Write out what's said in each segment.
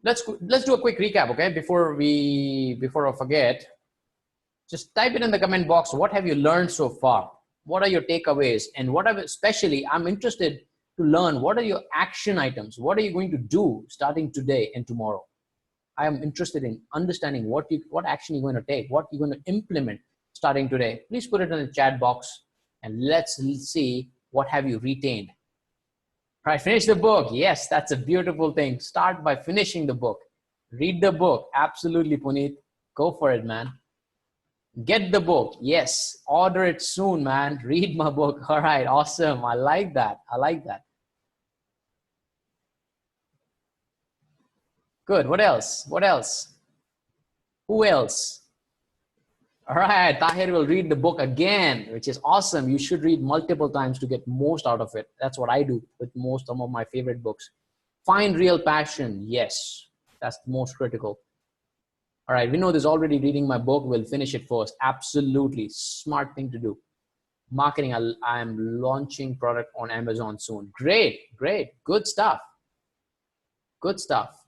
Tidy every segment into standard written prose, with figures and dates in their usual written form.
let's do a quick recap, okay? Before I forget, just type it in the comment box. What have you learned so far? What are your takeaways? And what are, especially, I'm interested to learn, what are your action items? What are you going to do starting today and tomorrow? I am interested in understanding what action you're going to take, what you're going to implement starting today. Please put it in the chat box and let's see what have you retained. All right, finish the book. Yes, that's a beautiful thing. Start by finishing the book. Read the book. Absolutely, Puneet. Go for it, man. Get the book. Yes, order it soon, man. Read my book. All right, awesome. I like that. I like that. Good. What else? What else? Who else? All right, Tahir will read the book again, which is awesome. You should read multiple times to get most out of it. That's what I do with some of my favorite books. Find real passion. Yes, that's the most critical. All right, Vinod is already reading my book. We'll finish it first. Absolutely. Smart thing to do. Marketing. I'm launching product on Amazon soon. Great, great. Good stuff. Good stuff.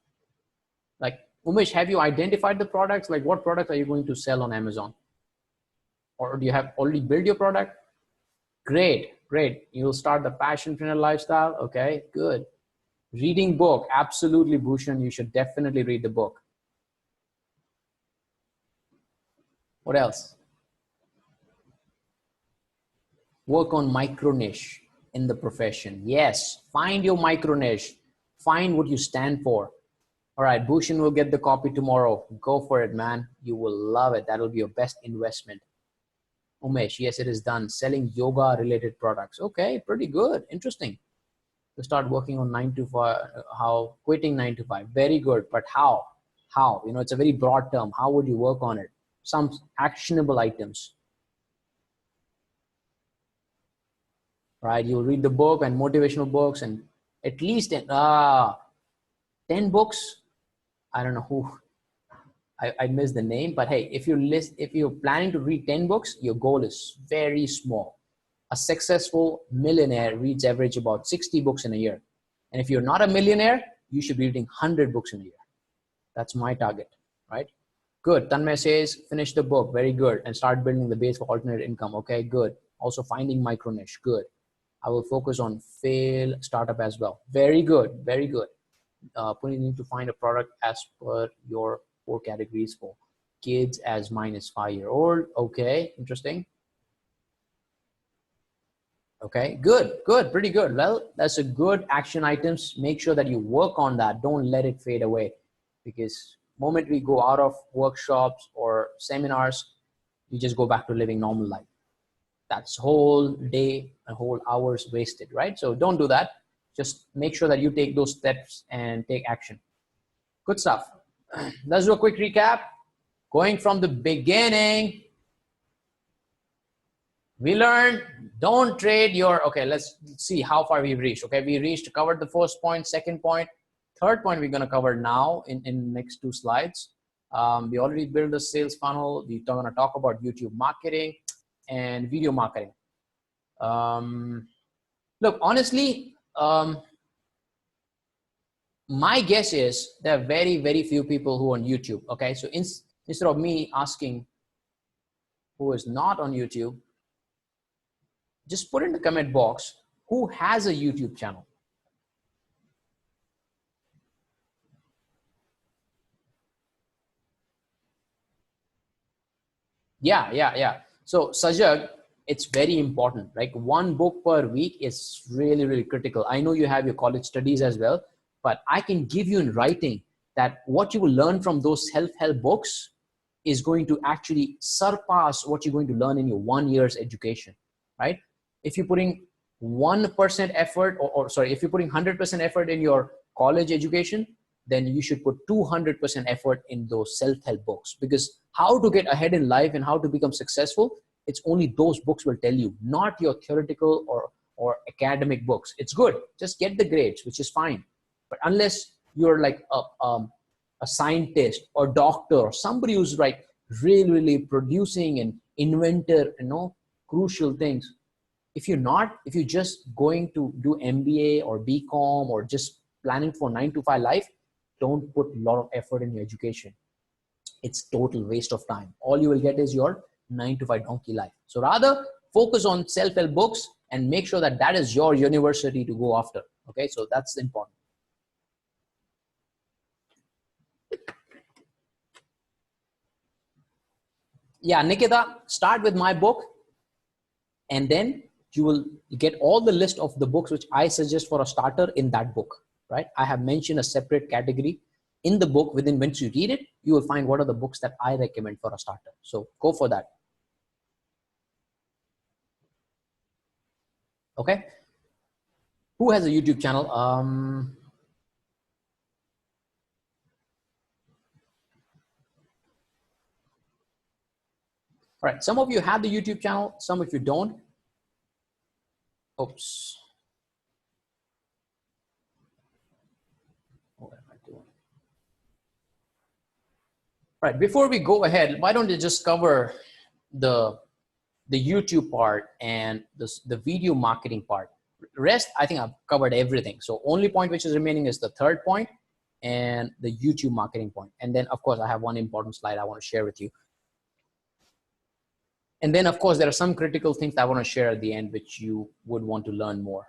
Like, Umesh, have you identified the products? Like, what products are you going to sell on Amazon? Or do you have already built your product? Great, great. You'll start the Passionpreneur lifestyle. Okay, good. Reading book. Absolutely, Bhushan. You should definitely read the book. What else? Work on micro niche in the profession. Yes, find your micro niche. Find what you stand for. All right, Bhushan will get the copy tomorrow. Go for it, man. You will love it. That'll be your best investment. Umesh, yes, it is done. Selling yoga related products. Okay, pretty good. Interesting. To start working on 9 to 5, how quitting 9 to 5. Very good. But how? How? You know, it's a very broad term. How would you work on it? Some actionable items. Right? You'll read the book and motivational books and at least 10 books. I don't know who. I missed the name, but hey, if you're planning to read 10 books, your goal is very small. A successful millionaire reads average about 60 books in a year. And if you're not a millionaire, you should be reading 100 books in a year. That's my target, right? Good. Tanmay says, finish the book. Very good. And start building the base for alternate income. Okay, good. Also finding micro niche. Good. I will focus on fail startup as well. Very good. Very good. You need to find a product as per your 4 categories for kids as mine is 5-year-old. Okay, interesting. Okay, good, good, pretty good. Well, that's a good action items. Make sure that you work on that. Don't let it fade away, because moment we go out of workshops or seminars, you just go back to living normal life. That's whole day and whole hours wasted, right? So don't do that. Just make sure that you take those steps and take action. Good stuff. Let's do a quick recap. Going from the beginning, we learned don't trade your, okay, let's see how far we've reached. Okay, we covered the first point, second point, third point we're going to cover now in next 2 slides. We already built a sales funnel. We're going to talk about YouTube marketing and video marketing. Look, honestly, my guess is there are very, very few people who are on YouTube. Okay, so instead of me asking who is not on YouTube, just put in the comment box who has a YouTube channel. Yeah. So Sajag, it's very important. Like 1 book per week is really, really critical. I know you have your college studies as well, but I can give you in writing that what you will learn from those self-help books is going to actually surpass what you're going to learn in your 1 year's education, right? If you're putting 1% effort, if you're putting 100% effort in your college education, then you should put 200% effort in those self-help books, because how to get ahead in life and how to become successful, it's only those books will tell you, not your theoretical or academic books. It's good. Just get the grades, which is fine. But unless you're like a scientist or doctor or somebody who's like really producing and inventor, crucial things, if you're just going to do MBA or BCom or just planning for 9 to 5 life, don't put a lot of effort in your education. It's total waste of time. All you will get is your 9-to-5 donkey life. So rather focus on self-help books and make sure that that is your university to go after. Okay, so that's important. Yeah, Nikita, start with my book, and then you will get all the list of the books which I suggest for a starter in that book, right? I have mentioned a separate category in the book. Within, once you read it, you will find what are the books that I recommend for a starter. So go for that. Okay. Who has a YouTube channel? All right, some of you have the YouTube channel, some of you don't. Oops. What am I doing? All right, before we go ahead, why don't you just cover the YouTube part and the video marketing part. Rest, I think I've covered everything. So only point which is remaining is the third point and the YouTube marketing point. And then of course I have one important slide I want to share with you. And then of course there are some critical things that I want to share at the end which you would want to learn more.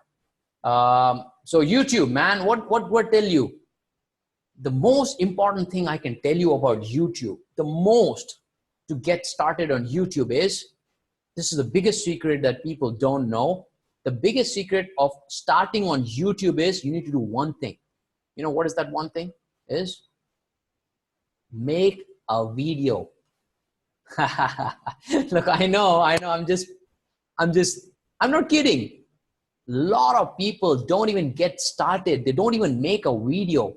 So YouTube, man, what tell you? The most important thing I can tell you about YouTube, the most to get started on YouTube is, this is the biggest secret that people don't know. The biggest secret of starting on YouTube is you need to do one thing. You know what is that one thing? Is make a video. Look, I know, I'm not kidding. A lot of people don't even get started. They don't even make a video.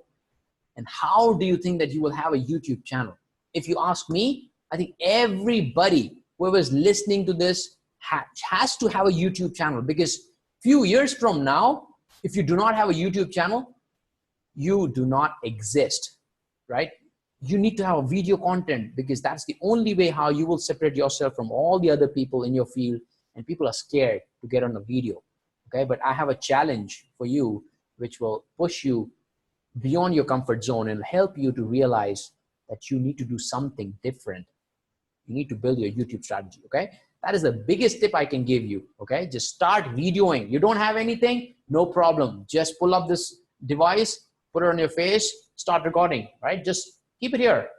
And how do you think that you will have a YouTube channel? If you ask me, I think everybody whoever's listening to this has to have a YouTube channel, because few years from now, if you do not have a YouTube channel, you do not exist, right? You need to have a video content, because that's the only way how you will separate yourself from all the other people in your field, and people are scared to get on a video. Okay, but I have a challenge for you which will push you beyond your comfort zone and help you to realize that you need to do something different. You need to build your YouTube strategy. Okay, that is the biggest tip I can give you. Okay, just start videoing. You don't have anything, no problem. Just pull up this device, put it on your face, start recording, right? Just keep it here.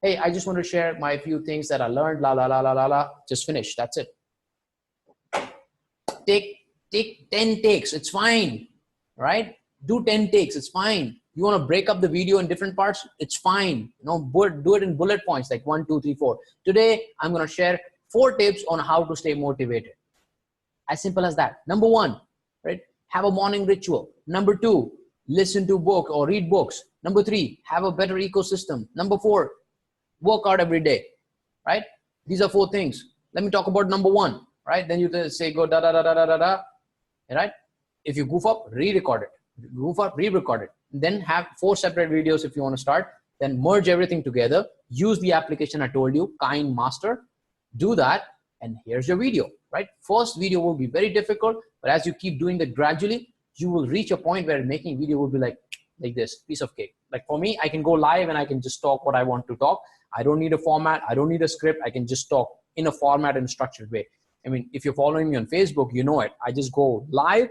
Hey, I just want to share my few things that I learned, la la la la la la. Just finish, that's it. Take 10 takes, it's fine, right? Do 10 takes, it's fine. You want to break up the video in different parts, it's fine. You know, do it in bullet points, like 1, 2, 3, 4. Today, I'm going to share 4 tips on how to stay motivated. As simple as that. Number 1, right? Have a morning ritual. Number 2, listen to book or read books. Number 3, have a better ecosystem. Number 4, work out every day, right? These are 4 things. Let me talk about number 1, right? Then you say go da da da da da da da, right? If you goof up, re-record it. Goof up, re-record it. Then have 4 separate videos if you want to start. Then merge everything together. Use the application I told you, Kind Master. Do that, and here's your video, right? First video will be very difficult, but as you keep doing that gradually, you will reach a point where making video will be like this, piece of cake. Like for me, I can go live and I can just talk what I want to talk. I don't need a format. I don't need a script. I can just talk in a format and structured way. I mean, if you're following me on Facebook, you know it. I just go live,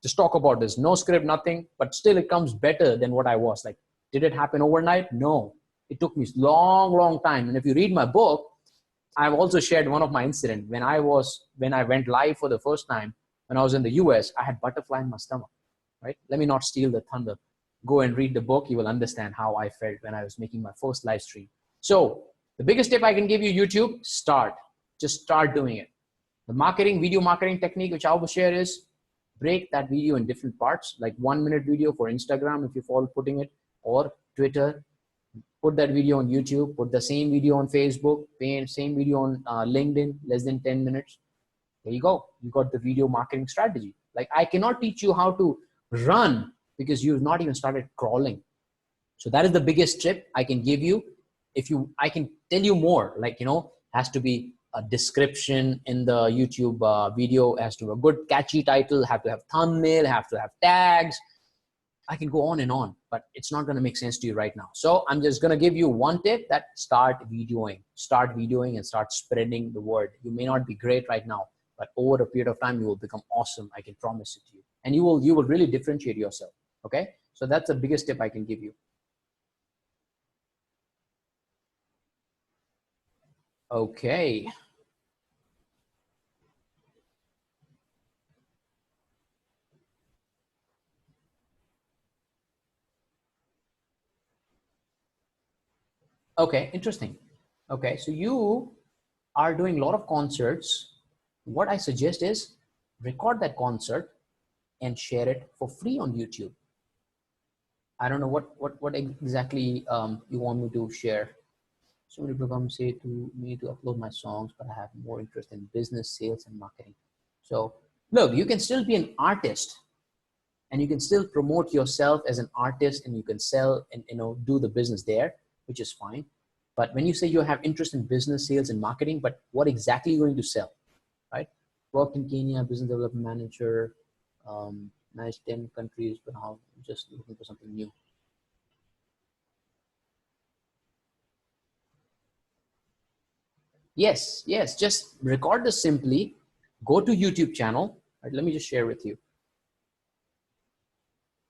just talk about this. No script, nothing, but still it comes better than what I was. Like, did it happen overnight? No. It took me long time. And if you read my book, I've also shared one of my incidents when I went live for the first time. When I was in the US, I had butterfly in my stomach, right? Let me not steal the thunder. Go and read the book. You will understand how I felt when I was making my first live stream. So the biggest tip I can give you, YouTube, start. Just start doing it. The video marketing technique, which I will share, is break that video in different parts, like 1-minute video for Instagram, if you follow putting it, or Twitter. Put that video on YouTube, put the same video on Facebook, same video on LinkedIn, less than 10 minutes. There you go. You got the video marketing strategy. Like, I cannot teach you how to run because you've not even started crawling. So that is the biggest tip I can give you. I can tell you more, like, has to be a description in the YouTube video, has to have a good catchy title, have to have thumbnail, have to have tags. I can go on and on, but it's not going to make sense to you right now. So I'm just going to give you one tip, that start videoing and start spreading the word. You may not be great right now, but over a period of time, you will become awesome. I can promise it to you. And you will really differentiate yourself. Okay. So that's the biggest tip I can give you. Okay. Okay. Interesting. Okay. So you are doing a lot of concerts. What I suggest is record that concert and share it for free on YouTube. I don't know what exactly you want me to share. So many people come say to me to upload my songs, but I have more interest in business, sales, and marketing. So look, you can still be an artist, and you can still promote yourself as an artist, and you can sell and do the business there, which is fine. But when you say you have interest in business, sales, and marketing, but what exactly are you going to sell, right? Worked in Kenya, business development manager, managed 10 countries, but now I'm just looking for something new. Yes, yes, just record this simply, go to YouTube channel. Right, let me just share with you.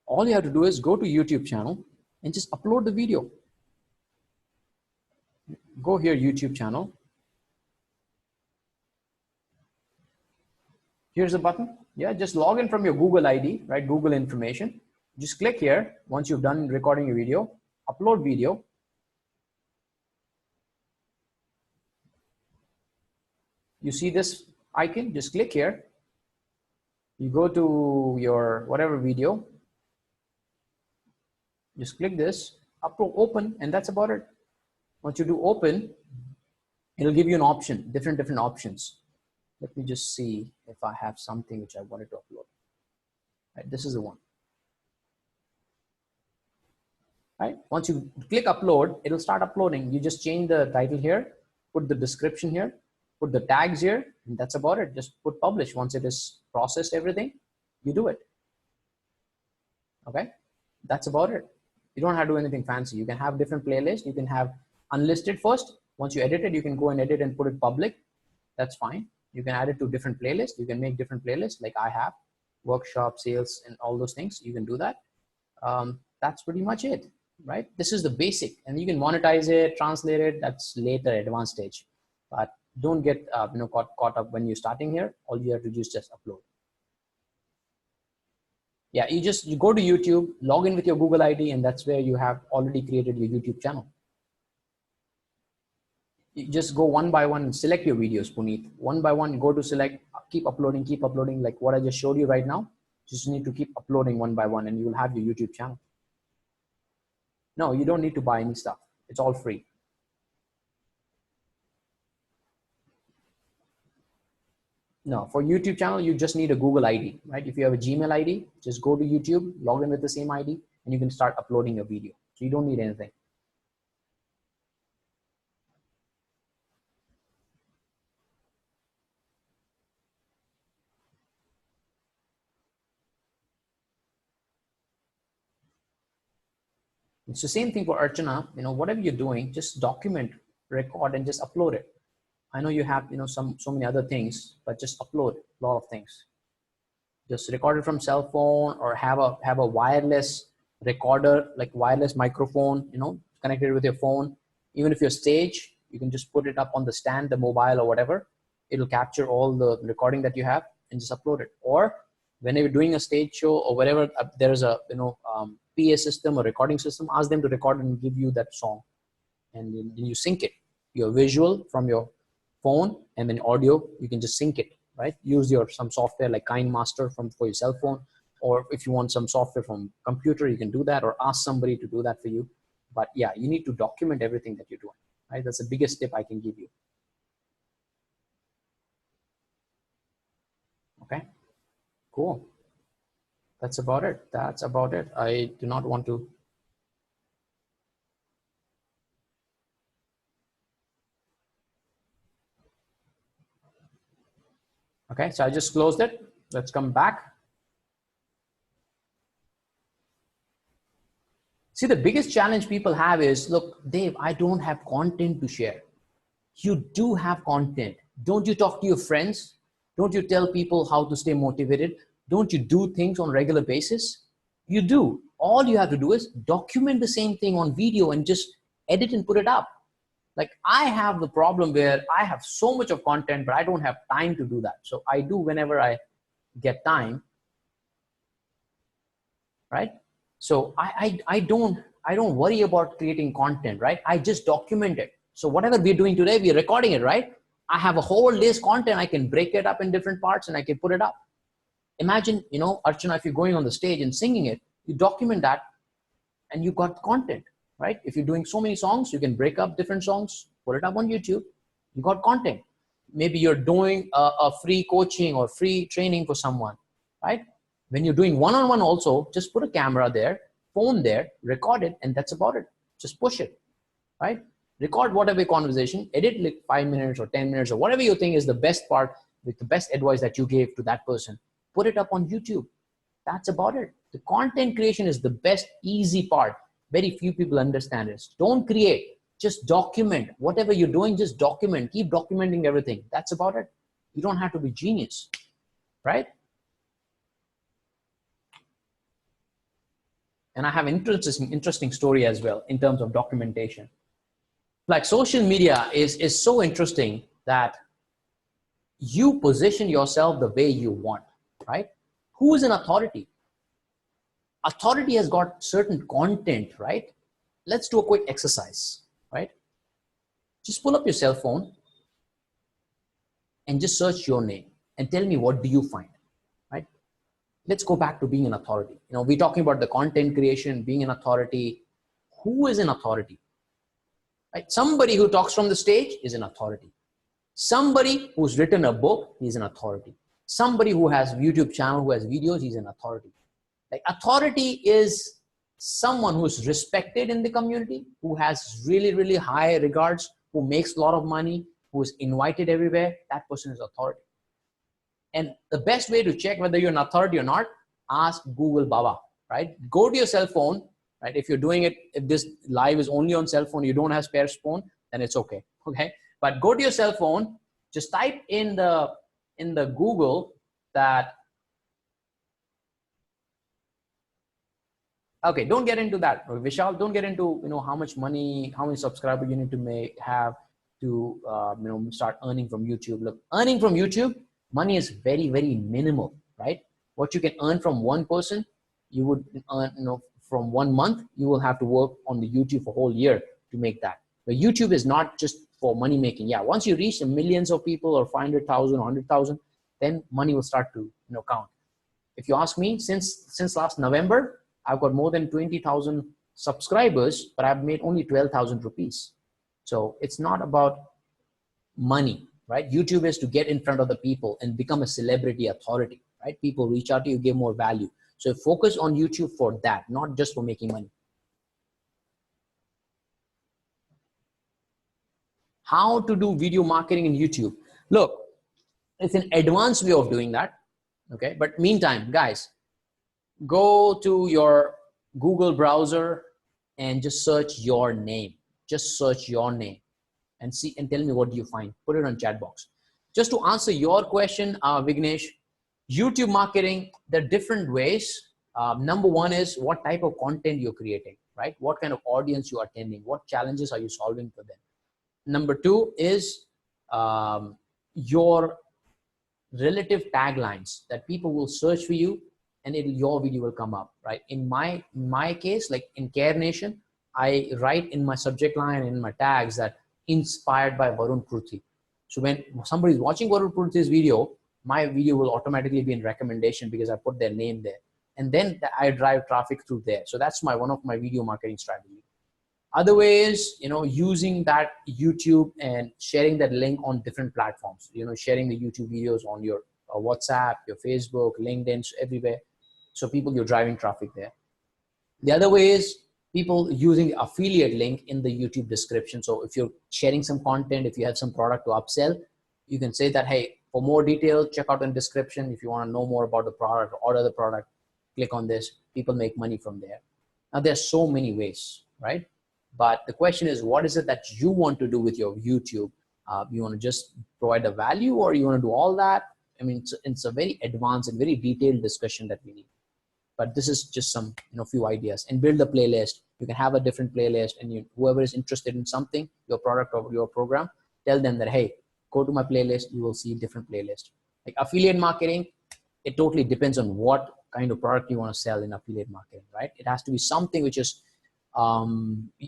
All you have to do is go to YouTube channel and just upload the video. Go here, YouTube channel. Here's the button. Yeah, just log in from your Google ID, right? Google information. Just click here. Once you've done recording your video, upload video. You see this icon, just click here. You go to your whatever video, just click this, upload, open, and that's about it. Once you do open, it'll give you an option, different options. Let me just see if I have something which I wanted to upload. Right, this is the one. Right, once you click upload, it'll start uploading. You just change the title here, put the description here, put the tags here, and that's about it. Just put publish. Once it is processed everything, you do it. Okay, that's about it. You don't have to do anything fancy. You can have different playlists. You can have unlisted first. Once you edit it, you can go and edit and put it public. That's fine. You can add it to different playlists. You can make different playlists like I have, workshop, sales, and all those things. You can do that. That's pretty much it, right? This is the basic, and you can monetize it, translate it. That's later, advanced stage. But don't get caught up when you're starting here. All you have to do is just upload. Yeah, you go to YouTube, log in with your Google ID, and that's where you have already created your YouTube channel. You just go one by one and select your videos, Puneet. One by one, go to select, keep uploading, like what I just showed you right now. Just need to keep uploading one by one, and you will have your YouTube channel. No, you don't need to buy any stuff. It's all free. No, for YouTube channel, you just need a Google ID, right? If you have a Gmail ID, just go to YouTube, log in with the same ID, and you can start uploading your video. So you don't need anything. It's the same thing for Archana. Whatever you're doing, just document, record, and just upload it. I know you have, so many other things, but just upload a lot of things. Just record it from cell phone, or have a wireless recorder, like wireless microphone, connected with your phone. Even if you're stage, you can just put it up on the stand, the mobile or whatever. It'll capture all the recording that you have and just upload it. Or when you're doing a stage show or whatever, there's a PA system or recording system, ask them to record and give you that song, and then you sync it. Your visual from your phone, and then audio, you can just sync it, right? Use some software like KindMaster for your cell phone, or if you want some software from computer, you can do that, or ask somebody to do that for you. But yeah, you need to document everything that you're doing, right? That's the biggest tip I can give you. Okay, cool. That's about it. I do not want to. Okay, so I just closed it. Let's come back. See, the biggest challenge people have is, look, Dave, I don't have content to share. You do have content. Don't you talk to your friends? Don't you tell people how to stay motivated? Don't you do things on a regular basis? You do. All you have to do is document the same thing on video and just edit and put it up. Like, I have the problem where I have so much of content, but I don't have time to do that. So I do whenever I get time, right? So I don't worry about creating content, right? I just document it. So whatever we're doing today, we're recording it, right? I have a whole day's content. I can break it up in different parts and I can put it up. Imagine, Archana, if you're going on the stage and singing it, you document that and you got content, right? If you're doing so many songs, you can break up different songs, put it up on YouTube, you got content. Maybe you're doing a free coaching or free training for someone, right? When you're doing one-on-one also, just put a camera there, phone there, record it, and that's about it. Just push it, right? Record whatever conversation, edit like 5 minutes or 10 minutes or whatever you think is the best part with the best advice that you gave to that person. Put it up on YouTube. That's about it. The content creation is the best, easy part. Very few people understand this. Don't create, just document. Whatever you're doing, just document. Keep documenting everything. That's about it. You don't have to be genius, right? And I have an interesting story as well in terms of documentation. Like, social media is so interesting that you position yourself the way you want, right? Who is an authority? Authority has got certain content, right? Let's do a quick exercise, right? Just pull up your cell phone and just search your name and tell me, what do you find, right? Let's go back to being an authority. We're talking about the content creation, being an authority. Who is an authority, right? Somebody who talks from the stage is an authority. Somebody who's written a book, he's an authority. Somebody who has a YouTube channel, who has videos, he's an authority. Like, authority is someone who's respected in the community, who has really, really high regards, who makes a lot of money, who is invited everywhere. That person is authority. And the best way to check whether you're an authority or not, ask Google Baba, right? Go to your cell phone, right? If you're doing it, if this live is only on cell phone, you don't have spare phone, then it's okay, okay? But go to your cell phone, just type in the Google that, okay, don't get into that, Vishal. Don't get into how much money, how many subscribers you need to have to start earning from YouTube. Look, earning from YouTube, money is very, very minimal, right? What you can earn from one person, you would earn, from 1 month, you will have to work on the YouTube for a whole year to make that. But YouTube is not just for money making. Yeah, once you reach the millions of people or 500,000 or 100,000, then money will start to count. If you ask me, since last November, I've got more than 20,000 subscribers, but I've made only 12,000 rupees. So it's not about money, right? YouTube is to get in front of the people and become a celebrity authority, right? People reach out to you, give more value. So focus on YouTube for that, not just for making money. How to do video marketing in YouTube? Look, it's an advanced way of doing that, okay? But meantime, guys, go to your Google browser and just search your name. Just search your name and see and tell me what do you find. Put it on chat box. Just to answer your question, Vignesh, YouTube marketing, there are different ways. Number one is what type of content you're creating, right? What kind of audience you are attending? What challenges are you solving for them? Number two is your relative taglines that people will search for you and your video will come up, right? In my case, like in Care Nation, I write in my subject line and in my tags that inspired by Varun Pruthi. So when somebody is watching Varun Pruthi's video, my video will automatically be in recommendation because I put their name there. And then I drive traffic through there. So that's one of my video marketing strategy. Other ways, using that YouTube and sharing that link on different platforms, sharing the YouTube videos on your WhatsApp, your Facebook, LinkedIn, everywhere. So you're driving traffic there. The other way is people using the affiliate link in the YouTube description. So if you're sharing some content, if you have some product to upsell, you can say that, hey, for more details, check out in the description. If you want to know more about the product or order the product, click on this. People make money from there. Now there's so many ways, right? But the question is, what is it that you want to do with your YouTube? You want to just provide a value, or you want to do all that? I mean, it's a very advanced and very detailed discussion that we need. But this is just some, few ideas. And build a playlist. You can have a different playlist, and whoever is interested in something, your product or your program, tell them that, hey, go to my playlist. You will see different playlist. Like affiliate marketing, it totally depends on what kind of product you want to sell in affiliate marketing, right? It has to be something which is,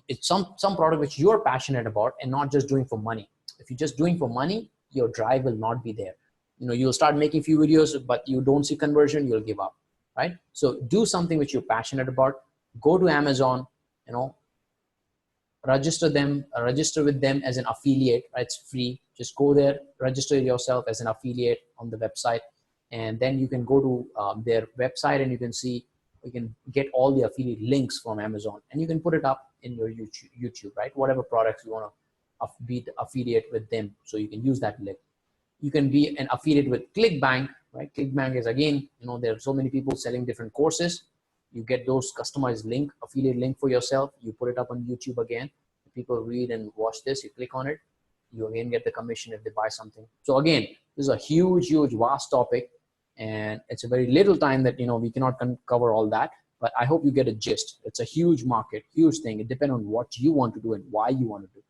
it's some product which you're passionate about, and not just doing for money. If you're just doing for money, your drive will not be there. You'll start making few videos, but you don't see conversion, you'll give up, right? So do something which you're passionate about. Go to Amazon, register with them as an affiliate, right? It's free. Just go there, register yourself as an affiliate on the website, and then you can go to their website, and you can get all the affiliate links from Amazon, and you can put it up in your YouTube, right? Whatever products you want to be the affiliate with them, so you can use that link. You can be an affiliate with ClickBank, right? ClickBank is, again, there are so many people selling different courses. You get those customized affiliate link for yourself. You put it up on YouTube again. People read and watch this. You click on it. You again get the commission if they buy something. So again, this is a huge, vast topic, and it's a very little time that, we cannot cover all that. But I hope you get a gist. It's a huge market, huge thing. It depends on what you want to do and why you want to do.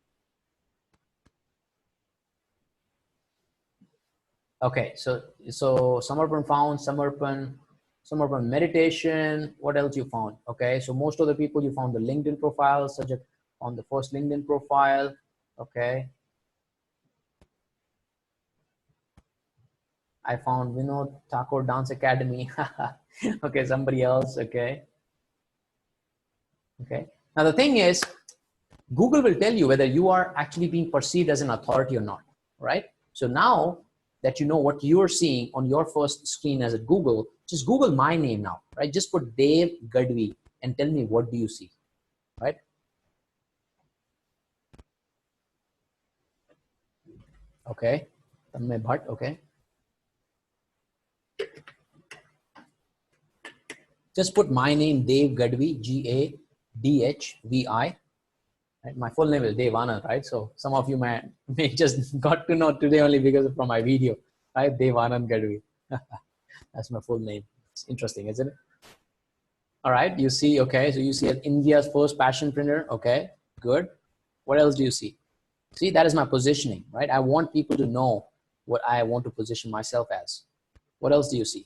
Okay, so Samarpan found Samarpan meditation. What else you found? Okay, so most of the people, you found the LinkedIn profile, subject on the first LinkedIn profile. Okay, I found Vinod Thakur Dance Academy. Okay, somebody else. Okay. Now the thing is, Google will tell you whether you are actually being perceived as an authority or not, right? So now that you know what you're seeing on your first screen as a Google, just Google my name now, right? Just put Dave Gadhvi and tell me, what do you see, right? Okay, okay. Just put my name, Dave Gadhvi, Gadhvi. Right? My full name is Dave Anand, right? So some of you may just got to know today only because from my video, right? Dave Anand Gadhvi. That's my full name. It's interesting, isn't it? All right, you see, okay, so you see India's first passionpreneur. Okay, good. What else do you see? See, that is my positioning, right? I want people to know what I want to position myself as. What else do you see?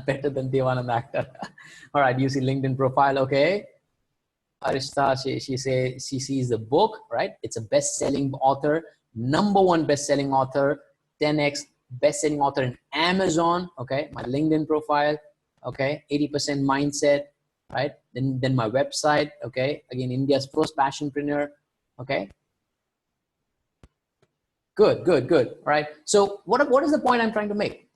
Better than Devanand actor. All right, you see LinkedIn profile. Okay. Arishta, she says she sees the book, right? It's a best-selling author, #1 best-selling author, 10x best-selling author in Amazon. Okay, my LinkedIn profile. Okay, 80% mindset, right? Then my website. Okay, again, India's first passionpreneur. Okay, good. All right. So what is the point I'm trying to make?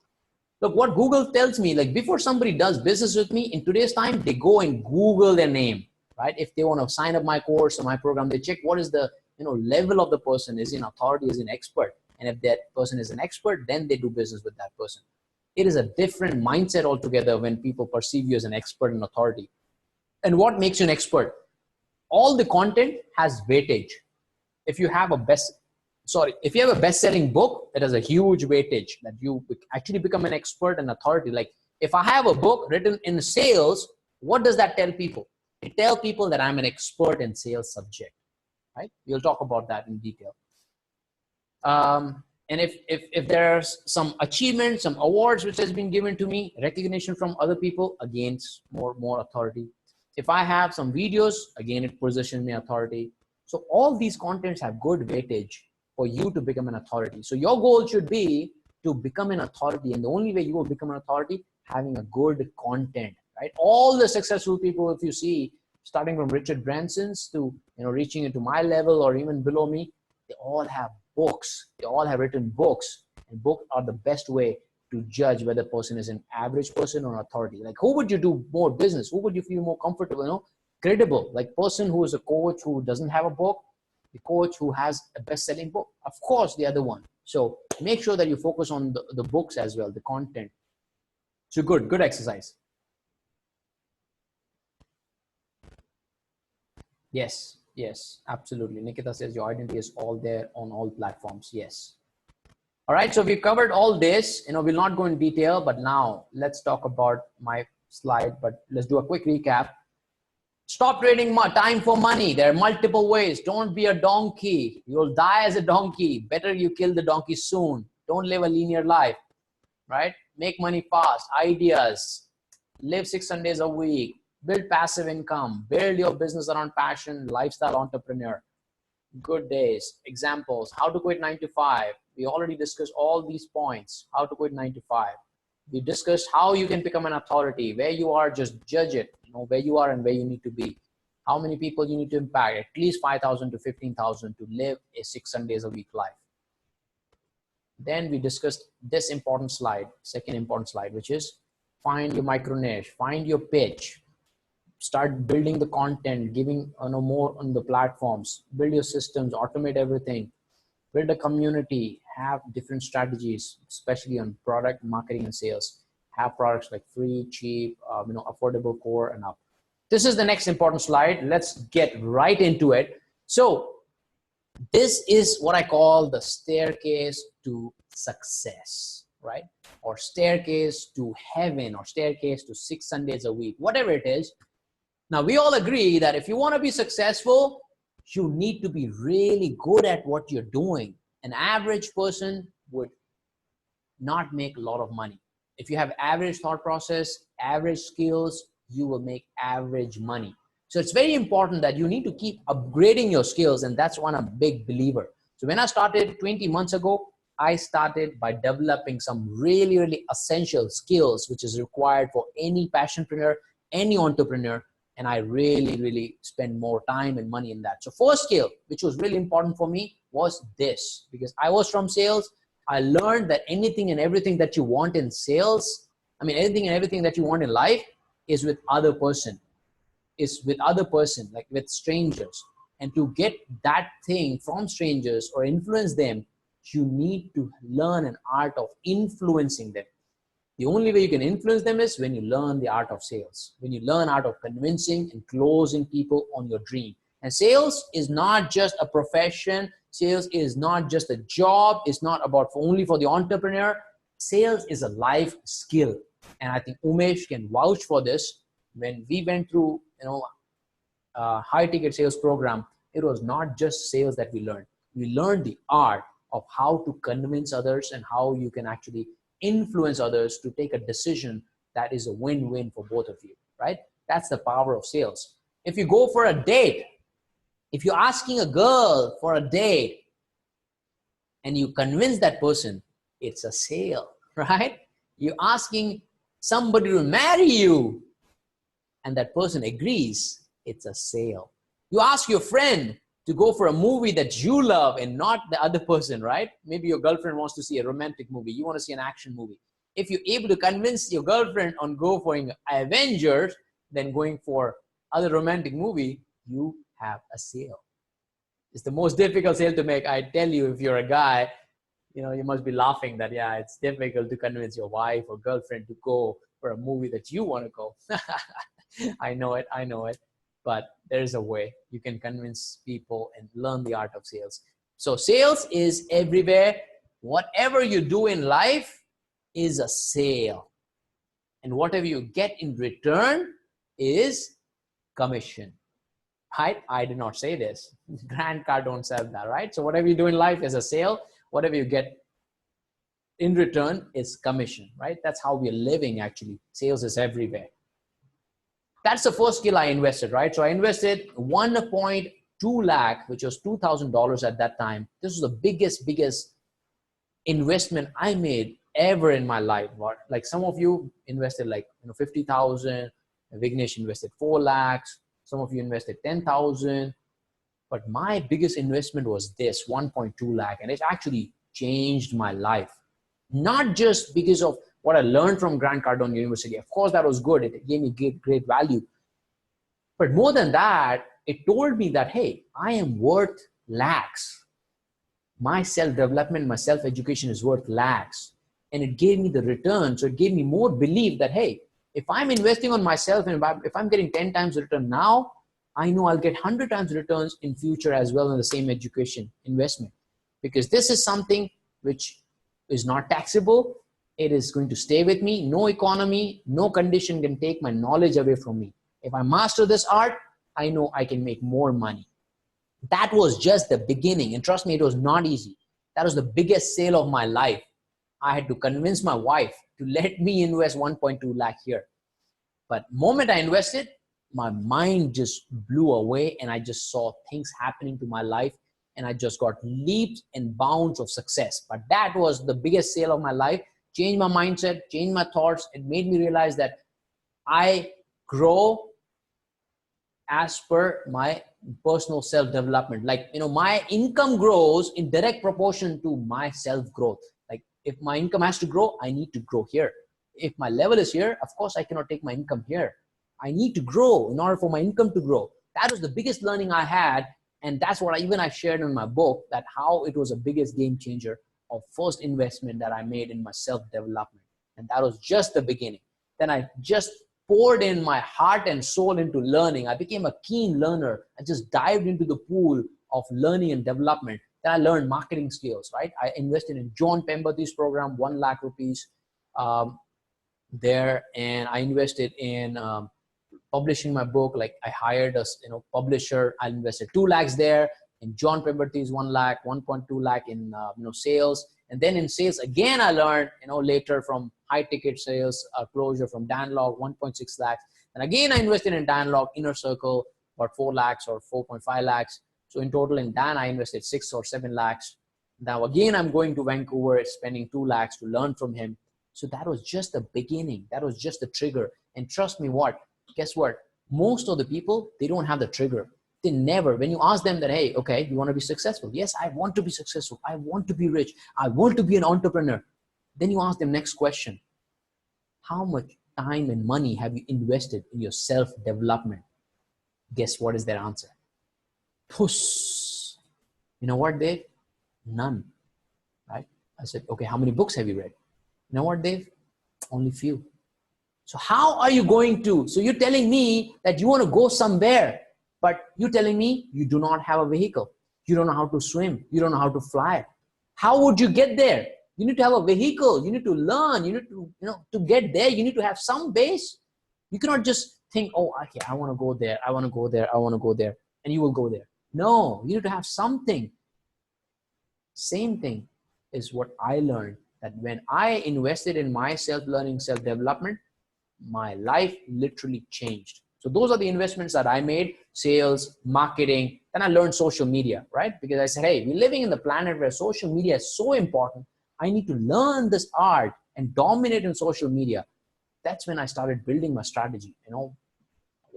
Look, what Google tells me, like before somebody does business with me in today's time, they go and Google their name, right? If they want to sign up my course or my program, they check what is the level of the person. Is he an authority, is he an expert? And if that person is an expert, then they do business with that person. It is a different mindset altogether when people perceive you as an expert and authority. And what makes you an expert? All the content has weightage. If you have a best-selling book, it has a huge weightage that you actually become an expert and authority. Like if I have a book written in sales, what does that tell people? It tells people that I'm an expert in sales subject, right? We'll talk about that in detail. And if there's some achievement, some awards which has been given to me, recognition from other people, again, more authority. If I have some videos, again, it positions me authority. So all these contents have good weightage for you to become an authority. So your goal should be to become an authority. And the only way you will become an authority, having a good content, right? All the successful people, if you see, starting from Richard Branson's to, reaching into my level or even below me, they all have books. They all have written books, and books are the best way to judge whether a person is an average person or an authority. Like who would you do more business? Who would you feel more comfortable, credible? Like person who is a coach who doesn't have a book, the coach who has a best-selling book, of course the other one. So make sure that you focus on the books as well, the content. So good exercise. Yes, yes, absolutely. Nikita says your identity is all there on all platforms. Yes. All right, so we covered all this. We'll not go in detail, but now let's talk about my slide, but let's do a quick recap. Stop trading time for money. There are multiple ways. Don't be a donkey. You'll die as a donkey. Better you kill the donkey soon. Don't live a linear life, right? Make money fast. Ideas. Live 6 Sundays a week. Build passive income. Build your business around passion. Lifestyle entrepreneur. Good days. Examples. How to quit 9 to 5. We already discussed all these points. How to quit 9 to 5. We discussed how you can become an authority. Where you are, just judge it. Where you are and where you need to be. How many people you need to impact. At least 5,000 to 15,000 to live a 6 Sundays a week life. Then we discussed this important slide, second important slide, which is find your micro niche, find your pitch, start building the content, giving more on the platforms, build your systems, automate everything, build a community, have different strategies, especially on product marketing and sales. Have products like free, cheap, affordable, core, and up. This is the next important slide. Let's get right into it. So this is what I call the staircase to success, right? Or staircase to heaven, or staircase to 6 Sundays a week, whatever it is. Now, we all agree that if you want to be successful, you need to be really good at what you're doing. An average person would not make a lot of money. If you have average thought process, average skills, you will make average money. So it's very important that you need to keep upgrading your skills, and that's one I'm a big believer. So when I started 20 months ago, I started by developing some really, really essential skills, which is required for any passionpreneur, any entrepreneur, and I really, really spend more time and money in that. So first skill, which was really important for me, was this. Because I was from sales, I learned that anything and everything that you want in sales, anything and everything that you want in life is with other person. Like with strangers. And to get that thing from strangers or influence them, you need to learn an art of influencing them. The only way you can influence them is when you learn the art of sales, when you learn art of convincing and closing people on your dream. And sales is not just a profession. Sales is not just a job. It's not about only for the entrepreneur. Sales is a life skill. And I think Umesh can vouch for this. When we went through, high ticket sales program, it was not just sales that we learned. We learned the art of how to convince others and how you can actually influence others to take a decision that is a win-win for both of you, right? That's the power of sales. If you go for a date, if you're asking a girl for a date and you convince that person, it's a sale, right? You're asking somebody to marry you and that person agrees, it's a sale. You ask your friend to go for a movie that you love and not the other person, right? Maybe your girlfriend wants to see a romantic movie. You want to see an action movie. If you're able to convince your girlfriend on go for Avengers, then going for other romantic movie, you have a sale. It's the most difficult sale to make. I tell you, if you're a guy, you must be laughing that, yeah, it's difficult to convince your wife or girlfriend to go for a movie that you want to go. I know it. But there's a way you can convince people and learn the art of sales. So sales is everywhere. Whatever you do in life is a sale. And whatever you get in return is commission. Right? I did not say this. Grant Cardone said that, right? So whatever you do in life is a sale. Whatever you get in return is commission, right? That's how we're living actually. Sales is everywhere. That's the first skill I invested, right? So I invested 1.2 lakh, which was $2,000 at that time. This was the biggest investment I made ever in my life. Like some of you invested 50,000. Vignesh invested 4 lakhs. Some of you invested 10,000. But my biggest investment was this 1.2 lakh. And it actually changed my life. Not just because of what I learned from Grant Cardone University. Of course, that was good. It gave me great value. But more than that, it told me that, hey, I am worth lakhs. My self-development, my self-education is worth lakhs. And it gave me the return. So it gave me more belief that, hey, if I'm investing on myself and if I'm getting 10 times the return now, I know I'll get 100 times returns in future as well in the same education investment, because this is something which is not taxable. It is going to stay with me. No economy, no condition can take my knowledge away from me. If I master this art, I know I can make more money. That was just the beginning. And trust me, it was not easy. That was the biggest sale of my life. I had to convince my wife to let me invest 1.2 lakh here. But the moment I invested, my mind just blew away and I just saw things happening to my life and I just got leaps and bounds of success. But that was the biggest sale of my life. Changed my mindset, changed my thoughts. It made me realize that I grow as per my personal self-development. Like, my income grows in direct proportion to my self-growth. Like, if my income has to grow, I need to grow here. If my level is here, of course I cannot take my income here. I need to grow in order for my income to grow. That was the biggest learning I had. And that's what I shared in my book, that how it was the biggest game changer of first investment that I made in my self-development. And that was just the beginning. Then I just poured in my heart and soul into learning. I became a keen learner. I just dived into the pool of learning and development. Then I learned marketing skills, right? I invested in John Pemberty's program, 1 lakh rupees there. And I invested in publishing my book. Like, I hired a publisher. I invested 2 lakhs there. In John Pemberty's 1 lakh, 1.2 lakh in sales. And then in sales, again, I learned, later from high ticket sales closure from Danlog, 1.6 lakhs. And again, I invested in Danlog, Inner Circle, about 4 lakhs or 4.5 lakhs. So in total in Dan, I invested 6 or 7 lakhs. Now, again, I'm going to Vancouver, spending 2 lakhs to learn from him. So that was just the beginning. That was just the trigger. And trust me, guess what? Most of the people, they don't have the trigger. They never, when you ask them that, hey, okay, you want to be successful? Yes, I want to be successful. I want to be rich. I want to be an entrepreneur. Then you ask them next question. How much time and money have you invested in your self-development? Guess what is their answer? Puss. You know what, Dave? None, right? I said, okay, how many books have you read? You know what, Dave? Only few. So how are you going to? So you're telling me that you want to go somewhere, but you're telling me you do not have a vehicle. You don't know how to swim. You don't know how to fly. How would you get there? You need to have a vehicle. You need to learn. You need to, to get there, you need to have some base. You cannot just think, oh, okay, I want to go there. I want to go there. I want to go there. And you will go there. No, you need to have something. Same thing is what I learned, that when I invested in my self-learning, self-development, my life literally changed. So those are the investments that I made: sales, marketing. Then I learned social media, right? Because I said, hey, we're living in the planet where social media is so important. I need to learn this art and dominate in social media. That's when I started building my strategy,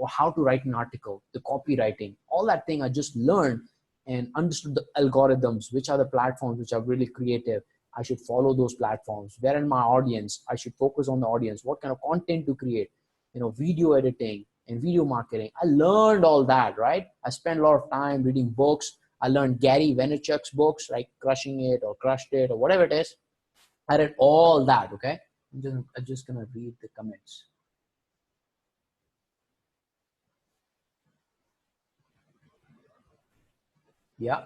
how to write an article, the copywriting, all that thing I just learned and understood the algorithms, which are the platforms which are really creative. I should follow those platforms. Where in my audience, I should focus on the audience, what kind of content to create, video editing and video marketing. I learned all that, right? I spent a lot of time reading books. I learned Gary Vaynerchuk's books, like Crushing It or Crushed It or whatever it is. I read all that, okay? I'm just gonna read the comments. Yeah.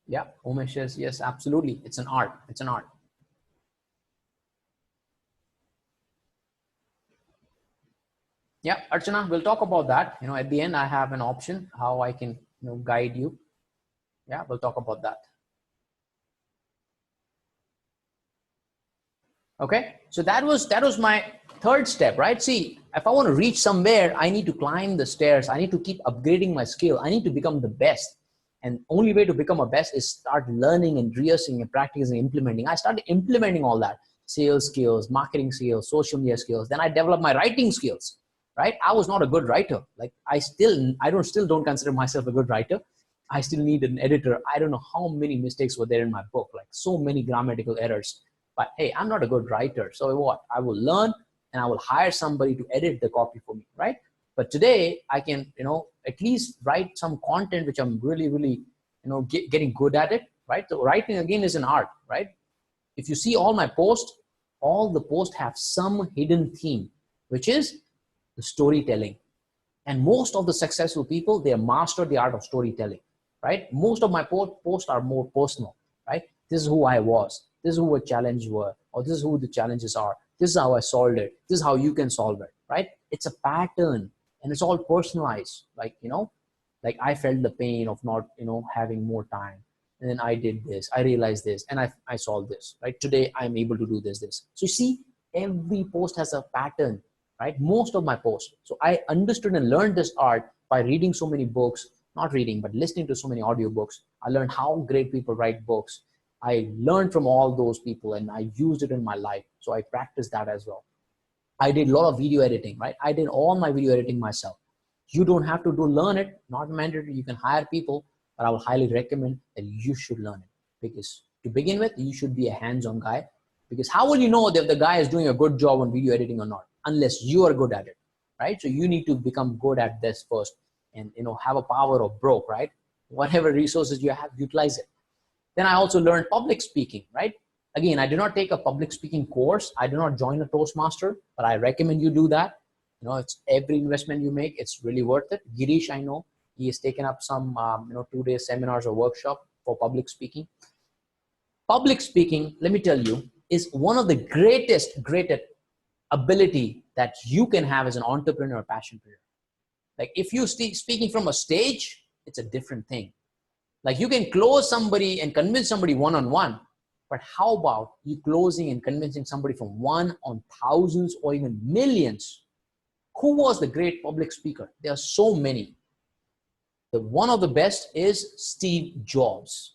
Yeah, Umesh says, yes, absolutely. It's an art. It's an art. Yeah, Archana, we'll talk about that. At the end, I have an option how I can, guide you. Yeah, we'll talk about that. Okay, so that was my third step, right? See, if I want to reach somewhere, I need to climb the stairs. I need to keep upgrading my skill. I need to become the best. And only way to become a best is start learning and rehearsing and practicing and implementing. I started implementing all that: sales skills, marketing skills, social media skills. Then I developed my writing skills, right? I was not a good writer. Like, I still don't consider myself a good writer. I still need an editor. I don't know how many mistakes were there in my book, like so many grammatical errors. But hey, I'm not a good writer. So what? I will learn and I will hire somebody to edit the copy for me, right? But today I can, at least write some content which I'm really, really, getting good at it, right? So writing again is an art, right? If you see all my posts, all the posts have some hidden theme, which is the storytelling. And most of the successful people, they master the art of storytelling, right? Most of my posts are more personal, right? This is who I was. This is who the challenges were, or this is who the challenges are. This is how I solved it. This is how you can solve it, right? It's a pattern and it's all personalized. Like, like I felt the pain of not, having more time. And then I did this, I realized this, and I solved this, right? Today, I'm able to do this. So you see, every post has a pattern, right? Most of my posts. So I understood and learned this art by reading so many books, not reading, but listening to so many audiobooks. I learned how great people write books. I learned from all those people and I used it in my life. So I practiced that as well. I did a lot of video editing, right? I did all my video editing myself. You don't have to learn it, not mandatory. You can hire people, but I will highly recommend that you should learn it, because to begin with, you should be a hands-on guy, because how will you know if the guy is doing a good job on video editing or not, unless you are good at it, right? So you need to become good at this first and, have a power of broke, right? Whatever resources you have, utilize it. Then I also learned public speaking, right? Again, I did not take a public speaking course. I did not join a Toastmaster, but I recommend you do that. It's every investment you make, it's really worth it. Girish, I know, he has taken up some, 2-day seminars or workshop for public speaking. Public speaking, let me tell you, is one of the greatest ability that you can have as an entrepreneur or passionpreneur. Like if you speaking from a stage, it's a different thing. Like you can close somebody and convince somebody one-on-one, but how about you closing and convincing somebody from one on thousands or even millions? Who was the great public speaker? There are so many. One of the best is Steve Jobs.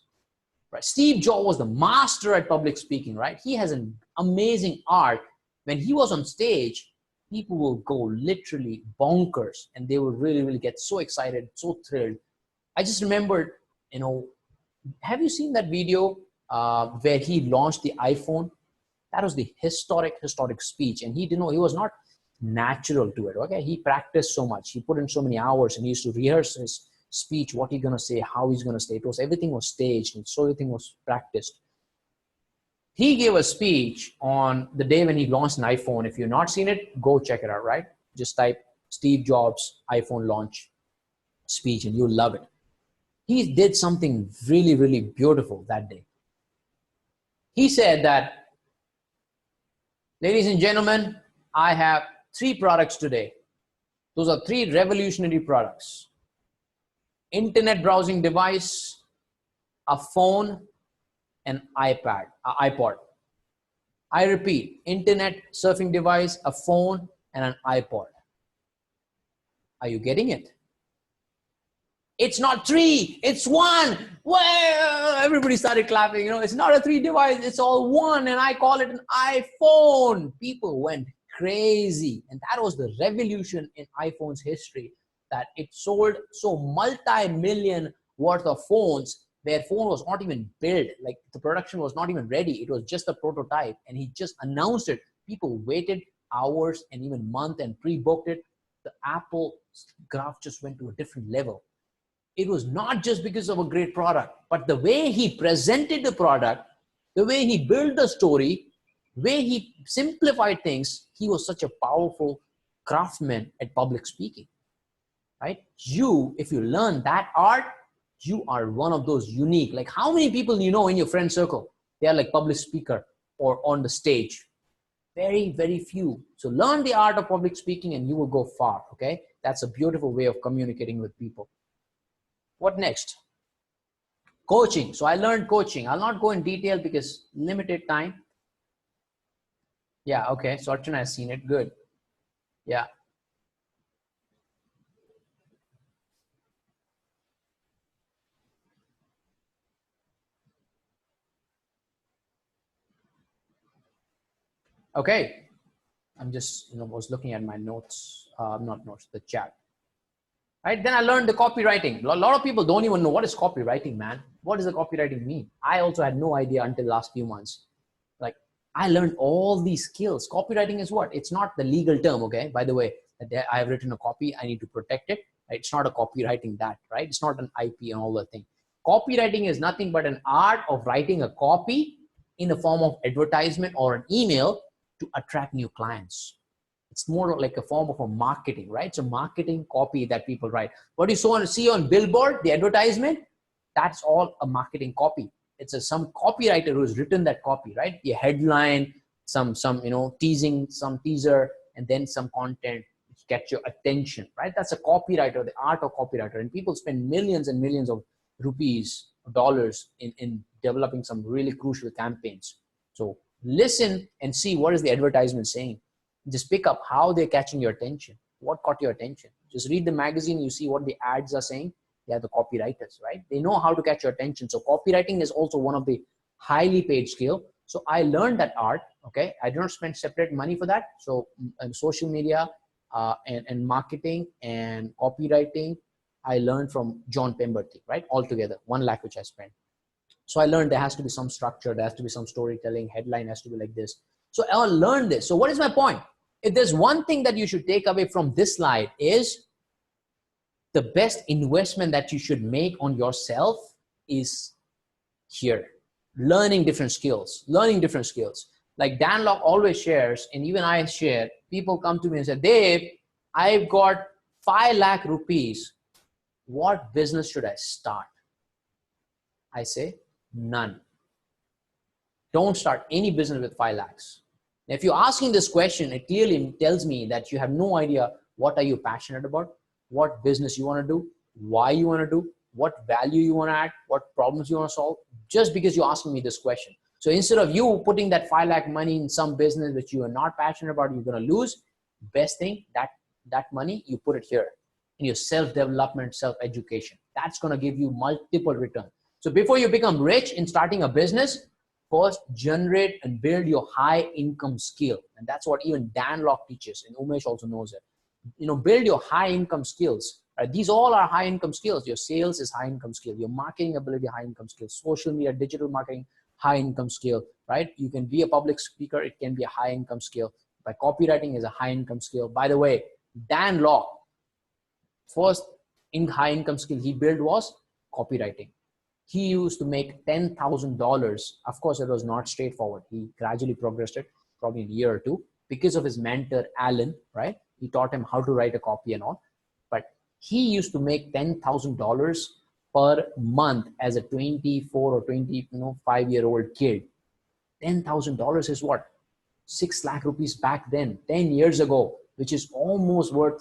Right? Steve Jobs was the master at public speaking, right? He has an amazing art. When he was on stage, people will go literally bonkers and they will really, really get so excited, so thrilled. I just remembered, have you seen that video where he launched the iPhone? That was the historic speech. And he was not natural to it. Okay, he practiced so much. He put in so many hours and he used to rehearse his speech, what he's gonna say, how he's gonna say. Everything was staged and so everything was practiced. He gave a speech on the day when he launched an iPhone. If you've not seen it, go check it out, right? Just type Steve Jobs iPhone launch speech and you'll love it. He did something really, really beautiful that day. He said that, ladies and gentlemen, I have 3 products today. Those are 3 revolutionary products. Internet browsing device, a phone, and iPod. I repeat, internet surfing device, a phone, and an iPod. Are you getting it? It's not 3, it's 1. Well, everybody started clapping. It's not a 3 device, it's all 1, and I call it an iPhone. People went crazy, and that was the revolution in iPhone's history, that it sold so multi-million worth of phones where phone was not even built, like the production was not even ready. It was just a prototype, and he just announced it. People waited hours and even months and pre-booked it. The Apple graph just went to a different level. It was not just because of a great product, but the way he presented the product, the way he built the story, the way he simplified things. He was such a powerful craftsman at public speaking, right? If you learn that art, you are one of those unique. Like how many people in your friend circle, they are like public speaker or on the stage? Very, very few. So learn the art of public speaking and you will go far, okay? That's a beautiful way of communicating with people. What next? Coaching. So I learned coaching. I'll not go in detail because limited time. Yeah, okay. So Archana has seen it. Good. Yeah. Okay. I'm just, was looking at my notes, not notes, the chat. Right? Then I learned the copywriting. A lot of people don't even know what is copywriting, man. What does the copywriting mean? I also had no idea until last few months. Like I learned all these skills. Copywriting is what? It's not the legal term, okay? By the way, I have written a copy. I need to protect it. Right? It's not a copywriting that, right? It's not an IP and all that thing. Copywriting is nothing but an art of writing a copy in the form of advertisement or an email to attract new clients. It's more like a form of a marketing, right? It's a marketing copy that people write. What you see on billboard, the advertisement, that's all a marketing copy. It's some copywriter who's written that copy, right? The headline, some teasing, some teaser, and then some content which gets your attention, right? That's a copywriter, the art of copywriter. And people spend millions and millions of rupees, dollars in developing some really crucial campaigns. So listen and see what is the advertisement saying. Just pick up how they're catching your attention. What caught your attention? Just read the magazine, you see what the ads are saying. They are the copywriters, right? They know how to catch your attention. So copywriting is also one of the highly paid skill. So I learned that art, okay? I don't spend separate money for that. So social media and marketing and copywriting, I learned from John Pemberton, right? Altogether, 1 lakh which I spent. So I learned there has to be some structure, there has to be some storytelling, headline has to be like this. So I learned this. So what is my point? If there's one thing that you should take away from this slide is the best investment that you should make on yourself is here. Learning different skills, Like Dan Locke always shares, and even I share, people come to me and say, Dave, I've got 5 lakh rupees. What business should I start? I say, none. Don't start any business with 5 lakhs. If you're asking this question, it clearly tells me that you have no idea what are you passionate about, what business you want to do, why you want to do, what value you want to add, what problems you want to solve, just because you're asking me this question. So instead of you putting that 5 lakh money in some business which you are not passionate about, you're going to lose, best thing, that money, you put it here in your self-development, self-education. That's going to give you multiple returns. So before you become rich in starting a business, first generate and build your high income skill. And that's what even Dan Locke teaches, and Umesh also knows it. Build your high income skills. Right? These all are high income skills. Your sales is high income skill. Your marketing ability, high income skill. Social media, digital marketing, high income skill, right? You can be a public speaker. It can be a high income skill. By copywriting is a high income skill. By the way, Dan Locke, first in high income skill he built was copywriting. He used to make $10,000. Of course, it was not straightforward. He gradually progressed it, probably in a year or two, because of his mentor, Alan, right? He taught him how to write a copy and all. But he used to make $10,000 per month as a 24 or 25-year-old kid. $10,000 is what? 6 lakh rupees back then, 10 years ago, which is almost worth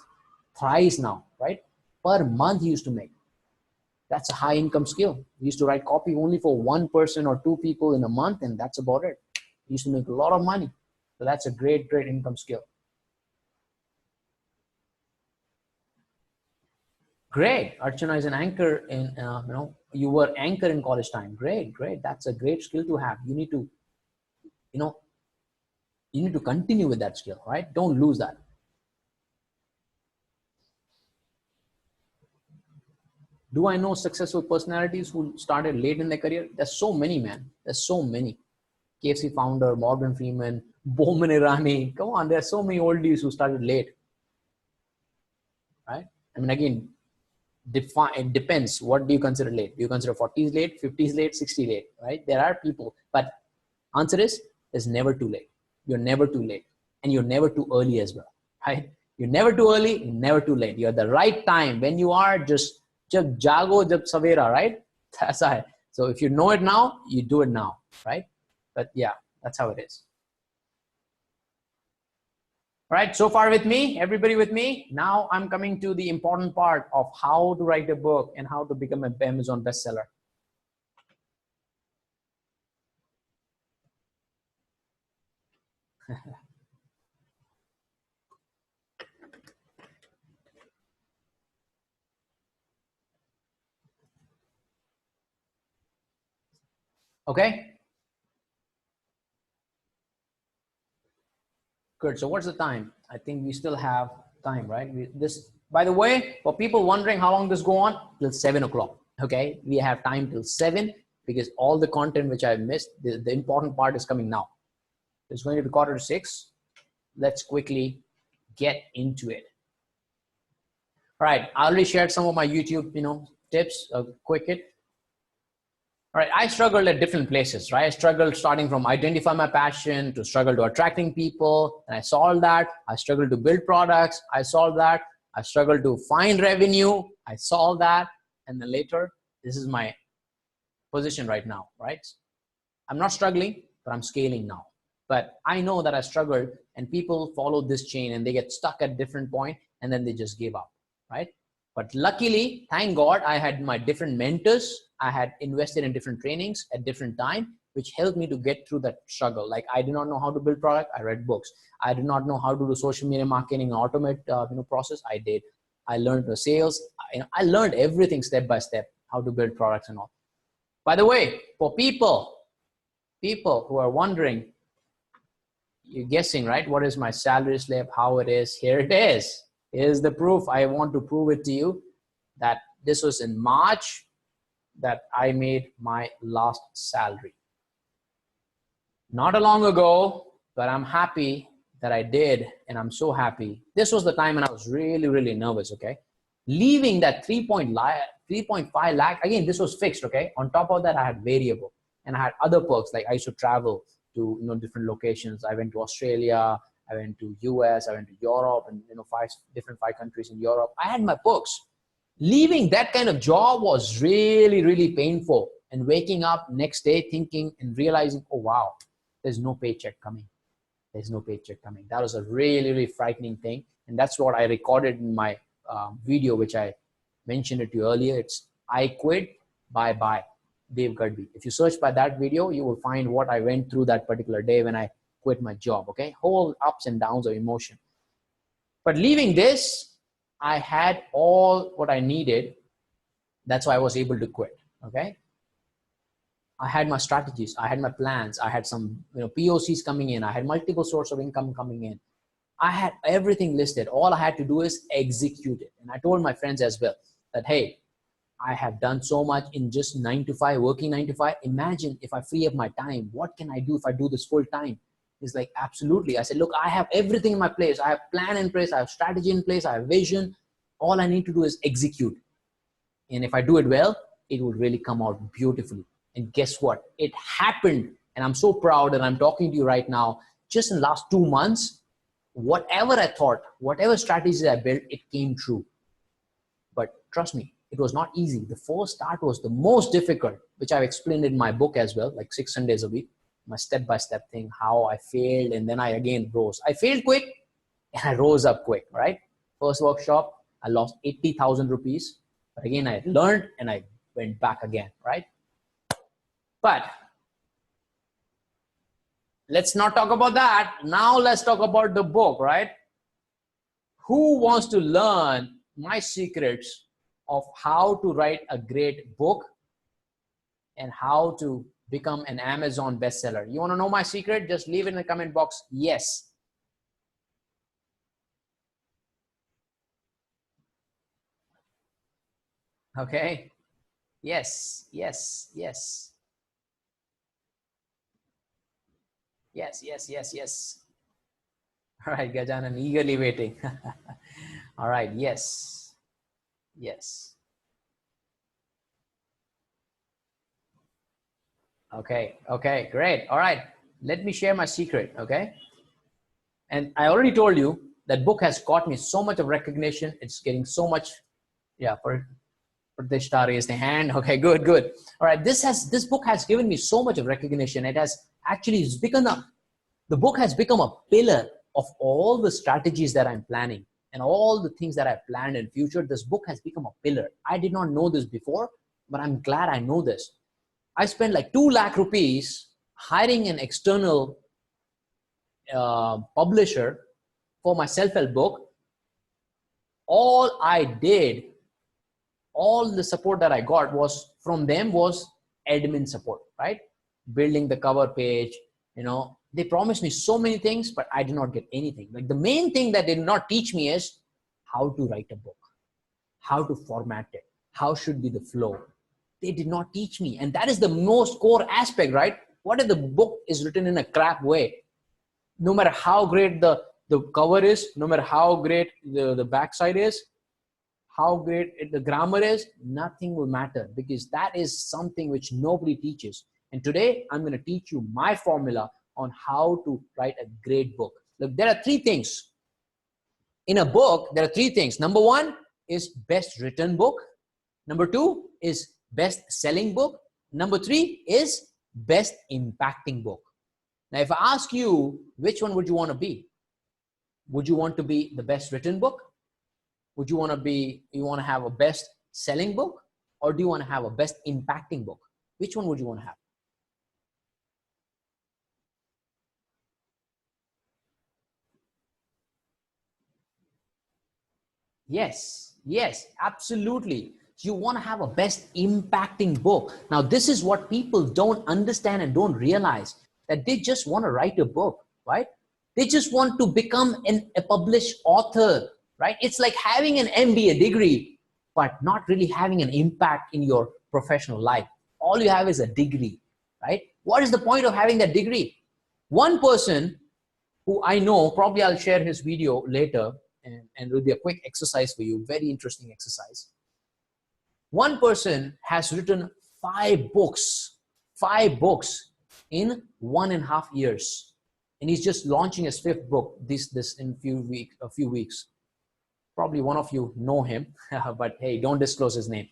thrice now, right? Per month he used to make. That's a high income skill. He used to write copy only for one person or two people in a month, and that's about it. He used to make a lot of money. So that's a great, great income skill. Great. Archana is an anchor in, you were anchor in college time. Great, great. That's a great skill to have. You need to, you need to continue with that skill, right? Don't lose that. Do I know successful personalities who started late in their career? There's so many, man. There's so many. KFC founder, Morgan Freeman, Bowman Irani. Come on, there's so many oldies who started late, right? I mean, again, it depends. What do you consider late? Do you consider 40s late, 50s late, 60 late, right? There are people, but answer is, it's never too late. You're never too late, and you're never too early as well, right? You're never too early, you're never too late. You're at the right time. When you are, just jab jago, jab savera, right? That's how. So if you know it now, you do it now, right? But yeah, that's how it is. All right, so far with me, everybody with me. Now I'm coming to the important part of how to write a book and how to become an Amazon bestseller. Okay. Good. So what's the time? I think we still have time, right? By the way, for people wondering how long this go on, till 7 o'clock. Okay. We have time till 7 because all the content which I've missed, the important part is coming now. It's going to be 5:45. Let's quickly get into it. All right. I already shared some of my YouTube, tips, quick hit. All right, I struggled at different places, right? I struggled starting from identify my passion to struggle to attracting people, and I solved that. I struggled to build products, I solved that. I struggled to find revenue, I solved that. And then later, this is my position right now, right? I'm not struggling, but I'm scaling now. But I know that I struggled, and people follow this chain and they get stuck at different point and then they just give up, right? But luckily, thank God, I had my different mentors. I had invested in different trainings at different time, which helped me to get through that struggle. Like I did not know how to build product, I read books. I did not know how to do social media marketing and automate process, I did. I learned the sales. I learned everything step by step, how to build products and all. By the way, for people who are wondering, you're guessing, right? What is my salary slip, how it is? Here it is. Here's the proof. I want to prove it to you that this was in March that I made my last salary. Not a long ago, but I'm happy that I did, and I'm so happy. This was the time when I was really, really nervous, okay? Leaving that 3.5 lakh, again, this was fixed, okay? On top of that, I had variable, and I had other perks, like I used to travel to different locations. I went to Australia, I went to US, I went to Europe, and 5 countries in Europe. I had my perks. Leaving that kind of job was really, really painful. And waking up next day thinking and realizing, oh wow, there's no paycheck coming. There's no paycheck coming. That was a really, really frightening thing. And that's what I recorded in my video, which I mentioned it to you earlier. It's I quit, bye-bye, Dave Gadhvi. If you search by that video, you will find what I went through that particular day when I quit my job, okay? Whole ups and downs of emotion. But leaving this, I had all what I needed. That's why I was able to quit, okay? I had my strategies, I had my plans, I had some POCs coming in, I had multiple sources of income coming in. I had everything listed. All I had to do is execute it. And I told my friends as well that, hey, I have done so much in just 9 to 5, working 9 to 5. Imagine if I free up my time, what can I do if I do this full time? He's like, absolutely. I said, look, I have everything in my place. I have plan in place. I have strategy in place. I have vision. All I need to do is execute. And if I do it well, it will really come out beautifully. And guess what? It happened. And I'm so proud that I'm talking to you right now. Just in the last 2 months, whatever I thought, whatever strategies I built, it came true. But trust me, it was not easy. The first start was the most difficult, which I've explained in my book as well, like 6 Sundays a week, my step-by-step thing, how I failed. And then I again rose. I failed quick and I rose up quick, right? First workshop, I lost 80,000 rupees. But again, I learned and I went back again, right? But let's not talk about that. Now let's talk about the book, right? Who wants to learn my secrets of how to write a great book and how to become an Amazon bestseller? You want to know my secret? Just leave it in the comment box. Yes. Okay. Yes, yes, yes. Yes, yes, yes, yes. All right, Gajanan, eagerly waiting. All right, yes, yes. Okay, okay, great. All right, let me share my secret, okay? And I already told you that book has got me so much of recognition. It's getting so much, yeah, for Pratishta raised the hand. Okay, good, good. All right, this book has given me so much of recognition. It has actually become the book has become a pillar of all the strategies that I'm planning and all the things that I planned in future. This book has become a pillar. I did not know this before, but I'm glad I know this. I spent like 2 lakh rupees hiring an external publisher for my self-help book. All I did, all the support that I got was from them was admin support, right? Building the cover page, they promised me so many things, but I did not get anything. Like the main thing that they did not teach me is how to write a book, how to format it, how should be the flow. They did not teach me. And that is the most core aspect, right? What if the book is written in a crap way? No matter how great the cover is, no matter how great the backside is, how great the grammar is, nothing will matter, because that is something which nobody teaches. And today I'm going to teach you my formula on how to write a great book. Look, there are three things. In a book, there are three things. Number one is best written book. Number two is best selling book. Number three is best impacting book. Now, if I ask you, which one would you want to be? Would you want to be the best written book? Would you want to have a best selling book? Or do you want to have a best impacting book? Which one would you want to have? Yes, absolutely. You want to have a best impacting book. Now, this is what people don't understand and don't realize, that they just want to write a book, right? They just want to become a published author, right? It's like having an MBA degree, but not really having an impact in your professional life. All you have is a degree, right? What is the point of having that degree? One person who I know, probably I'll share his video later, and it will be a quick exercise for you, very interesting exercise. One person has written 5 books in 1.5 years. And he's just launching his 5th book this in a few weeks. Probably one of you know him, but hey, don't disclose his name,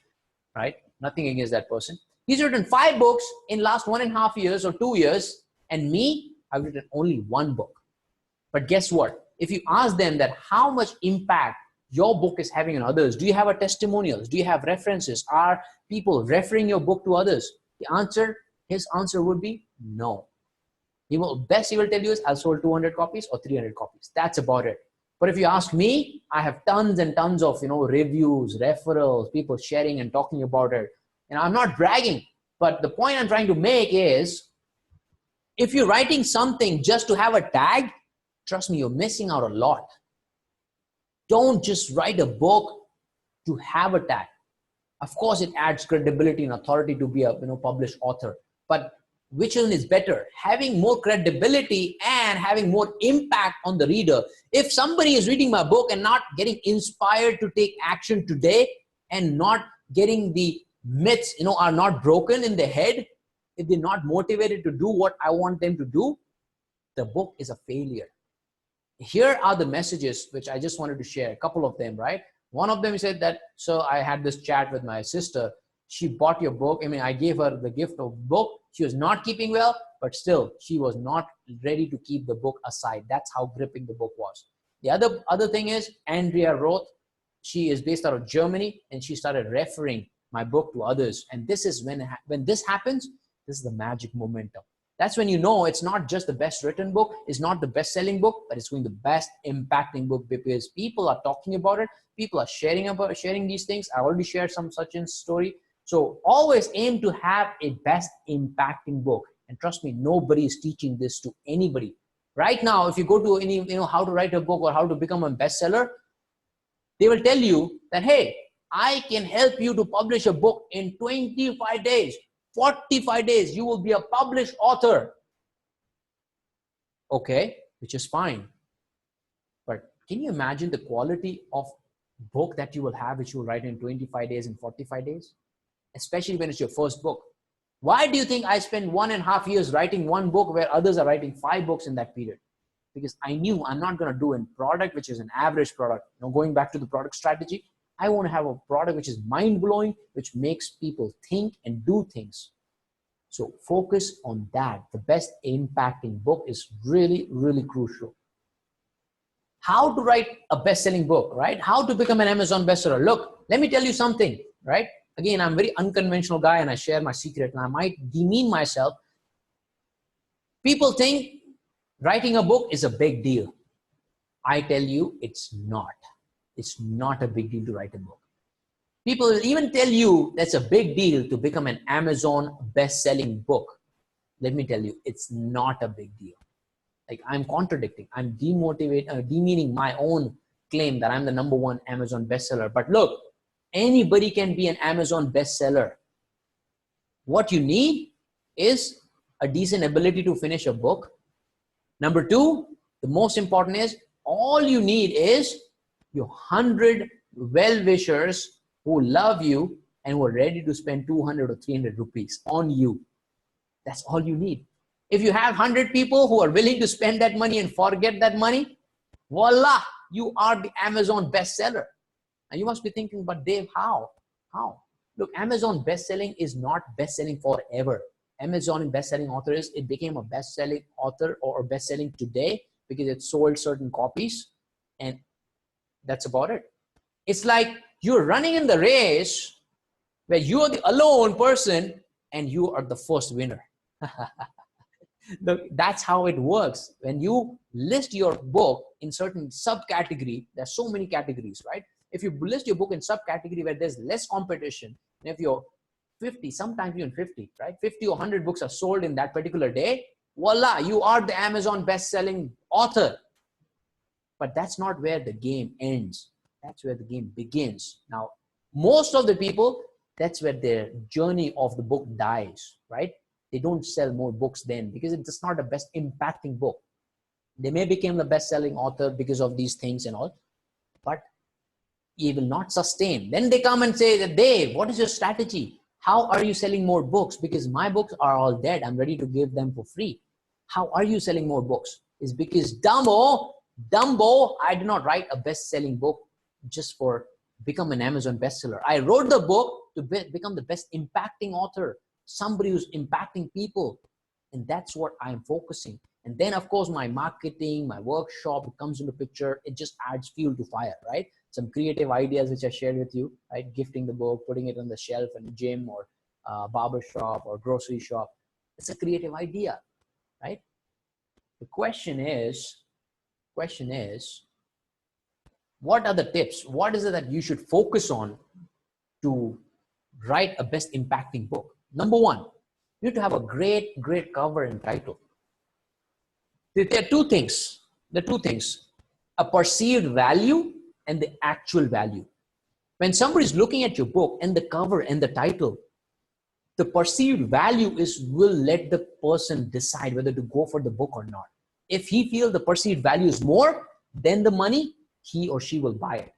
right? Nothing against that person. He's written 5 books in last 1.5 years or 2 years. And me, I've written only 1 book. But guess what? If you ask them that how much impact your book is having on others, do you have a testimonials? Do you have references? Are people referring your book to others? His answer would be no. He will tell you is, I sold 200 copies or 300 copies. That's about it. But if you ask me, I have tons and tons of, reviews, referrals, people sharing and talking about it. And I'm not bragging, but the point I'm trying to make is, if you're writing something just to have a tag, trust me, you're missing out a lot. Don't just write a book to have a tag. Of course, it adds credibility and authority to be a published author. But which one is better? Having more credibility and having more impact on the reader. If somebody is reading my book and not getting inspired to take action today, and not getting the myths, are not broken in their head, if they're not motivated to do what I want them to do, the book is a failure. Here are the messages which I just wanted to share, a couple of them, right? One of them said that, so I had this chat with my sister. She bought your book. I gave her the gift of book. She was not keeping well, but still she was not ready to keep the book aside. That's how gripping the book was. The other thing is, Andrea Roth, she is based out of Germany, and she started referring my book to others. And this is when this happens, this is the magic momentum. That's when it's not just the best written book, it's not the best selling book, but it's going the best impacting book, because people are talking about it. People are sharing these things. I already shared some such a story. So always aim to have a best impacting book. And trust me, nobody is teaching this to anybody. Right now, if you go to any, how to write a book or how to become a bestseller, they will tell you that, hey, I can help you to publish a book in 25 days. 45 days, you will be a published author. Okay, which is fine. But can you imagine the quality of book that you will have, which you will write in 25 days and 45 days? Especially when it's your first book. Why do you think I spent 1.5 years writing 1 book where others are writing 5 books in that period? Because I knew I'm not going to do a product which is an average product. Going back to the product strategy, I want to have a product which is mind-blowing, which makes people think and do things. So focus on that. The best impacting book is really, really crucial. How to write a best-selling book, right? How to become an Amazon bestseller. Look, let me tell you something, right? Again, I'm a very unconventional guy, and I share my secret, and I might demean myself. People think writing a book is a big deal. I tell you, it's not. It's not a big deal to write a book. People will even tell you that's a big deal to become an Amazon best-selling book. Let me tell you, it's not a big deal. Like, I'm contradicting. I'm demeaning my own claim that I'm the #1 Amazon bestseller. But look, anybody can be an Amazon bestseller. What you need is a decent ability to finish a book. Number 2, the most important is, all you need is your 100 well-wishers who love you and who are ready to spend 200 or 300 rupees on you. That's all you need. If you have 100 people who are willing to spend that money and forget that money, voila, you are the Amazon bestseller. And you must be thinking, but Dave, how? How? Look, Amazon bestselling is not bestselling forever. Amazon bestselling author is, it became a bestselling author or bestselling today because it sold certain copies, and that's about it. It's like you're running in the race where you are the alone person and you are the first winner. Look, that's how it works. When you list your book in certain subcategory, there's so many categories, right? If you list your book in subcategory where there's less competition, and if you're 50, sometimes even 50, right? 50 or 100 books are sold in that particular day, voila, you are the Amazon best-selling author. But that's not where the game ends. That's where the game begins. Now, most of the people, that's where their journey of the book dies, right? They don't sell more books then because it's just not the best impacting book. They may become the best-selling author because of these things and all, but he will not sustain. Then they come and say, Dave, what is your strategy? How are you selling more books? Because my books are all dead. I'm ready to give them for free. How are you selling more books? It's because Dumbo, I did not write a best-selling book just for become an Amazon bestseller. I wrote the book to become the best impacting author, somebody who's impacting people. And that's what I'm focusing. And then of course, my marketing, my workshop, it comes into picture. It just adds fuel to fire, right? Some creative ideas which I shared with you, right? Gifting the book, putting it on the shelf in a gym or barber shop or grocery shop. It's a creative idea, right? The question is, what are the tips? What is it that you should focus on to write a best impacting book? Number one, you need to have a great cover and title. There are two things. A perceived value and the actual value. When somebody is looking at your book and the cover and the title, the perceived value will let the person decide whether to go for the book or not. If he feels the perceived value is more than the money, he or she will buy it.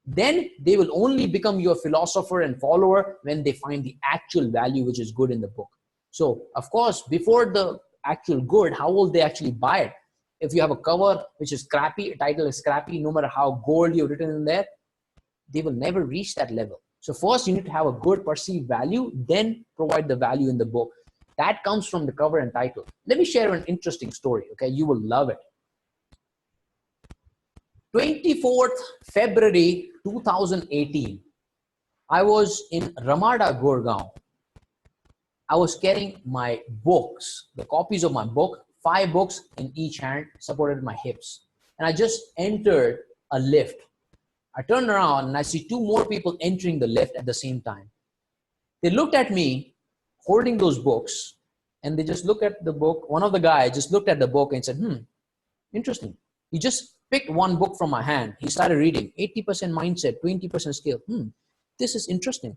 Then they will only become your philosopher and follower when they find the actual value which is good in the book. So of course, before the actual good, how will they actually buy it? If you have a cover which is crappy, a title is crappy, no matter how gold you've written in there, they will never reach that level. So first you need to have a good perceived value, then provide the value in the book. That comes from the cover and title. Let me share an interesting story, okay? You will love it. 24th February 2018, I was in Ramada, Gurgaon. I was carrying my books, the copies of my book, 5 books in each hand, supported my hips. And I just entered a lift. I turned around and I see 2 more people entering the lift at the same time. They looked at me holding those books and they just looked at the book. One of the guys just looked at the book and said, interesting. He just picked one book from my hand. He started reading. 80% mindset, 20% skill. This is interesting.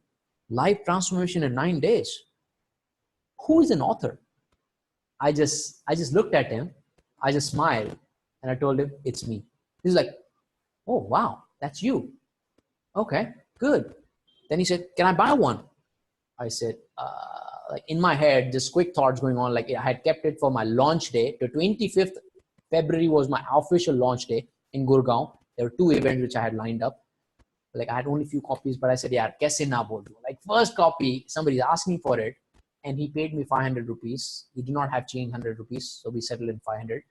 Life transformation in 9 days. Who is an author? I just looked at him. I just smiled and I told him, it's me. He's like, oh, wow, that's you. Okay, good. Then he said, can I buy one? I said, like in my head, just quick thoughts going on. Like I had kept it for my launch day. The 25th February was my official launch day in Gurgaon. There were 2 events which I had lined up. Like I had only few copies, but I said, yeah, kaise na bol do. Like first copy, somebody's asking for it and he paid me 500 rupees. He did not have change 100 rupees. So we settled in 500.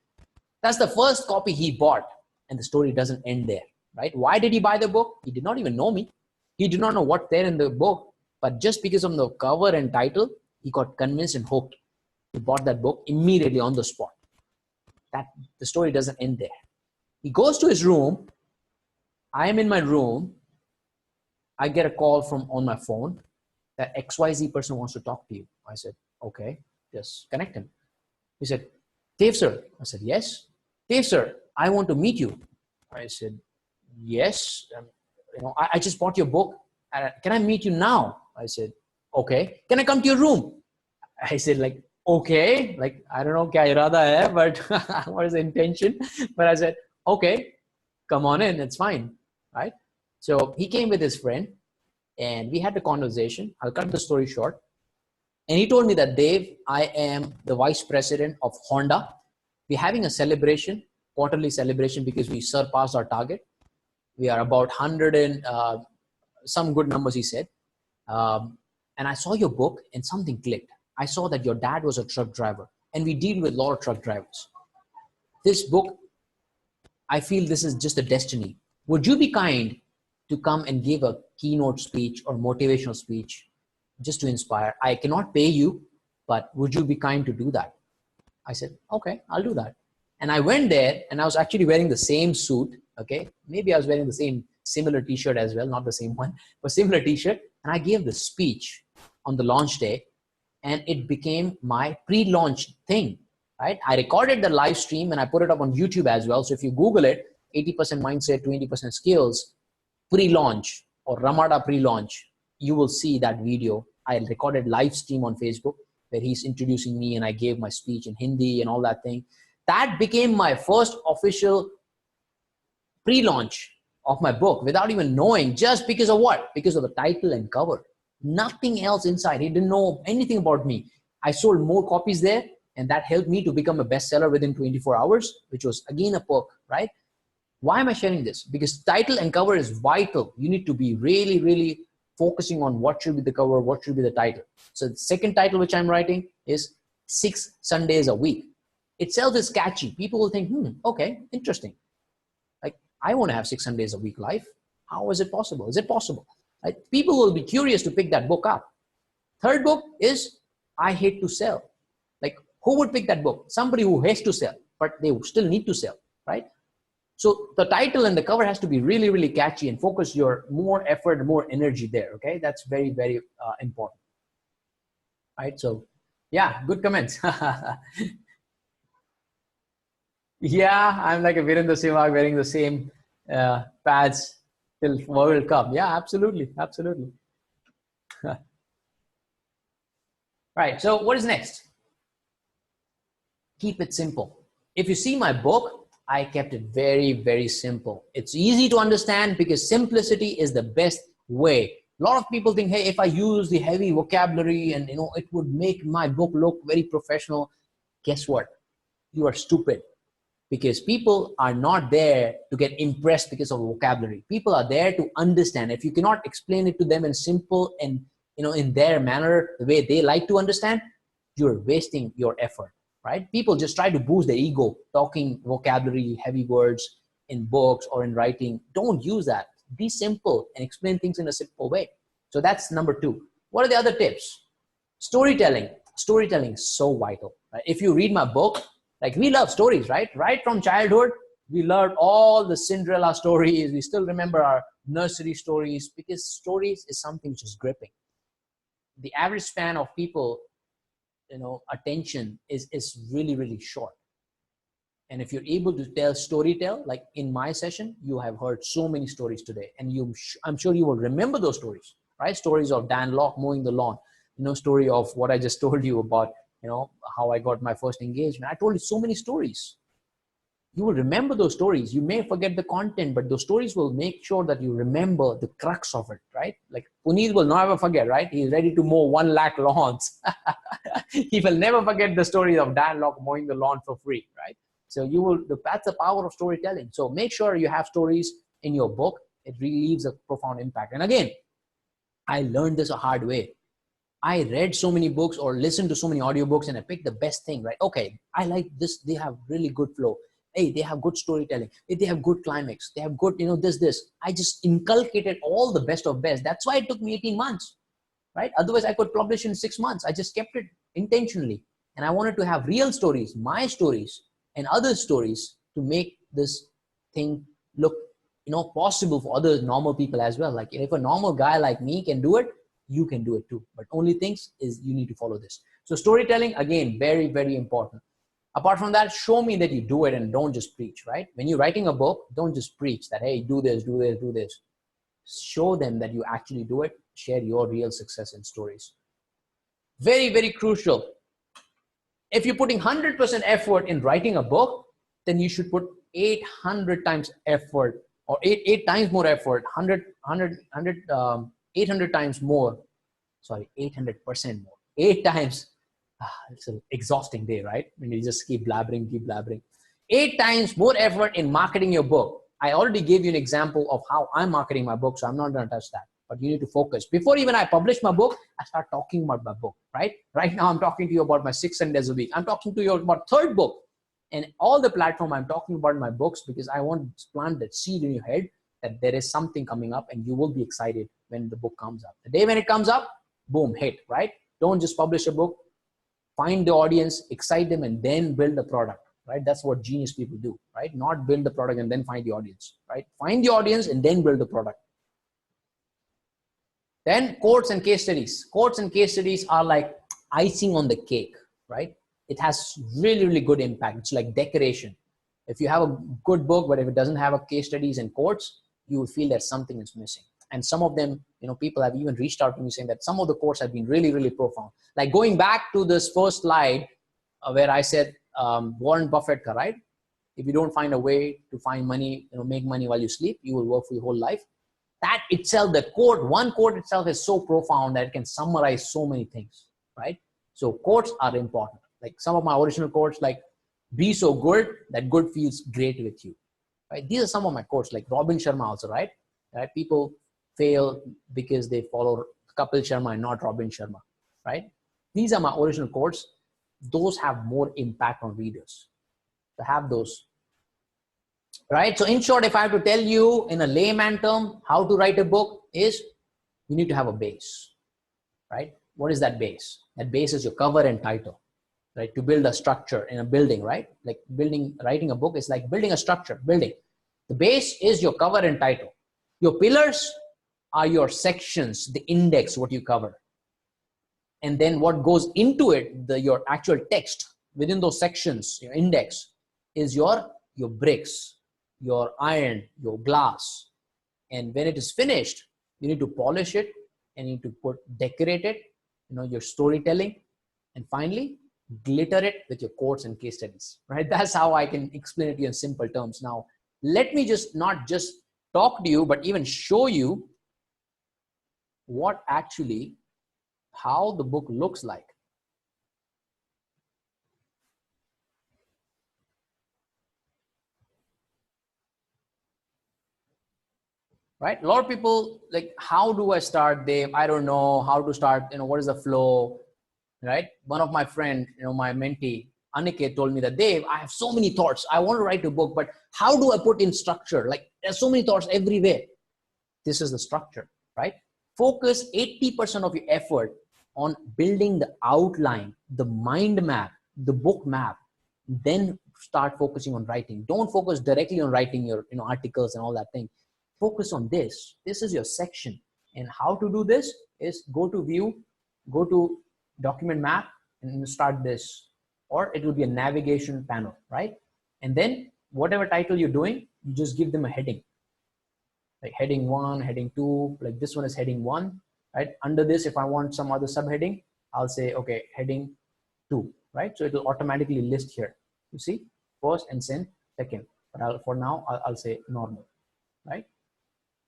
That's the first copy he bought. And the story doesn't end there, right? Why did he buy the book? He did not even know me. He did not know what's there in the book, but just because of the cover and title, he got convinced and hooked. He bought that book immediately on the spot. That the story doesn't end there. He goes to his room. I am in my room. I get a call from on my phone that XYZ person wants to talk to you. I said, okay, just connect him. He said, Dave, sir. I said, yes. Dave, sir, I want to meet you. I said, yes. I just bought your book. Can I meet you now? I said, okay. Can I come to your room? I said, like, okay. Like, I don't know kya irada hai, but what is the intention? But I said, okay, come on in. It's fine. Right? So he came with his friend and we had the conversation. I'll cut the story short. And he told me that, Dave, I am the vice president of Honda. We're having a celebration, quarterly celebration, because we surpassed our target. We are about 100 and some good numbers, he said. And I saw your book and something clicked. I saw that your dad was a truck driver and we deal with a lot of truck drivers. This book, I feel this is just a destiny. Would you be kind to come and give a keynote speech or motivational speech just to inspire? I cannot pay you, but would you be kind to do that? I said, okay, I'll do that. And I went there and I was actually wearing the same suit. Okay. Maybe I was wearing the same similar t-shirt as well. Not the same one, but similar t-shirt. And I gave the speech on the launch day and it became my pre-launch thing, right? I recorded the live stream and I put it up on YouTube as well. So if you Google it, 80% mindset, 20% skills, pre-launch or Ramada pre-launch, you will see that video. I recorded live stream on Facebook where he's introducing me and I gave my speech in Hindi and all that thing. That became my first official pre-launch of my book without even knowing, just because of what? Because of the title and cover. Nothing else inside. He didn't know anything about me. I sold more copies there and that helped me to become a bestseller within 24 hours, which was again a perk, right? Why am I sharing this? Because title and cover is vital. You need to be really, really focusing on what should be the cover, what should be the title. So the second title which I'm writing is 6 Sundays a week. Itself is catchy. People will think, okay, interesting. Like, I want to have 6 Sundays a week life. How is it possible? Is it possible? Right? People will be curious to pick that book up. Third book is I Hate to Sell. Like, who would pick that book? Somebody who hates to sell, but they still need to sell, right? So the title and the cover has to be really, really catchy and focus your more effort, more energy there. Okay. That's very, very important. Right. So yeah, good comments. Yeah. I'm like a Virendra Sehwag wearing the same pads till World Cup. Yeah, absolutely. Absolutely. Right. So what is next? Keep it simple. If you see my book, I kept it very, very simple. It's easy to understand because simplicity is the best way. A lot of people think, hey, if I use the heavy vocabulary and it would make my book look very professional. Guess what? You are stupid, because people are not there to get impressed because of vocabulary. People are there to understand. If you cannot explain it to them in simple and in their manner, the way they like to understand, you're wasting your effort. Right? People just try to boost their ego, talking vocabulary, heavy words in books or in writing. Don't use that. Be simple and explain things in a simple way. So that's number 2. What are the other tips? Storytelling. Storytelling is so vital. Right? If you read my book, like, we love stories, right? Right from childhood, we learned all the Cinderella stories. We still remember our nursery stories because stories is something which is gripping. The average span of people attention is really, really short. And if you're able to storytell, like in my session, you have heard so many stories today, and I'm sure you will remember those stories, right? Stories of Dan Locke mowing the lawn, story of what I just told you about, how I got my first engagement. I told you so many stories. You will remember those stories. You may forget the content, but those stories will make sure that you remember the crux of it, right? Like Puneet will never forget, right? He's ready to mow 1 lakh lawns. He will never forget the story of Dan Locke mowing the lawn for free, right? So that's the power of storytelling. So make sure you have stories in your book. It really leaves a profound impact. And again, I learned this a hard way. I read so many books or listened to so many audiobooks and I picked the best thing, right? Okay, I like this. They have really good flow. Hey, they have good storytelling. Hey, they have good climax. They have good, this. I just inculcated all the best of best. That's why it took me 18 months, right? Otherwise, I could publish in 6 months. I just kept it intentionally. And I wanted to have real stories, my stories, and other stories to make this thing look, possible for other normal people as well. Like, if a normal guy like me can do it, you can do it too. But only things is you need to follow this. So storytelling, again, very, very important. Apart from that, show me that you do it and don't just preach, right? When you're writing a book, don't just preach that, hey, do this, do this, do this. Show them that you actually do it. Share your real success and stories. Very, very crucial. If you're putting 100% effort in writing a book, then you should put 800 times effort or eight times more effort, 800 times more, sorry, 800% more, 8 times. It's an exhausting day, right? When you just keep blabbering. 8 times more effort in marketing your book. I already gave you an example of how I'm marketing my book, so I'm not going to touch that. But you need to focus. Before even I publish my book, I start talking about my book, right? Right now, I'm talking to you about my 6 Sundays a week. I'm talking to you about third book. And all the platform I'm talking about my books, because I want to plant that seed in your head that there is something coming up and you will be excited when the book comes up. The day when it comes up, boom, hit, right? Don't just publish a book. Find the audience, excite them, and then build the product, right? That's what genius people do, right? Not build the product and then find the audience, right? Find the audience and then build the product. Then quotes and case studies. Quotes and case studies are like icing on the cake, right? It has really, really good impact. It's like decoration. If you have a good book, but if it doesn't have a case studies and quotes, you will feel that something is missing. And some of them, people have even reached out to me saying that some of the quotes have been really, really profound. Like going back to this first slide where I said, Warren Buffett, right? If you don't find a way to find money, make money while you sleep, you will work for your whole life. That itself, the quote, one quote itself is so profound that it can summarize so many things, right? So quotes are important. Like some of my original quotes, like be so good that good feels great with you, right? These are some of my quotes, like Robin Sharma also, right? People fail because they follow Kapil Sharma and not Robin Sharma, right? These are my original quotes. Those have more impact on readers. To have those, right? So in short, if I have to tell you in a layman term how to write a book is you need to have a base, right? What is that base? That base is your cover and title, right? To build a structure in a building, right? Like writing a book is like building a structure, building. The base is your cover and title. Your pillars are your sections, the index, what you cover. And then what goes into it, your actual text within those sections, your index, is your bricks, your iron, your glass. And when it is finished, you need to polish it and you need to decorate it, your storytelling, and finally glitter it with your quotes and case studies, right? That's how I can explain it to you in simple terms. Now, let me just not just talk to you, but even show you how the book looks like. Right? A lot of people like, how do I start, Dave? I don't know how to start. What is the flow? Right? One of my friend, my mentee, Aniket, told me that, Dave, I have so many thoughts. I want to write a book, but how do I put in structure? Like there's so many thoughts everywhere. This is the structure, right? Focus 80% of your effort on building the outline, the mind map, the book map, then start focusing on writing. Don't focus directly on writing your articles and all that thing. Focus on this. This is your section. And how to do this is go to view, go to document map and start this, or it will be a navigation panel, right? And then whatever title you're doing, you just give them a heading, like heading 1, heading 2, like this one is heading 1, right? Under this, if I want some other subheading, I'll say, okay, heading 2, right? So it will automatically list here. You see, first and second, but for now, I'll say normal, right?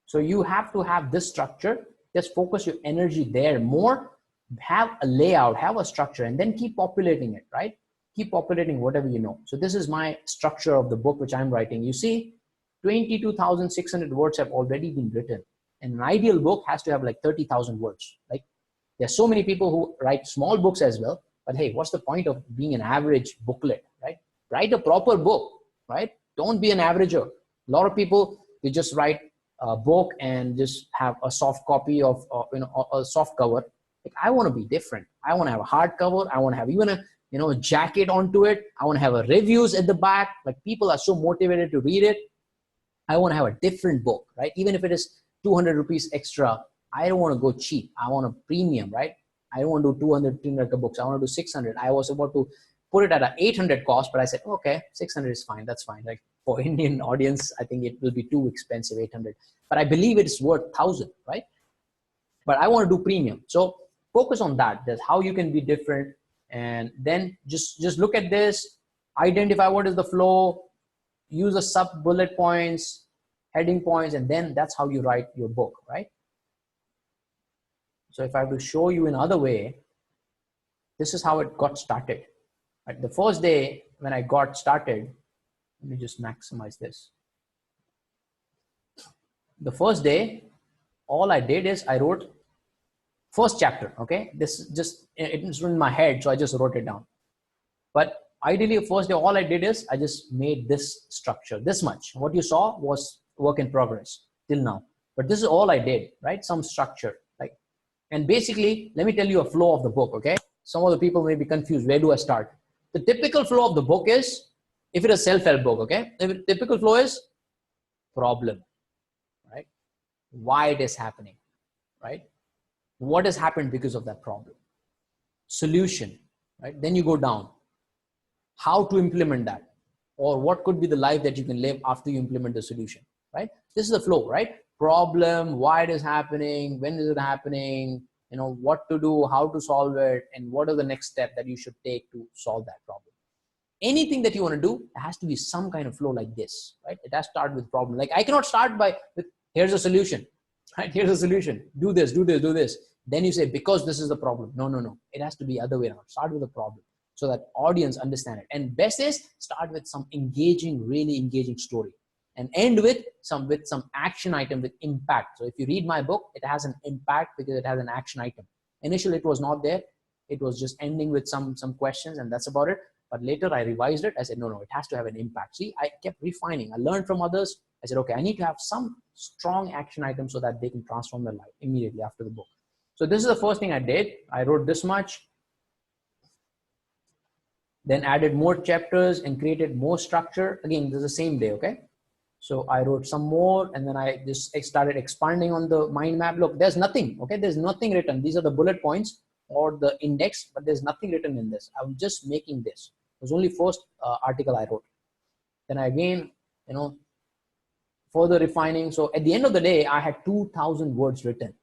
So you have to have this structure. Just focus your energy there more. Have a layout, have a structure, and then keep populating it, right? Keep populating whatever you know. So this is my structure of the book which I'm writing. You see, 22,600 words have already been written. And an ideal book has to have like 30,000 words. Like there's so many people who write small books as well. But hey, what's the point of being an average booklet, right? Write a proper book, right? Don't be an averager. A lot of people, they just write a book and just have a soft copy of, a soft cover. Like I want to be different. I want to have a hard cover. I want to have even a jacket onto it. I want to have a reviews at the back. Like people are so motivated to read it. I want to have a different book, right? Even if it is 200 rupees extra, I don't want to go cheap. I want a premium, right? I don't want to do 200, 300 books. I want to do 600. I was about to put it at an 800 cost, but I said, okay, 600 is fine. That's fine. Like for Indian audience, I think it will be too expensive, 800. But I believe it's worth 1,000, right? But I want to do premium. So focus on that. That's how you can be different. And then just look at this, identify what is the flow, use the sub bullet points, heading points, and then that's how you write your book, right? So if I have to show you another way, this is how it got started. Right? The first day when I got started, let me just maximize this. The first day, all I did is I wrote first chapter, okay? This just, it was in my head, so I just wrote it down. But ideally, first day, all I did is I just made this structure, this much. What you saw was work in progress till now. But this is all I did, right? Some structure, like, and basically, let me tell you a flow of the book, okay? Some of the people may be confused. Where do I start? The typical flow of the book is, if it's a self-help book, okay? The typical flow is problem, right? Why it is happening, right? What has happened because of that problem? Solution, right? Then you go down. How to implement that, or what could be the life that you can live after you implement the solution, right? This is the flow, right? Problem, why it is happening, when is it happening, you know, what to do, how to solve it, and what are the next step that you should take to solve that problem. Anything that you want to do, it has to be some kind of flow like this, right? It has to start with problem. Like, I cannot start with here's a solution, right? Here's a solution. Do this, do this, do this. Then you say, because this is the problem. No, no, no. It has to be other way around. Start with a problem so that audience understand it. And best is start with some engaging, really engaging story, and end with some action item with impact. So if you read my book, it has an impact because it has an action item. Initially, it was not there. It was just ending with some questions, and that's about it. But later I revised it. I said, no, it has to have an impact. See, I kept refining. I learned from others. I said, okay, I need to have some strong action items so that they can transform their life immediately after the book. So this is the first thing I did. I wrote this much, then added more chapters and created more structure. Again, this is the same day, okay? So I wrote some more, and then I just started expanding on the mind map. Look, there's nothing, okay? There's nothing written. These are the bullet points or the index, but there's nothing written in this. I'm just making this. It was only first article I wrote. Then I again, you know, further refining. So at the end of the day, I had 2,000 words written.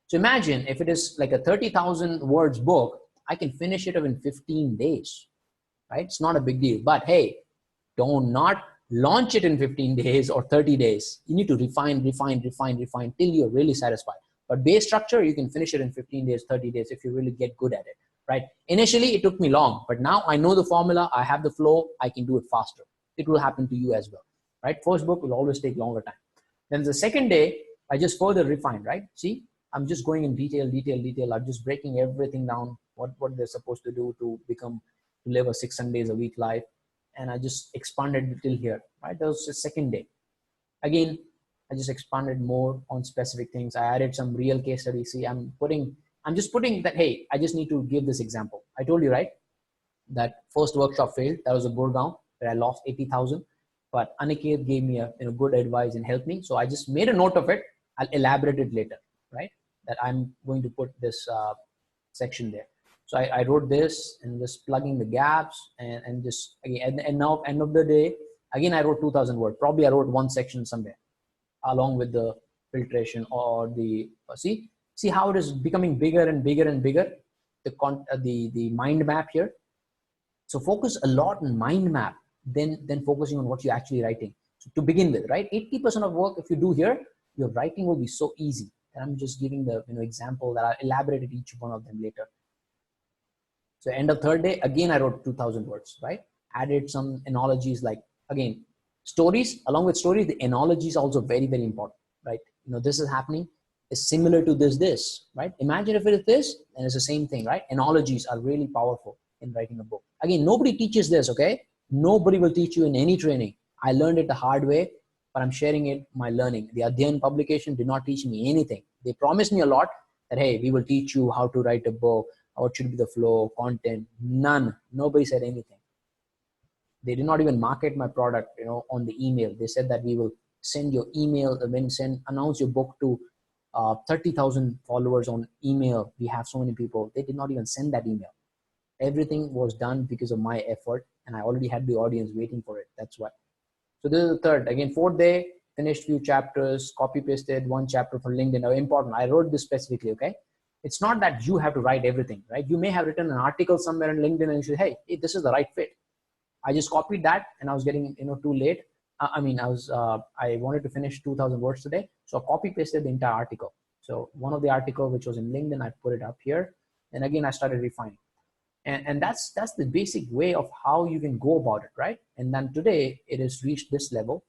So imagine if it is like a 30,000 words book, I can finish it in 15 days, right? It's not a big deal, but hey, don't not launch it in 15 days or 30 days. You need to refine till you're really satisfied. But base structure, you can finish it in 15 days, 30 days if you really get good at it, right? Initially, it took me long, but now I know the formula, I have the flow, I can do it faster. It will happen to you as well, right? First book will always take longer time. Then the second day, I just further refined, right? See, I'm just going in detail. I'm just breaking everything down, what they're supposed to do to live a 600 days a week life. And I just expanded it till here, right? That was the second day. Again, I just expanded more on specific things. I added some real case studies. See, I'm just putting that, hey, I just need to give this example. I told you, right? That first workshop failed. That was a Gurgaon where I lost 80,000. But Aniket gave me a good advice and helped me. So I just made a note of it. I'll elaborate it later, right? That I'm going to put this section there. So I wrote this and just plugging the gaps and just again, and now end of the day, again, I wrote 2,000 words. Probably I wrote one section somewhere along with the filtration or the, see how it is becoming bigger and bigger and bigger, the mind map here. So focus a lot on mind map, then focusing on what you're actually writing. So to begin with, right? 80% of work, if you do here, your writing will be so easy. And I'm just giving the example that I elaborated each one of them later. So end of third day, again, I wrote 2,000 words, right? Added some analogies like, again, stories. Along with stories, the analogy is also very, very important, right? This is happening. It's similar to this, right? Imagine if it is this, and it's the same thing, right? Analogies are really powerful in writing a book. Again, nobody teaches this, okay? Nobody will teach you in any training. I learned it the hard way, but I'm sharing it, my learning. The Adhyan publication did not teach me anything. They promised me a lot that, hey, we will teach you how to write a book, what should be the flow, content. None. Nobody said anything. They did not even market my product, on the email. They said that we will send your email, announce your book to 30,000 followers on email. We have so many people. They did not even send that email. Everything was done because of my effort, and I already had the audience waiting for it. That's why. So this is the third. Again, fourth day, finished few chapters, copy pasted one chapter for LinkedIn. Now, important. I wrote this specifically, okay? It's not that you have to write everything, right? You may have written an article somewhere on LinkedIn and you say, hey, this is the right fit. I just copied that and I was getting, too late. I wanted to finish 2,000 words today. So I copy pasted the entire article. So one of the article which was in LinkedIn, I put it up here. And again, I started refining. And that's the basic way of how you can go about it, right? And then today it has reached this level,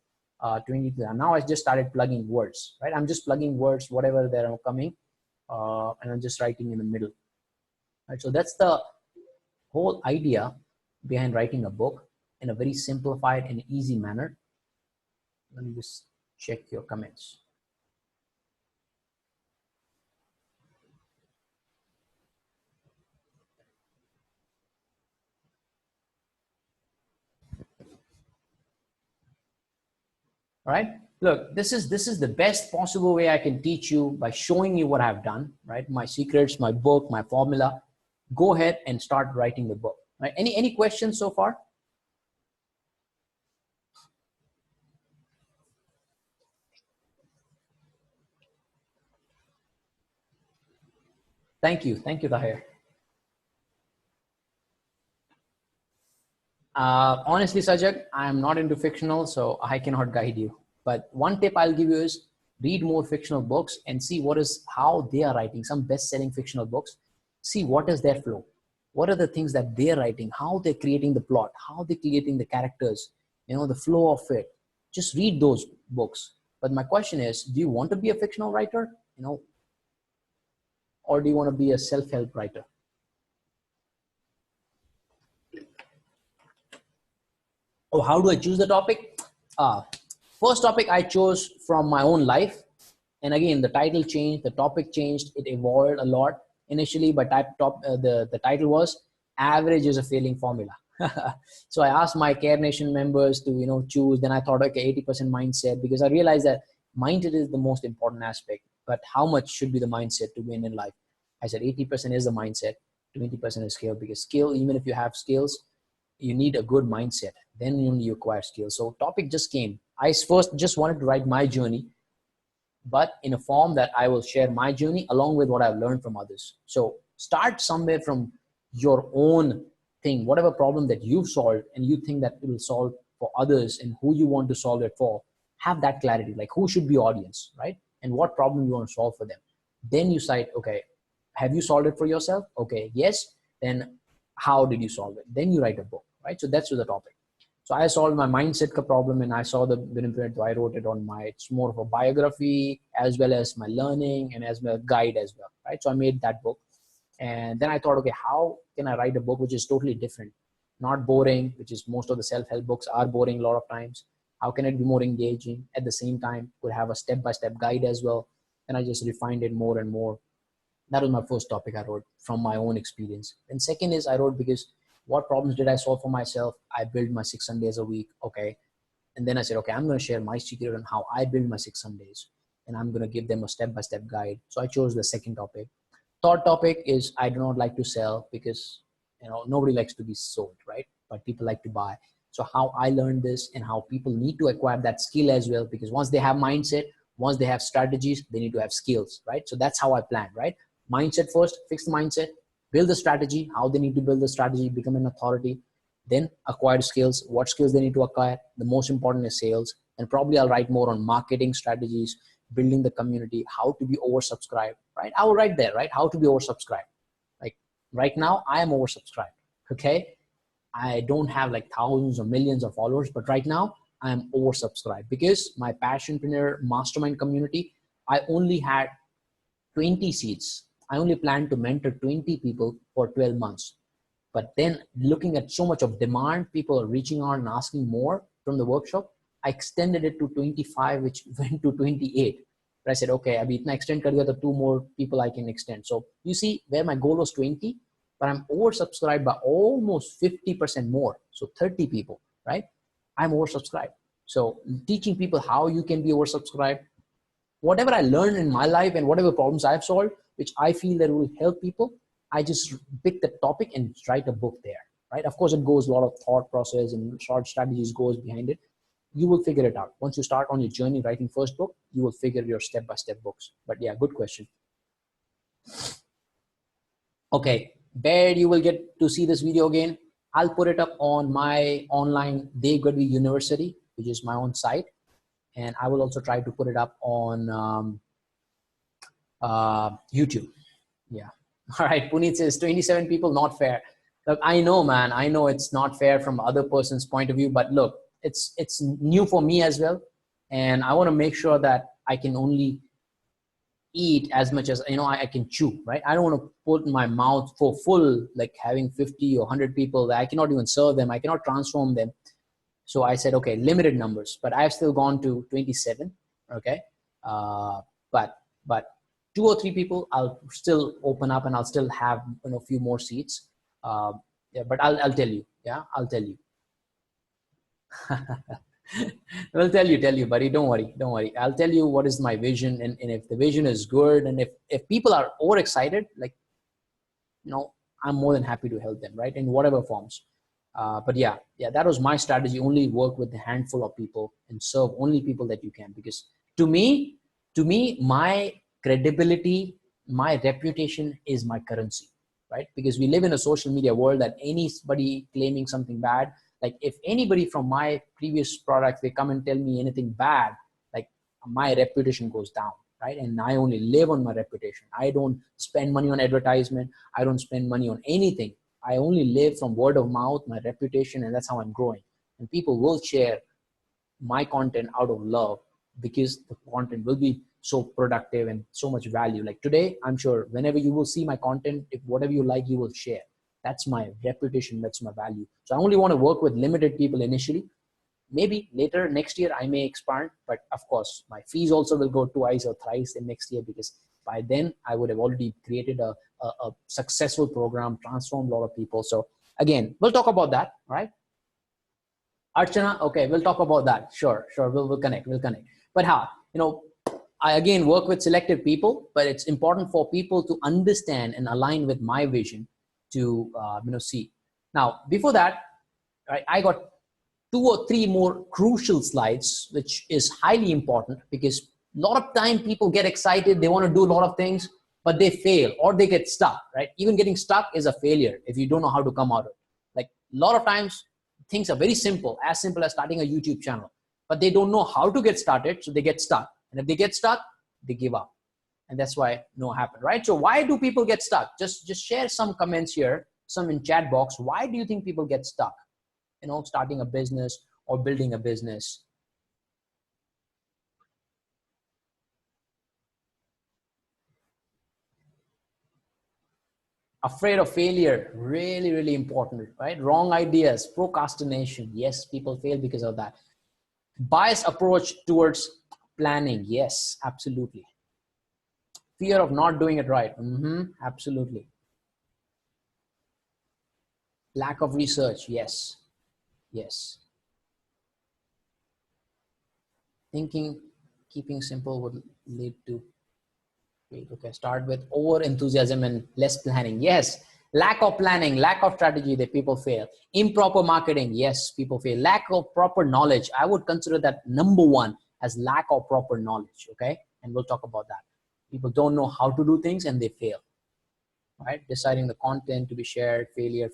20. Now I just started plugging words, right? I'm just plugging words, whatever that are coming, and I'm just writing in the middle, right? So that's the whole idea behind writing a book in a very simplified and easy manner. Let me just check your comments. All right, look, this is the best possible way I can teach you by showing you what I've done, right? My secrets, my book, my formula. Go ahead and start writing the book, right? Any questions so far? Thank you, Tahir. Honestly, Sajak, I am not into fictional, so I cannot guide you. But one tip I'll give you is read more fictional books and see how they are writing some best-selling fictional books. See what is their flow. What are the things that they're writing? How they're creating the plot? How they're creating the characters? The flow of it. Just read those books. But my question is, do you want to be a fictional writer? Or do you want to be a self-help writer? Oh, how do I choose the topic? First topic I chose from my own life. And again, the title changed, the topic changed, it evolved a lot. Initially, but the title was Average is a Failing Formula. So I asked my Care Nation members to choose. Then I thought, okay, 80% mindset, because I realized that mindset is the most important aspect. But how much should be the mindset to win in life? I said 80% is the mindset, 20% is skill, because skill, even if you have skills, you need a good mindset. Then you acquire skills. So topic just came. I first just wanted to write my journey, but in a form that I will share my journey along with what I've learned from others. So start somewhere from your own thing, whatever problem that you've solved and you think that it will solve for others and who you want to solve it for. Have that clarity, like who should be audience, right? And what problem you want to solve for them. Then you cite, okay, have you solved it for yourself? Okay, yes. Then how did you solve it? Then you write a book, right? So that's the topic. So I solved my mindset problem and I saw the benefit. I wrote it on it's more of a biography as well as my learning and as my guide as well, right? So I made that book. And then I thought, okay, how can I write a book which is totally different? Not boring, which is most of the self-help books are boring a lot of times. How can it be more engaging? At the same time, could have a step-by-step guide as well. And I just refined it more and more. That was my first topic I wrote from my own experience. And second is I wrote because what problems did I solve for myself? I built my 6 Sundays a week. Okay. And then I said, okay, I'm going to share my secret on how I build my 6 Sundays. And I'm going to give them a step-by-step guide. So I chose the second topic. Third topic is I do not like to sell because, nobody likes to be sold, right? But people like to buy. So how I learned this and how people need to acquire that skill as well, because once they have mindset, once they have strategies, they need to have skills, right? So that's how I plan, right? Mindset first, fix the mindset, build the strategy, how they need to build the strategy, become an authority, then acquire skills, what skills they need to acquire. The most important is sales. And probably I'll write more on marketing strategies, building the community, how to be oversubscribed, right? I will write there, right? How to be oversubscribed. Like right now, I am oversubscribed, okay? I don't have like thousands or millions of followers, but right now I am oversubscribed because my Passionpreneur mastermind community, I only had 20 seats. I only planned to mentor 20 people for 12 months. But then looking at so much of demand, people are reaching out and asking more from the workshop. I extended it to 25, which went to 28. But I said, okay, abhi itna extend kar diya, to 2 more people I can extend. So you see where my goal was 20, but I'm oversubscribed by almost 50% more. So 30 people, right? I'm oversubscribed. So teaching people how you can be oversubscribed, whatever I learned in my life and whatever problems I've solved, which I feel that will help people, I just pick the topic and write a book there, right? Of course, it goes a lot of thought process and short strategies goes behind it. You will figure it out. Once you start on your journey writing first book, you will figure your step-by-step books. But yeah, good question. Okay, where you will get to see this video again, I'll put it up on my online Gadhvi University. which is my own site. And I will also try to put it up on YouTube. Yeah. All right. Puneet says 27 people, not fair. Look, I know, man. I know it's not fair from other person's point of view, but look, it's new for me as well. And I want to make sure that I can only eat as much as, you know, I can chew, right? I don't want to put my mouth for full, like having 50 or 100 people that I cannot even serve them. I cannot transform them. So I said, okay, limited numbers, but I've still gone to 27. Okay. But 2 or 3 people, I'll still open up and I'll still have, you know, a few more seats. Yeah, but I'll tell you. Yeah, I'll tell you. I'll tell you, buddy. Don't worry. I'll tell you what is my vision, and if the vision is good, and if people are overexcited, like, you know, I'm more than happy to help them, right, in whatever forms. But yeah, that was my strategy. Only work with a handful of people and serve only people that you can, because to me, my credibility, my reputation is my currency, right? Because we live in a social media world that anybody claiming something bad, like if anybody from my previous product, they come and tell me anything bad, like my reputation goes down, right? And I only live on my reputation. I don't spend money on advertisement. I don't spend money on anything. I only live from word of mouth, my reputation, and that's how I'm growing. And people will share my content out of love, because the content will be so productive and so much value. Like today, I'm sure whenever you will see my content, if whatever you like, you will share. That's my reputation. That's my value. So I only want to work with limited people initially. Maybe later next year I may expand, but of course my fees also will go twice or thrice in next year, because by then I would have already created a successful program, transformed a lot of people. So again, we'll talk about that, right? Archana, okay, we'll talk about that. Sure, we'll connect. But how, you know, I again work with selected people, but it's important for people to understand and align with my vision to you know, see. Now, before that, right, I got 2 or 3 more crucial slides, which is highly important, because a lot of time people get excited, they want to do a lot of things, but they fail or they get stuck, right? Even getting stuck is a failure if you don't know how to come out of it. Like a lot of times things are very simple as starting a YouTube channel, but they don't know how to get started, so they get stuck. And if they get stuck, they give up. And that's why no happen, right? So why do people get stuck? Just share some comments here, some in chat box. Why do you think people get stuck? You know, starting a business or building a business. Afraid of failure, really, really important, right? Wrong ideas, procrastination. Yes, people fail because of that. Biased approach towards planning. Yes, absolutely. Fear of not doing it right. Absolutely. Lack of research. Yes. Thinking, keeping simple would lead to, okay, start with over enthusiasm and less planning. Yes. Lack of planning, lack of strategy, that people fail. Improper marketing. Yes, people fail. Lack of proper knowledge. I would consider that number 1 as lack of proper knowledge. Okay. And we'll talk about that. People don't know how to do things and they fail, right? Deciding the content to be shared, failure.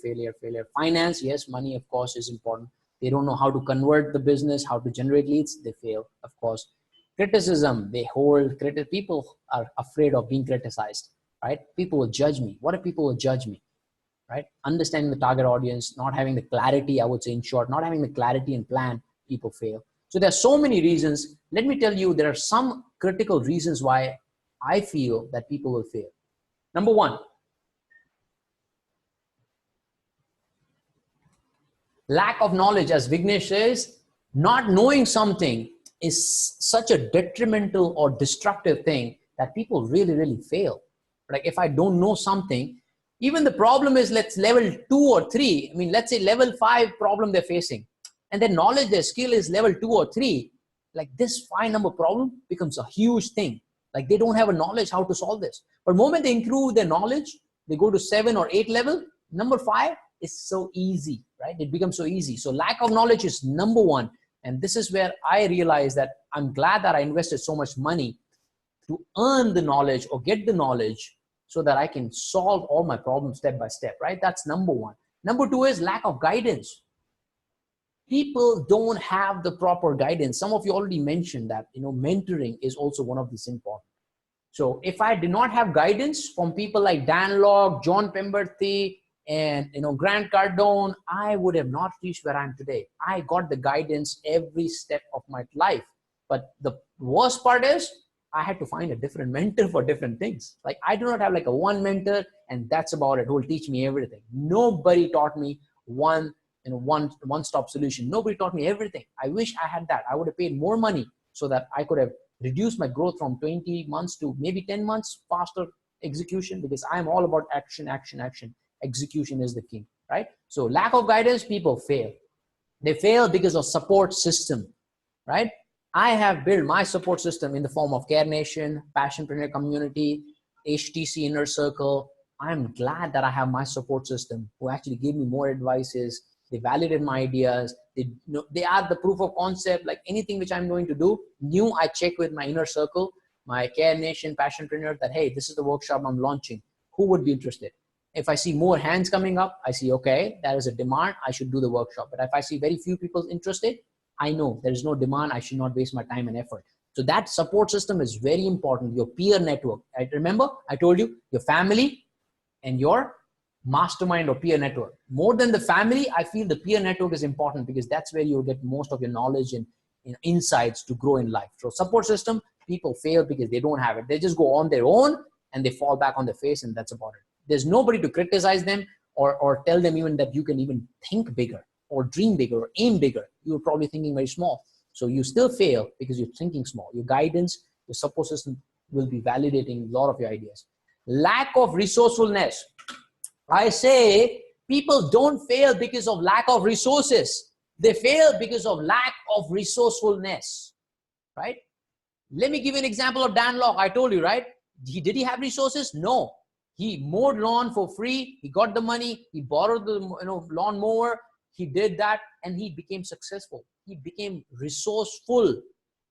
Finance, yes, money, of course, is important. They don't know how to convert the business, how to generate leads, they fail, of course. Criticism, they hold, people are afraid of being criticized, right? People will judge me. What if people will judge me, right? Understanding the target audience, not having the clarity, I would say in short, not having the clarity and plan, people fail. So there are so many reasons. Let me tell you, there are some critical reasons why I feel that people will fail. Number 1, lack of knowledge. As Vignesh says, not knowing something is such a detrimental or destructive thing that people really, really fail. Like if I don't know something, even the problem is, let's level 2 or 3. I mean, let's say level 5 problem they're facing, and their knowledge, their skill is level 2 or 3. Like this 5 number problem becomes a huge thing. Like they don't have a knowledge how to solve this. But the moment they improve their knowledge, they go to 7 or 8 level, number 5 is so easy, right? It becomes so easy. So lack of knowledge is number 1. And this is where I realized that I'm glad that I invested so much money to earn the knowledge or get the knowledge so that I can solve all my problems step by step, right? That's number 1. Number 2 is lack of guidance. People don't have the proper guidance. Some of you already mentioned that, mentoring is also one of these important. So if I did not have guidance from people like Dan Lok, John Pemberton, and Grant Cardone, I would have not reached where I am today. I got the guidance every step of my life. But the worst part is I had to find a different mentor for different things. Like, I do not have like a one mentor and that's about it, who will teach me everything. Nobody taught me one stop solution. Nobody taught me everything. I wish I had that. I would have paid more money so that I could have reduced my growth from 20 months to maybe 10 months faster execution, because I'm all about action, action, action. Execution is the key, right? So lack of guidance, people fail. They fail because of support system, right? I have built my support system in the form of Care Nation, Passionpreneur community, HTC Inner Circle. I'm glad that I have my support system who actually give me more advices. They validate my ideas. They are the proof of concept. Like anything which I'm going to do new, I check with my inner circle, my Care Nation, Passionpreneur, that, hey, this is the workshop I'm launching. Who would be interested? If I see more hands coming up, I see, okay, there is a demand, I should do the workshop. But if I see very few people interested, I know there is no demand, I should not waste my time and effort. So that support system is very important. Your peer network. I remember I told you, your family and your mastermind or peer network. More than the family, I feel the peer network is important, because that's where you get most of your knowledge and insights to grow in life. So support system, people fail because they don't have it. They just go on their own and they fall back on their face, and that's about it. There's nobody to criticize them or tell them even that you can even think bigger or dream bigger or aim bigger. You're probably thinking very small. So you still fail because you're thinking small. Your guidance, your support system will be validating a lot of your ideas. Lack of resourcefulness. I say people don't fail because of lack of resources. They fail because of lack of resourcefulness, right? Let me give you an example of Dan Lok. I told you, right? Did he have resources? No. He mowed lawn for free. He got the money. He borrowed the lawn mower. He did that and he became successful. He became resourceful.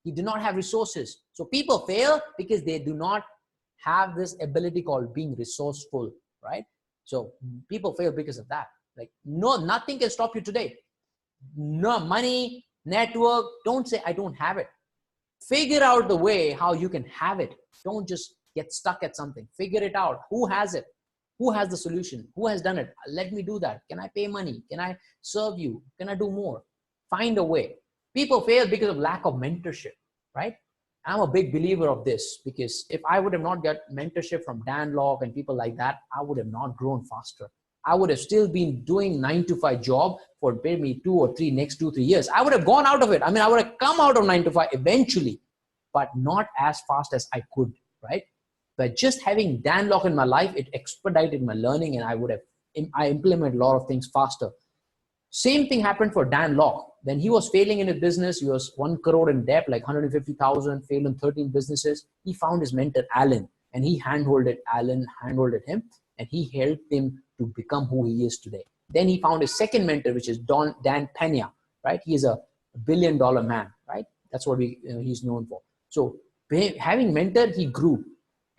He did not have resources. So people fail because they do not have this ability called being resourceful, right? So people fail because of that. Like, no, nothing can stop you today. No money, network. Don't say I don't have it. Figure out the way how you can have it. Don't just get stuck at something. Figure it out. Who has it? Who has the solution? Who has done it? Let me do that. Can I pay money? Can I serve you? Can I do more? Find a way. People fail because of lack of mentorship, right? I'm a big believer of this, because if I would have not got mentorship from Dan Lok and people like that, I would have not grown faster. I would have still been doing 9-to-5 job for maybe 2 or 3 next 2-3 years. I would have gone out of it. I mean, I would have come out of 9-to-5 eventually, but not as fast as I could, right? But just having Dan Lok in my life, it expedited my learning, and I implemented a lot of things faster. Same thing happened for Dan Lok. When he was failing in his business, he was 1 crore in debt, like 150,000, failed in 13 businesses. He found his mentor, Alan, and he handholded him, and he helped him to become who he is today. Then he found his second mentor, which is Dan Pena, right? He is a billion-dollar man, right? That's what he's known for. So having mentor, he grew.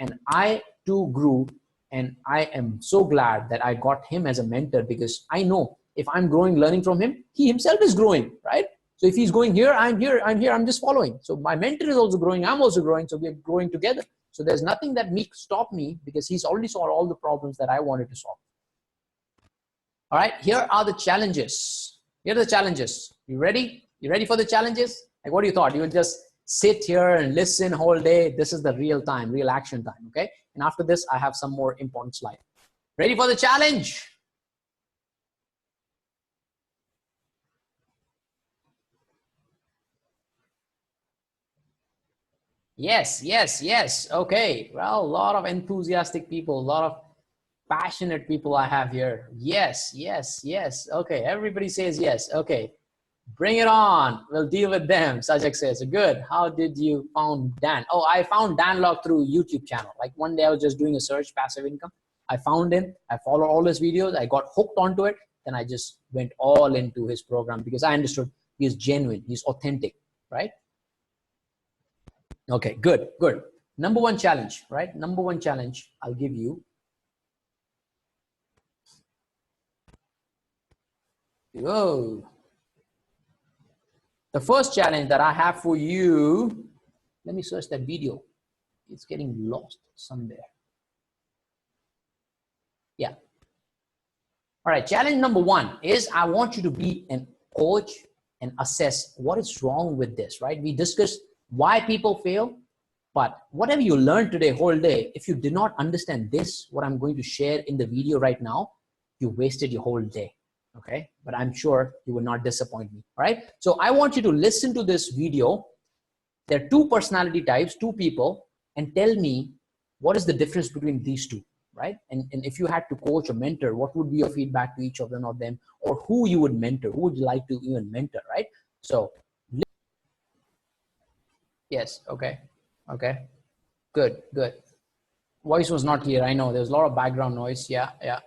And I too grew, and I am so glad that I got him as a mentor, because I know if I'm growing, learning from him, he himself is growing, right? So if he's going here, I'm here, I'm just following. So my mentor is also growing, I'm also growing, so we're growing together. So there's nothing that stop me, because he's already solved all the problems that I wanted to solve. All right, here are the challenges. Here are the challenges. You ready? You ready for the challenges? Like, what do you thought? You will just sit here and listen whole day? This is the real time, real action time, okay? And after this, I have some more important slides. Ready for the challenge? Yes, yes, yes. Okay. Well, a lot of enthusiastic people, a lot of passionate people I have here. Yes, yes, yes. Okay. Everybody says yes. Okay. Bring it on. We'll deal with them. Sajak says, good. How did you found Dan? Oh, I found Dan Lok through YouTube channel. Like one day I was just doing a search, passive income. I found him. I followed all his videos. I got hooked onto it. Then I just went all into his program, because I understood he's genuine. He's authentic, right? Okay, good, good. Number one challenge, right? Number one challenge I'll give you. Whoa. The first challenge that I have for you, let me search that video. It's getting lost somewhere. Yeah. All right. Challenge number one is I want you to be an coach and assess what is wrong with this, right? We discussed why people fail, but whatever you learned today, whole day, if you did not understand this, what I'm going to share in the video right now, you wasted your whole day. Okay. But I'm sure you will not disappoint me. All right. So I want you to listen to this video. There are two personality types, two people, and tell me what is the difference between these two, right? And if you had to coach or mentor, what would be your feedback to each of them, or who you would mentor, who would you like to even mentor, right? So, yes, okay, okay, good, good. Voice was not clear, I know, there's a lot of background noise, yeah, yeah.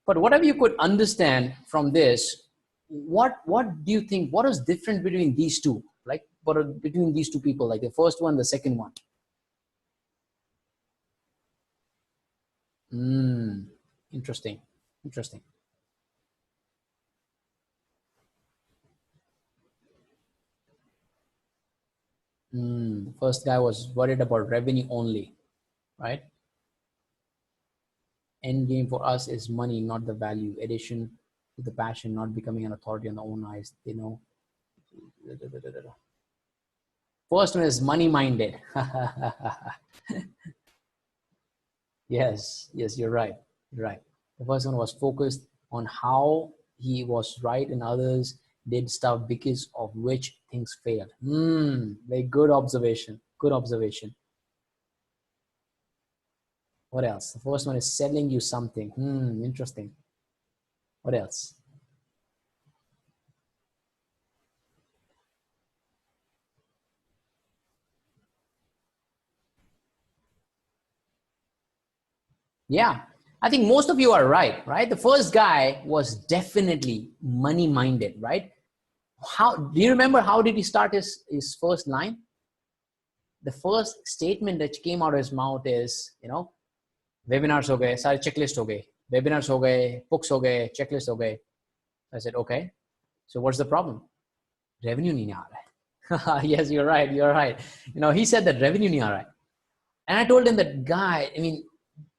But whatever you could understand from this, what do you think, what is different between these two? Like, what are between these two people, like the first one, the second one? Interesting, interesting. First guy was worried about revenue only, right? End game for us is money, not the value. Addition to the passion, not becoming an authority on their own eyes. You know. First one is money minded. Yes, yes, you're right. You're right. The first one was focused on how he was right and others did stuff because of which things failed. Very good observation. Good observation. What else? The first one is selling you something. Interesting. What else? Yeah, I think most of you are right, right? The first guy was definitely money minded, right? How do you remember how did he start his first line? The first statement that came out of his mouth is, you know, webinars ho gaye, sare checklist ho gaye, webinars ho gaye, books ho gaye, checklist ho gaye. I said, okay, so what's the problem? Revenue nahi aa raha hai. Yes, you're right. You're right. You know, he said that revenue nahi aa raha hai. And I told him that, guy, I mean,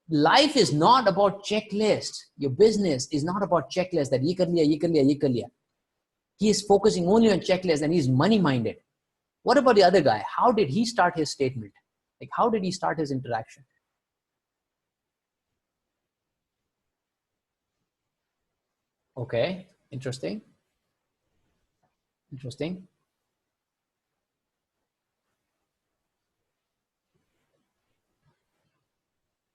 life is not about checklist. Your business is not about checklist that ye kar liya, ye kar liya, ye kar liya. He is focusing only on checklist and he's money minded. What about the other guy? How did he start his statement? Like, how did he start his interaction? Okay, interesting. Interesting.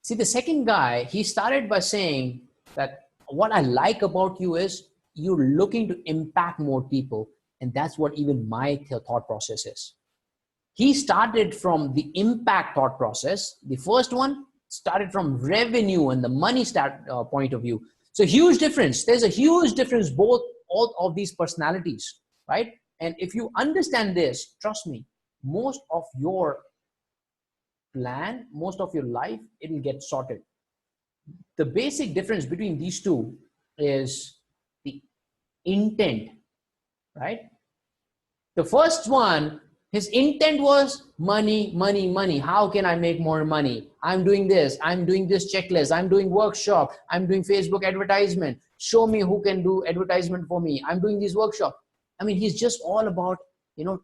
See, the second guy, he started by saying that what I like about you is you're looking to impact more people. And that's what even my thought process is. He started from the impact thought process. The first one started from revenue and the money point of view. So huge difference. There's a huge difference, both all of these personalities, right? And if you understand this, trust me, most of your plan, most of your life, it'll get sorted. The basic difference between these two is the intent, right? The first one, his intent was money, money, money. How can I make more money? I'm doing this checklist. I'm doing workshop. I'm doing Facebook advertisement. Show me who can do advertisement for me. I'm doing this workshop. I mean, he's just all about, you know,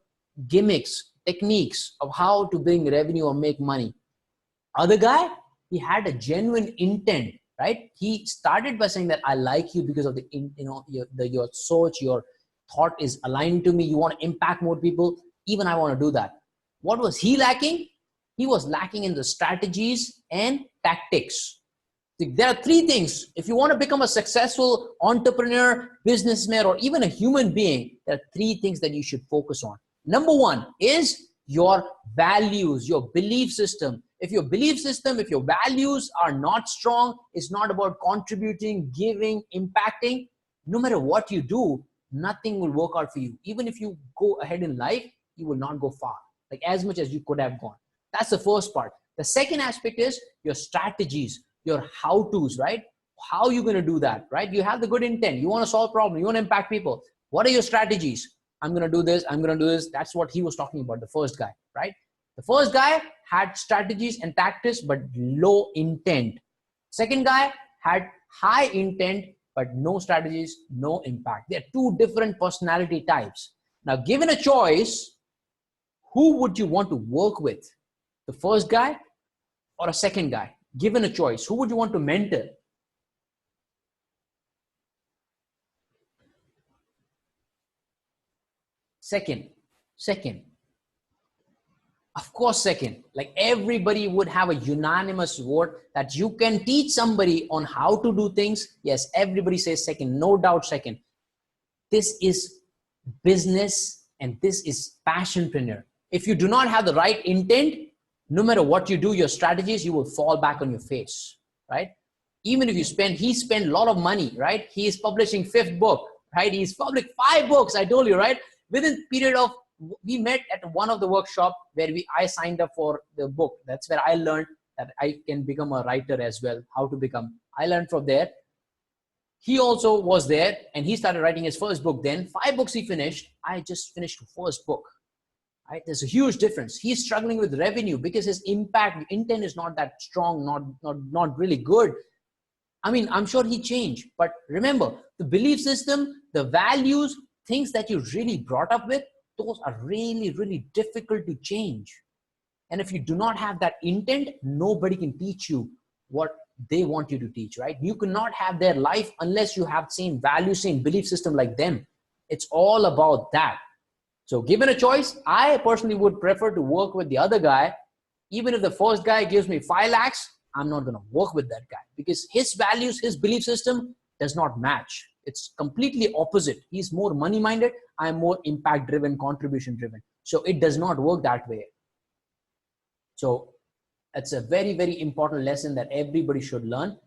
gimmicks, techniques of how to bring revenue or make money. Other guy, he had a genuine intent, right? He started by saying that I like you because of the, you know, your search, your thought is aligned to me. You want to impact more people. Even I want to do that. What was he lacking? He was lacking in the strategies and tactics. There are three things. If you want to become a successful entrepreneur, businessman, or even a human being, there are three things that you should focus on. Number one is your values, your belief system. If your belief system, if your values are not strong, it's not about contributing, giving, impacting, no matter what you do, nothing will work out for you. Even if you go ahead in life, you will not go far, like as much as you could have gone. That's the first part. The second aspect is your strategies, your how-tos, right? How are you going to do that, right? You have the good intent. You want to solve problems. You want to impact people. What are your strategies? I'm going to do this, I'm going to do this. That's what he was talking about, the first guy, right? The first guy had strategies and tactics, but low intent. Second guy had high intent, but no strategies, no impact. They're two different personality types. Now, given a choice, who would you want to work with? The first guy or a second guy? Given a choice, who would you want to mentor? Second. Of course, second. Like everybody would have a unanimous vote that you can teach somebody on how to do things. Yes, everybody says second, no doubt second. This is business and this is passionpreneur. If you do not have the right intent, no matter what you do, your strategies, you will fall back on your face, right? Even if you he spent a lot of money, right? He is publishing 5th book, right? He's published 5 books, I told you, right? Within period of, we met at one of the workshop where I signed up for the book. That's where I learned that I can become a writer as well, how to become. I learned from there. He also was there and he started writing his first book. Then 5 books he finished. I just finished the first book. Right? There's a huge difference. He's struggling with revenue because his intent is not that strong, not really good. I mean, I'm sure he changed, but remember the belief system, the values, things that you really brought up with, those are really, really difficult to change. And if you do not have that intent, nobody can teach you what they want you to teach, right? You cannot have their life unless you have same values, same belief system like them. It's all about that. So given a choice, I personally would prefer to work with the other guy. Even if the first guy gives me 5 lakhs, I'm not going to work with that guy because his values, his belief system does not match. It's completely opposite. He's more money-minded. I'm more impact-driven, contribution-driven. So it does not work that way. So it's a very, very important lesson that everybody should learn.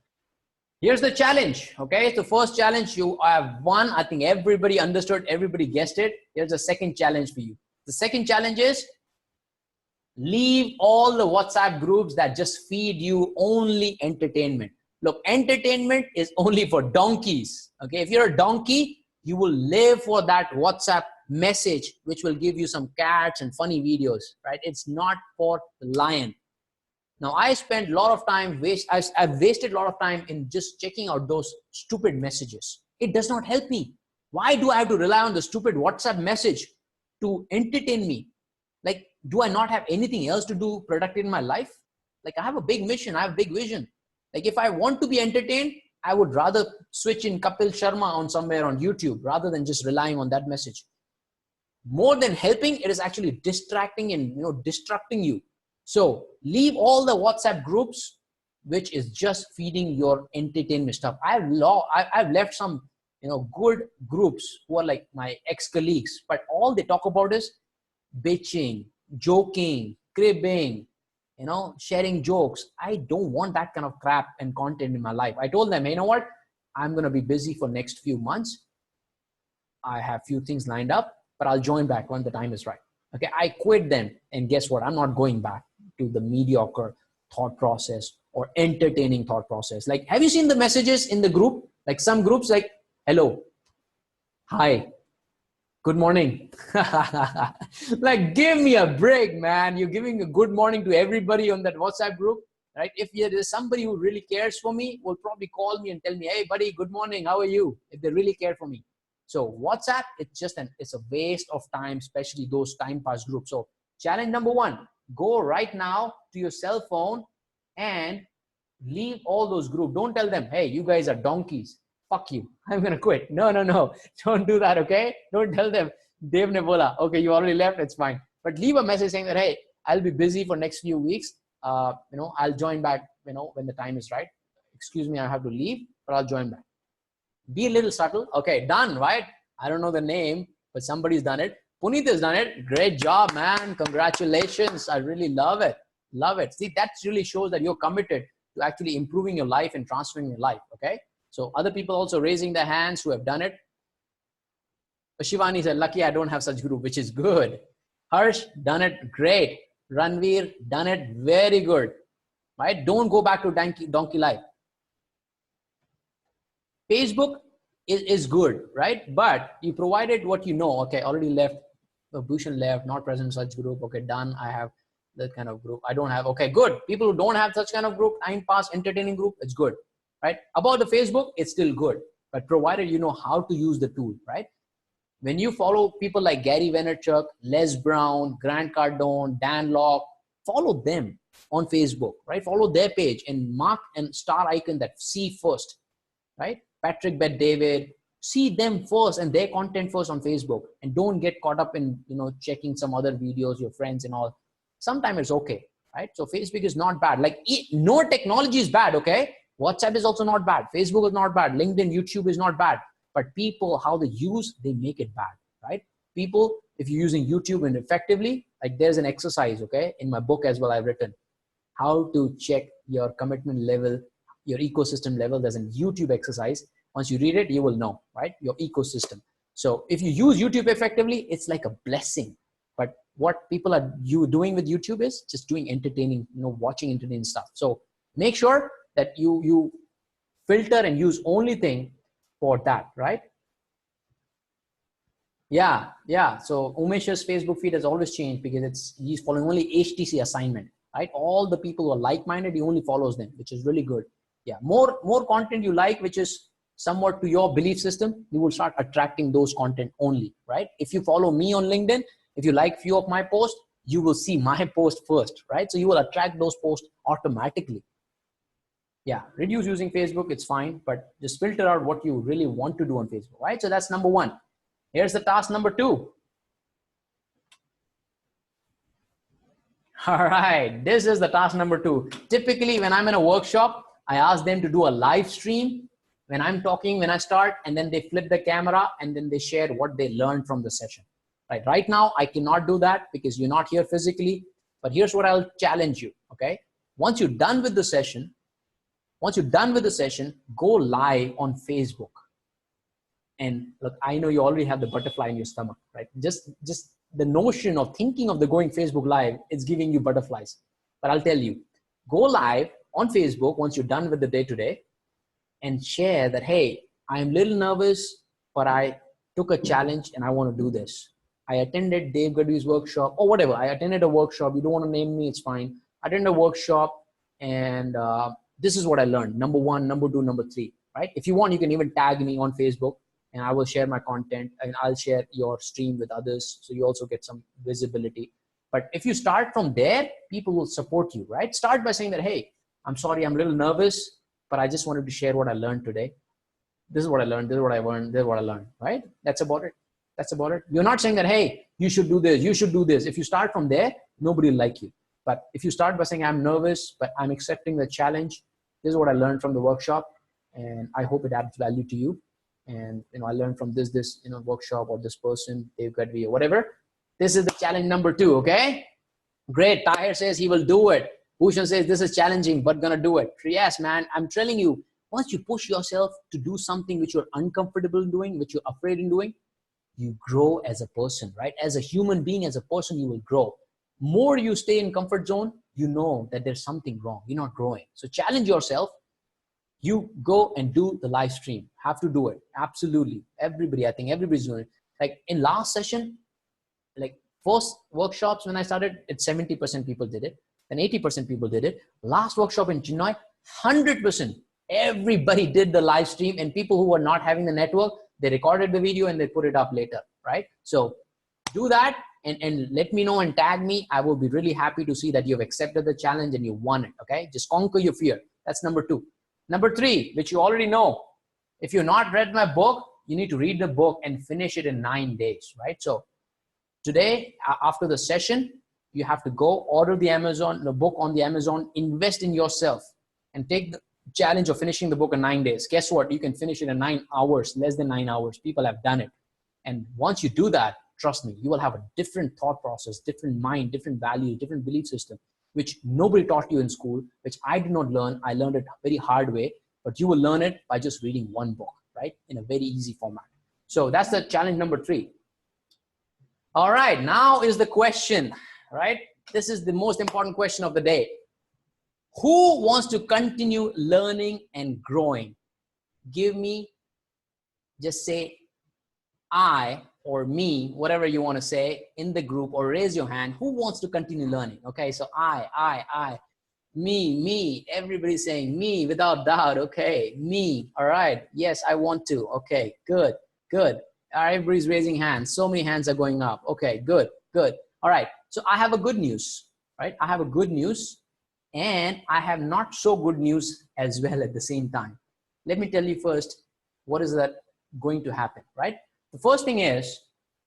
Here's the challenge, okay? The first challenge you have won. I think everybody understood, everybody guessed it. Here's the second challenge for you. The second challenge is leave all the WhatsApp groups that just feed you only entertainment. Look, entertainment is only for donkeys, okay? If you're a donkey, you will live for that WhatsApp message, which will give you some cats and funny videos, right? It's not for the lion. Now, I spent a lot of time, I've wasted a lot of time in just checking out those stupid messages. It does not help me. Why do I have to rely on the stupid WhatsApp message to entertain me? Like, do I not have anything else to do productive in my life? Like, I have a big mission. I have a big vision. Like, if I want to be entertained, I would rather switch in Kapil Sharma on somewhere on YouTube rather than just relying on that message. More than helping, it is actually distracting and, destructing you. So leave all the WhatsApp groups, which is just feeding your entertainment stuff. I've left some, good groups who are like my ex-colleagues, but all they talk about is bitching, joking, cribbing, sharing jokes. I don't want that kind of crap and content in my life. I told them, you know what? I'm going to be busy for next few months. I have few things lined up, but I'll join back when the time is right. Okay, I quit them, and guess what? I'm not going back to the mediocre thought process or entertaining thought process. Like, have you seen the messages in the group? Like some groups like, hello, hi, good morning. Like, give me a break, man. You're giving a good morning to everybody on that WhatsApp group, right? If there's somebody who really cares for me, will probably call me and tell me, hey, buddy, good morning. How are you? If they really care for me. So WhatsApp, it's a waste of time, especially those time pass groups. So challenge number 1, go right now to your cell phone and leave all those groups. Don't tell them, hey, you guys are donkeys. Fuck you. I'm going to quit. No. Don't do that, okay? Don't tell them, Dev ne bola. Okay, you already left. It's fine. But leave a message saying that, hey, I'll be busy for next few weeks. I'll join back, when the time is right. Excuse me, I have to leave, but I'll join back. Be a little subtle. Okay, done, right? I don't know the name, but somebody's done it. Puneet has done it. Great job, man. Congratulations. I really love it. Love it. See, that really shows that you're committed to actually improving your life and transforming your life, okay? So other people also raising their hands who have done it. Shivani said, lucky I don't have such group, which is good. Harsh, done it. Great. Ranveer, done it. Very good. Right? Don't go back to donkey life. Facebook is good, right? But you provided what you know. Okay, already left. Bhushan left, not present in such group. Okay, done. I have that kind of group. I don't have. Okay, good. People who don't have such kind of group, time pass, entertaining group, it's good, right? About the Facebook, it's still good, but provided you know how to use the tool, right? When you follow people like Gary Vaynerchuk, Les Brown, Grant Cardone, Dan Locke, follow them on Facebook, right? Follow their page and mark and star icon that see first, right? Patrick Bet David, see them first and their content first on Facebook, and don't get caught up in, you know, checking some other videos, your friends and all. Sometimes it's okay, right? So Facebook is not bad. Like no technology is bad, okay? WhatsApp is also not bad. Facebook is not bad. LinkedIn, YouTube is not bad. But people, how they use, they make it bad, right? People, if you're using YouTube and effectively, like there's an exercise, okay? In my book as well, I've written how to check your commitment level, your ecosystem level. There's a YouTube exercise. Once you read it, you will know, right? Your ecosystem. So if you use YouTube effectively, it's like a blessing. But what people are doing with YouTube is just doing entertaining, you know, watching entertaining stuff. So make sure that you filter and use only thing for that, right? Yeah. So Umesh's Facebook feed has always changed because he's following only HTC assignment, right? All the people who are like-minded, he only follows them, which is really good. Yeah, more content you like, which is somewhat to your belief system, you will start attracting those content only, right? If you follow me on LinkedIn, if you like few of my posts, you will see my post first, right? So you will attract those posts automatically. Yeah, reduce using Facebook, it's fine, but just filter out what you really want to do on Facebook, right? So that's number one. Here's the task number two. All right, this is the task number two. Typically, when I'm in a workshop, I ask them to do a live stream when I'm talking, when I start, and then they flip the camera and then they share what they learned from the session. Right now, I cannot do that because you're not here physically, but here's what I'll challenge you, okay? Once you're done with the session, go live on Facebook. And look, I know you already have the butterfly in your stomach, right? Just the notion of thinking of the going Facebook live, it's giving you butterflies. But I'll tell you, go live on Facebook once you're done with the day today and share that, hey, I'm a little nervous, but I took a challenge and I want to do this. I attended Dave Gadhvi's workshop or whatever. I attended a workshop. You don't want to name me, it's fine. I attended a workshop and this is what I learned. Number one, number two, number three, right? If you want, you can even tag me on Facebook and I will share my content and I'll share your stream with others. So you also get some visibility. But if you start from there, people will support you, right? Start by saying that, hey, I'm sorry, I'm a little nervous, but I just wanted to share what I learned today. This is what I learned. This is what I learned. This is what I learned, right? That's about it. That's about it. You're not saying that, hey, you should do this. You should do this. If you start from there, nobody will like you. But if you start by saying, I'm nervous, but I'm accepting the challenge. This is what I learned from the workshop. And I hope it adds value to you. And, you know, I learned from this, you know, workshop or this person, Dave Gadhvi or whatever. This is the challenge number two. Okay. Great. Tahir says he will do it. Bhushan says this is challenging, but gonna do it. Yes, man. I'm telling you, once you push yourself to do something which you're uncomfortable doing, which you're afraid in doing, you grow as a person, right? As a human being, as a person, you will grow. More you stay in comfort zone, you know that there's something wrong. You're not growing. So challenge yourself. You go and do the live stream. Have to do it. Absolutely. Everybody, I think everybody's doing it. Like in last session, like first workshops when I started, it's 70% people did it. Then 80% people did it. Last workshop in Chennai, 100%. Everybody did the live stream, and people who were not having the network, they recorded the video and they put it up later, right? So do that and let me know and tag me. I will be really happy to see that you've accepted the challenge and you won it, okay? Just conquer your fear. That's number two. Number three, which you already know, if you've not read my book, you need to read the book and finish it in 9 days, right? So today, after the session, you have to go order the book on the Amazon, invest in yourself and take the challenge of finishing the book in 9 days. Guess what? You can finish it in 9 hours, less than 9 hours. People have done it. And once you do that, trust me, you will have a different thought process, different mind, different values, different belief system, which nobody taught you in school, which I did not learn. I learned it very hard way, but you will learn it by just reading one book, right? In a very easy format. So that's the challenge number 3. All right, now is the question, right? This is the most important question of the day. Who wants to continue learning and growing? Give me just say I or me, whatever you want to say in the group, or raise your hand. Who wants to continue learning? Okay, so I, me, everybody's saying me without doubt. Okay, me. All right. Yes, I want to. Okay, good, good. Everybody's raising hands. So many hands are going up. Okay, good, good. All right. So I have a good news, right? I have a good news, and I have not so good news as well at the same time. Let me tell you first, what is that going to happen, right? The first thing is,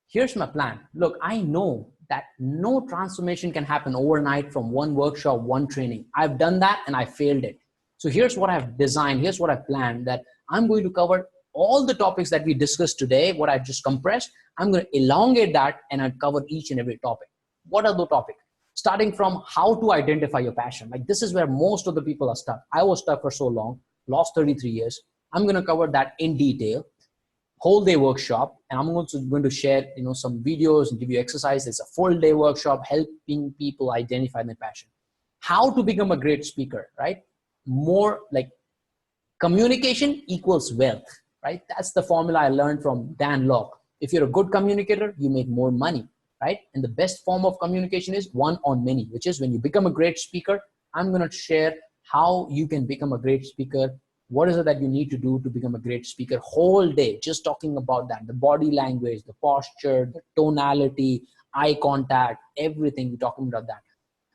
here's my plan. Look, I know that no transformation can happen overnight from one workshop, one training. I've done that and I failed it. So here's what I've designed. Here's what I've planned, that I'm going to cover all the topics that we discussed today, what I just compressed. I'm going to elongate that and I'll cover each and every topic. What are the topics? Starting from how to identify your passion. Like, this is where most of the people are stuck. I was stuck for so long, lost 33 years. I'm going to cover that in detail. Whole day workshop, and I'm also going to share some videos and give you exercise. It's a full day workshop helping people identify their passion. How to become a great speaker, right? More like communication equals wealth, right? That's the formula I learned from Dan Locke. If you're a good communicator, you make more money, right? And the best form of communication is one on many, which is when you become a great speaker. I'm going to share how you can become a great speaker. What is it that you need to do to become a great speaker? Whole day, just talking about that, the body language, the posture, the tonality, eye contact, everything. We're talking about that.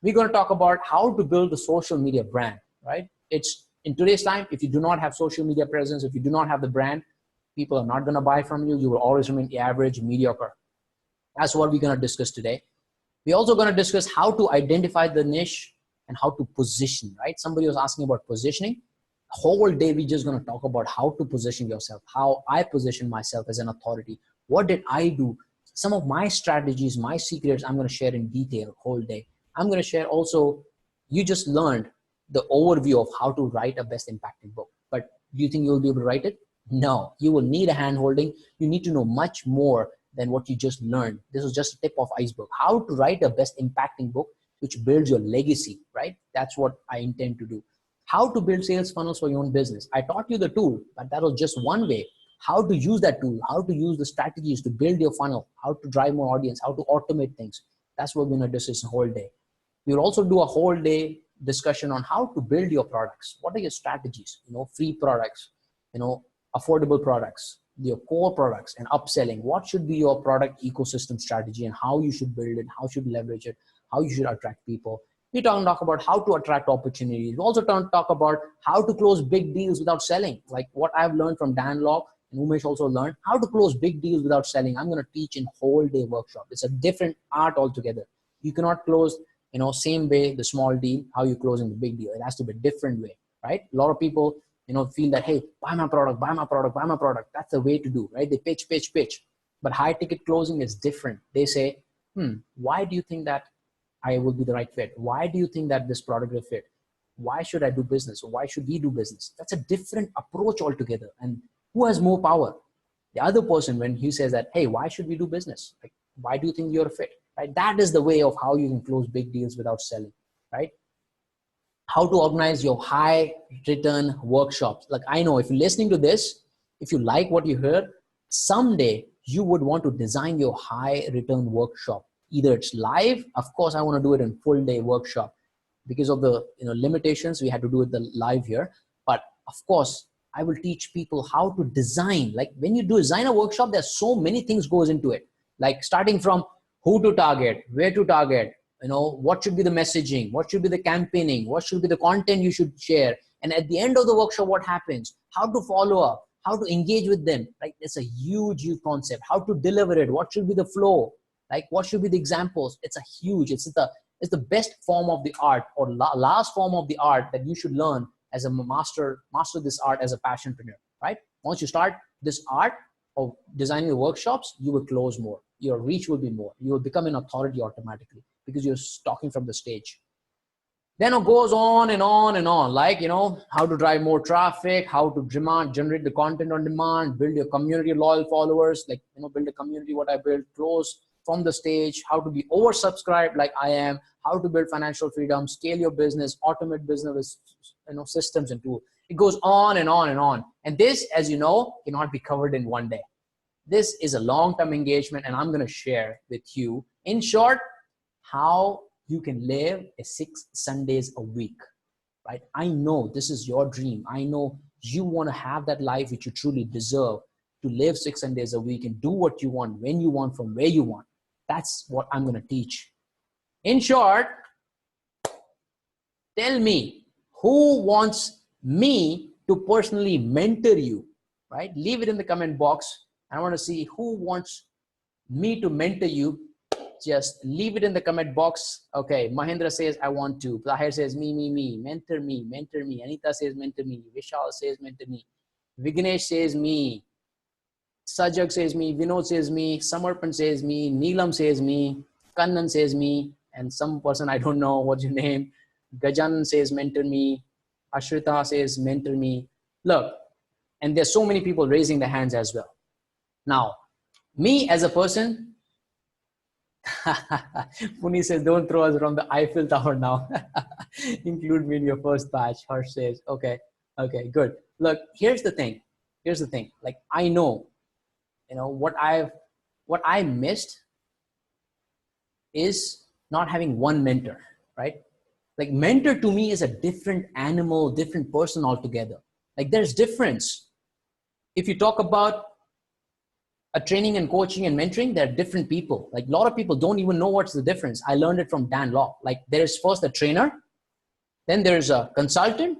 We're going to talk about how to build a social media brand, right? It's in today's time, if you do not have social media presence, if you do not have the brand, people are not going to buy from you. You will always remain average, mediocre. That's what we're going to discuss today. We're also going to discuss how to identify the niche and how to position, right? Somebody was asking about positioning. Whole day we're just going to talk about how to position yourself, how I position myself as an authority. What did I do? Some of my strategies, my secrets, I'm going to share in detail whole day. I'm going to share also, you just learned the overview of how to write a best impacting book, but do you think you'll be able to write it? No, you will need a hand holding. You need to know much more than what you just learned. This is just a tip of iceberg. How to write a best impacting book which builds your legacy, right? That's what I intend to do. How to build sales funnels for your own business. I taught you the tool, but that was just one way. How to use that tool, how to use the strategies to build your funnel, how to drive more audience, how to automate things. That's what we're going to discuss a whole day. We'll also do a whole day discussion on how to build your products. What are your strategies? Free products, affordable products, your core products, and upselling. What should be your product ecosystem strategy and how you should build it, how you should leverage it, how you should attract people. We talk about how to attract opportunities. We also talk about how to close big deals without selling, like what I've learned from Dan Locke, and Umesh also learned how to close big deals without selling. I'm going to teach in whole day workshop. It's a different art altogether. You cannot close, same way the small deal, how you closing the big deal. It has to be a different way, right? A lot of people, feel that, hey, buy my product, buy my product, buy my product. That's the way to do, right? They pitch. But high ticket closing is different. They say, why do you think that I will be the right fit? Why do you think that this product will fit? Why should I do business? Or why should we do business? That's a different approach altogether. And who has more power? The other person, when he says that, hey, why should we do business? Like, why do you think you're a fit? Right? That is the way of how you can close big deals without selling, right? How to organize your high return workshops. Like, I know if you're listening to this, if you like what you heard, someday you would want to design your high return workshop. Either it's live, of course, I want to do it in full day workshop. Because of the limitations, we had to do it the live here. But of course, I will teach people how to design. Like, when you do design a workshop, there's so many things goes into it. Like, starting from who to target, where to target, what should be the messaging, what should be the campaigning, what should be the content you should share. And at the end of the workshop, what happens, how to follow up, how to engage with them. Like, it's a huge concept. How to deliver it, what should be the flow, like what should be the examples. It's the best form of the art, or last form of the art that you should learn as a master this art as a passionpreneur, right? Once you start this art of designing the workshops, you will close more. Your reach will be more. You will become an authority automatically because you're talking from the stage. Then it goes on and on and on, like, how to drive more traffic, how to generate the content on demand, build your community of loyal followers, like, build a community, what I built, close from the stage, how to be oversubscribed like I am, how to build financial freedom, scale your business, automate business, systems and tools. It goes on and on and on. And this, as you know, cannot be covered in one day. This is a long-term engagement, and I'm going to share with you, in short, how you can live 6 Sundays a week, right? I know this is your dream. I know you want to have that life which you truly deserve, to live 6 Sundays a week and do what you want, when you want, from where you want. That's what I'm going to teach. In short, tell me who wants me to personally mentor you, right? Leave it in the comment box. I want to see who wants me to mentor you. Just leave it in the comment box. Okay, Mahendra says, I want to. Zahir says, me. Mentor me. Anita says, mentor me. Vishal says, mentor me. Vignesh says, me. Sajak says, me. Vinod says, me. Samarpan says, me. Neelam says, me. Kannan says, me. And some person, I don't know what's your name. Gajan says, mentor me. Ashrita says, mentor me. Look, and there's so many people raising their hands as well. Now, me as a person, Puni says, don't throw us from the Eiffel Tower now. Include me in your first batch. Harsh says, okay, good. Look, here's the thing. Like, I know, what I missed is not having one mentor, right? Like, mentor to me is a different animal, different person altogether. Like, there's difference. If you talk about a training and coaching and mentoring, they're different people. Like, a lot of people don't even know what's the difference. I learned it from Dan Lok. Like, there's first a trainer, then there's a consultant,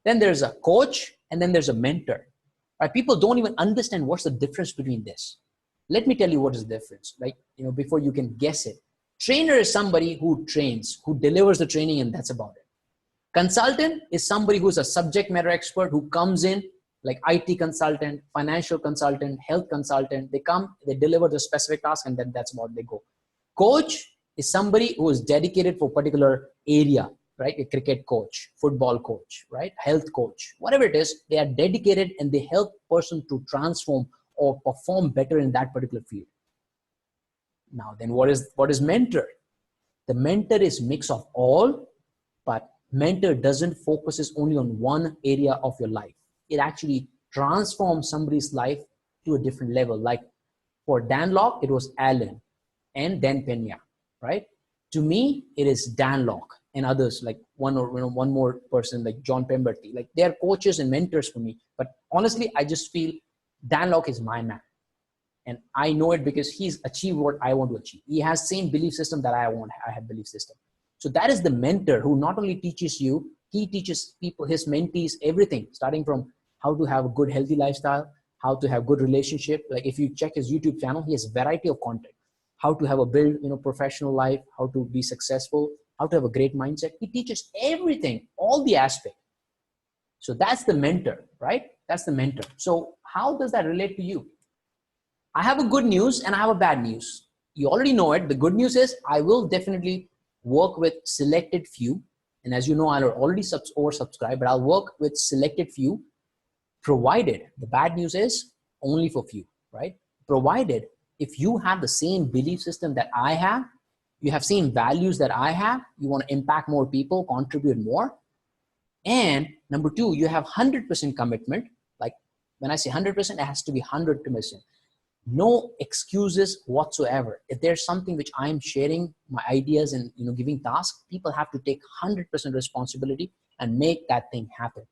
then there's a coach, and then there's a mentor. Right? People don't even understand what's the difference between this. Let me tell you what is the difference, like, before you can guess it. Trainer is somebody who trains, who delivers the training, and that's about it. Consultant is somebody who's a subject matter expert who comes in, like IT consultant, financial consultant, health consultant. They come, they deliver the specific task, and then that's about it, they go. Coach is somebody who is dedicated for a particular area, right? A cricket coach, football coach, right? Health coach, whatever it is, they are dedicated and they help person to transform or perform better in that particular field. Now, then what is mentor? The mentor is mix of all, but mentor doesn't focuses only on one area of your life. It actually transforms somebody's life to a different level. Like for Dan Lok, it was Alan and Dan Pena, right? To me, it is Dan Lok and others, like one more person like John Pemberton. Like, they're coaches and mentors for me. But honestly, I just feel Dan Lok is my man. And I know it because he's achieved what I want to achieve. He has same belief system that I have belief system. So that is the mentor who not only teaches you, he teaches people, his mentees, everything, starting from how to have a good, healthy lifestyle, how to have good relationship. Like, if you check his YouTube channel, he has variety of content, how to have a build, professional life, how to be successful, how to have a great mindset. He teaches everything, all the aspect. So that's the mentor, right? That's the mentor. So how does that relate to you? I have a good news and I have a bad news. You already know it. The good news is I will definitely work with selected few. And as you know, I'll already oversubscribe, but I'll work with selected few, provided, the bad news is only for few, right? Provided if you have the same belief system that I have, you have same values that I have, you want to impact more people, contribute more. And number two, you have 100% commitment. Like, when I say 100%, it has to be 100%. No excuses whatsoever. If there's something which I'm sharing, my ideas and giving tasks, people have to take 100% responsibility and make that thing happen.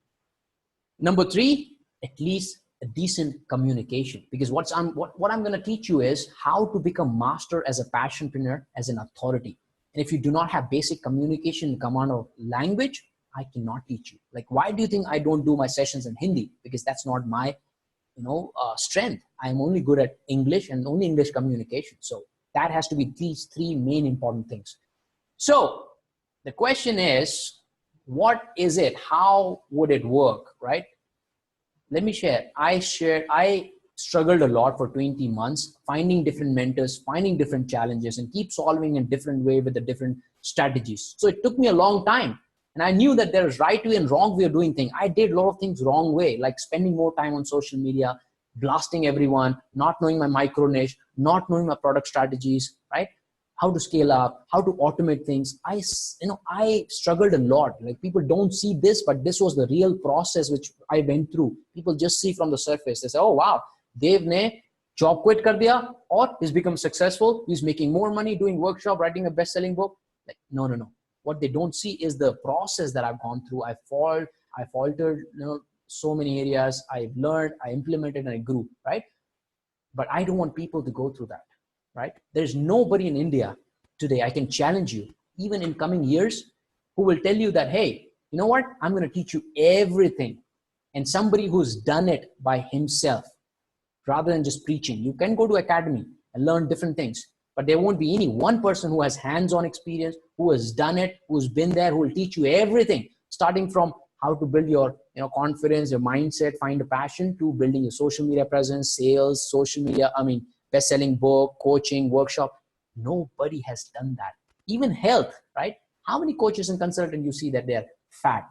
Number three, at least a decent communication, because what I'm going to teach you is how to become master as a passionpreneur, as an authority. And if you do not have basic communication command of language, I cannot teach you. Like, why do you think I don't do my sessions in Hindi? Because that's not my strength. I'm only good at English and only English communication. So that has to be these three main important things. So the question is, what is it? How would it work, right? Let me share. I struggled a lot for 20 months, finding different mentors, finding different challenges, and keep solving in different way with the different strategies. So it took me a long time. And I knew that there was right way and wrong way of doing things. I did a lot of things wrong way, like spending more time on social media, blasting everyone, not knowing my micro niche, not knowing my product strategies, right? How to scale up, how to automate things. I struggled a lot. Like, people don't see this, but this was the real process which I went through. People just see from the surface. They say, oh wow, Dev ne job quit kar diya, or he's become successful. He's making more money doing workshop, writing a best-selling book. Like, no. What they don't see is the process that I've gone through. I faltered, so many areas. I've learned, I implemented, and I grew, right? But I don't want people to go through that, right? There's nobody in India today, I can challenge you, even in coming years, who will tell you that, hey, you know what? I'm going to teach you everything. And somebody who's done it by himself, rather than just preaching. You can go to academy and learn different things, but there won't be any one person who has hands-on experience, who has done it, who's been there, who will teach you everything, starting from how to build your confidence, your mindset, find a passion, to building your social media presence, sales, social media, best-selling book, coaching, workshop. Nobody has done that. Even health, right? How many coaches and consultants you see that they're fat?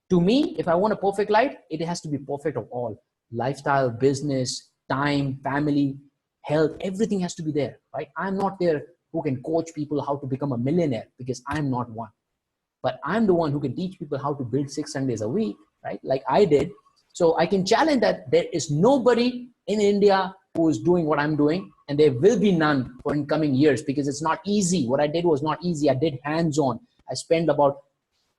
To me, if I want a perfect life, it has to be perfect of all. Lifestyle, business, time, family, health, everything has to be there, right? I'm not there who can coach people how to become a millionaire, because I'm not one. But I'm the one who can teach people how to build 6 Sundays a week, right? Like I did. So I can challenge that there is nobody in India who is doing what I'm doing, and there will be none for in coming years, because it's not easy. What I did was not easy. I did hands-on. I spent about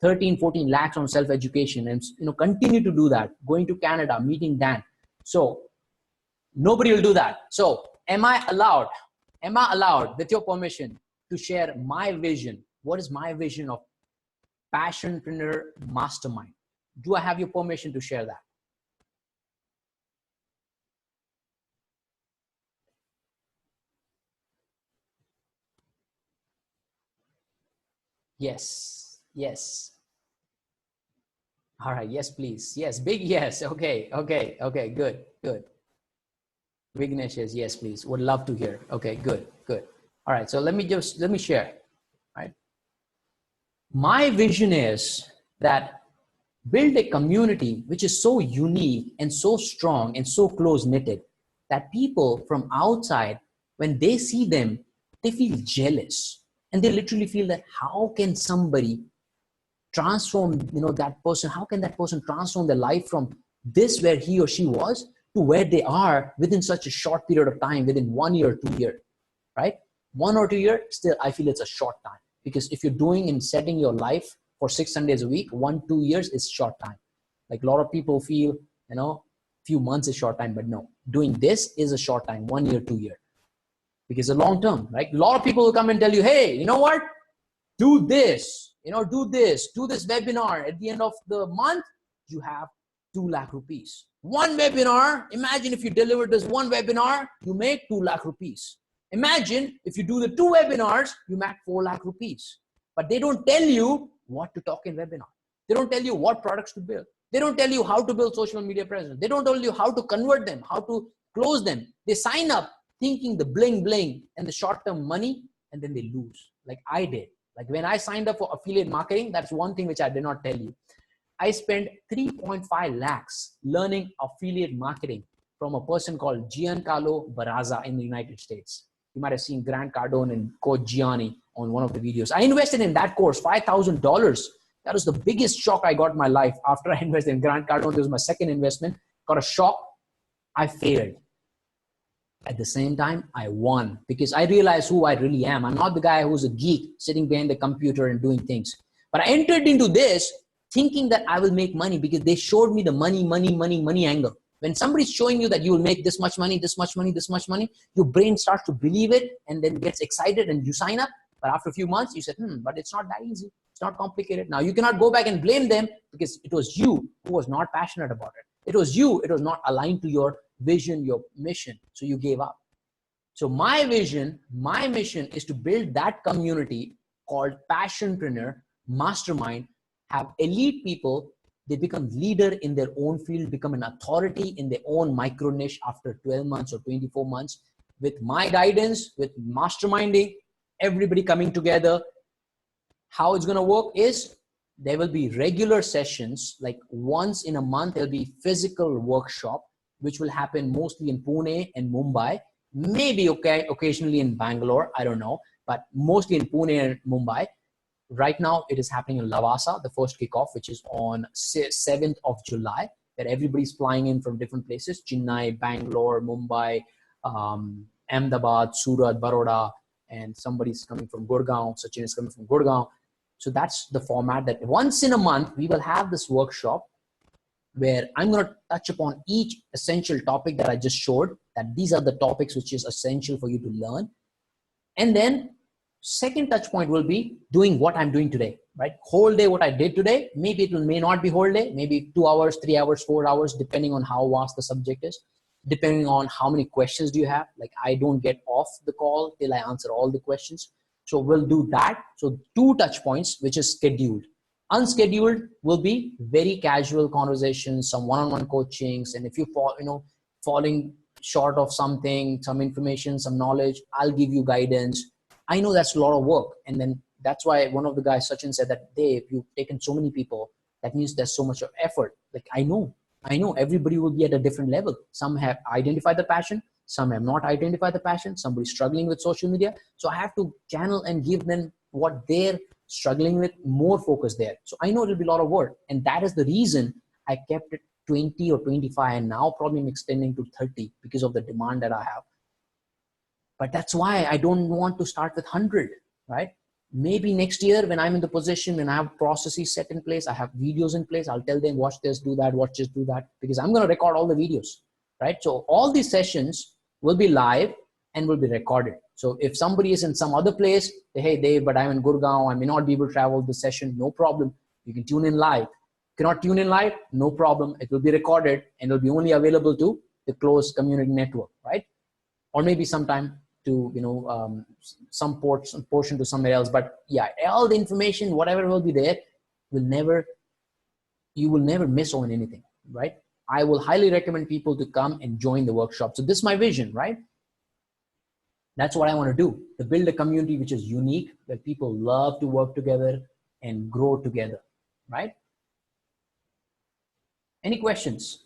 13, 14 lakhs on self-education, and continue to do that, going to Canada, meeting Dan. So nobody will do that. So am I allowed, with your permission, to share my vision? What is my vision of Passionpreneur Mastermind? Do I have your permission to share that? Yes. All right. Yes, please. Yes. Big yes. Okay. Good. Vignesh says, yes, please. Would love to hear. Okay, good. All right. So let me share, right? My vision is that build a community which is so unique and so strong and so close knitted that people from outside, when they see them, they feel jealous, and they literally feel that how can somebody transform, that person, how can that person transform their life from this, where he or she was, to where they are within such a short period of time, within 1 year, 2 years, right? 1 or 2 years, still I feel it's a short time, because if you're doing and setting your life for 6 Sundays a week, 1-2 years is short time. Like a lot of people feel, few months is short time, but no, doing this is a short time, 1 year, 2 year, because a long term, right? A lot of people will come and tell you, hey, you know what? Do this, do this webinar. At the end of the month, you have 2 lakh rupees. One webinar, imagine if you deliver this one webinar, you make 2 lakh rupees. Imagine if you do the 2 webinars, you make 4 lakh rupees. But they don't tell you what to talk in webinar. They don't tell you what products to build. They don't tell you how to build social media presence. They don't tell you how to convert them, how to close them. They sign up thinking the bling bling and the short-term money, and then they lose, like I did. Like when I signed up for affiliate marketing, that's one thing which I did not tell you. I spent 3.5 lakhs learning affiliate marketing from a person called Giancarlo Barraza in the United States. You might have seen Grant Cardone and Coach Gianni on one of the videos. I invested in that course, $5,000. That was the biggest shock I got in my life. After I invested in Grant Cardone, this was my second investment. Got a shock. I failed. At the same time, I won, because I realized who I really am. I'm not the guy who's a geek sitting behind the computer and doing things. But I entered into this thinking that I will make money, because they showed me the money angle. When somebody's showing you that you will make this much money, your brain starts to believe it and then gets excited and you sign up. But after a few months, you said, but it's not that easy. It's not complicated. Now you cannot go back and blame them, because it was you who was not passionate about it. It was you. It was not aligned to your vision, your mission. So you gave up. So my vision, my mission is to build that community called Passionpreneur Mastermind, have elite people. They become leader in their own field, become an authority in their own micro niche after 12 months or 24 months. With my guidance, with masterminding, everybody coming together. How it's going to work is there will be regular sessions, like once in a month, there'll be physical workshop which will happen mostly in Pune and Mumbai, maybe occasionally in Bangalore, I don't know, but mostly in Pune and Mumbai. Right now, it is happening in Lavasa, the first kickoff, which is on 7th of July, where everybody's flying in from different places: Chennai, Bangalore, Mumbai, Ahmedabad, Surat, Baroda, and somebody's coming from Gurgaon. Sachin is coming from Gurgaon. So that's the format, that once in a month, we will have this workshop where I'm going to touch upon each essential topic that I just showed, that these are the topics which is essential for you to learn. And then second touch point will be doing what I'm doing today, right? Whole day, what I did today, maybe it may not be whole day, maybe 2 hours, 3 hours, 4 hours, depending on how vast the subject is, depending on how many questions do you have. Like, I don't get off the call till I answer all the questions. So we'll do that. So 2 touch points, which is scheduled. Unscheduled will be very casual conversations, some one-on-one coachings. And if you fall, falling short of something, some information, some knowledge, I'll give you guidance. I know that's a lot of work. And then that's why one of the guys, Sachin, said that, Dave, you've taken so many people. That means there's so much of effort. Like, I know everybody will be at a different level. Some have identified the passion. Some have not identified the passion. Somebody's struggling with social media. So I have to channel and give them what they're struggling with, more focus there. So I know it'll be a lot of work. And that is the reason I kept it 20 or 25. And now probably I'm extending to 30 because of the demand that I have. But that's why I don't want to start with 100, right? Maybe next year when I'm in the position, when I have processes set in place, I have videos in place, I'll tell them, watch this, do that, watch this, do that, because I'm going to record all the videos, right? So all these sessions will be live and will be recorded. So if somebody is in some other place, say, hey, Dave, but I'm in Gurgaon, I may not be able to travel the session, no problem. You can tune in live. Cannot tune in live, no problem. It will be recorded and it will be only available to the closed community network, right? Or maybe sometime to, some portion to somewhere else. But yeah, all the information, whatever will be there, you will never miss on anything, right? I will highly recommend people to come and join the workshop. So this is my vision, right? That's what I want to do, to build a community which is unique, where people love to work together and grow together, right? Any questions?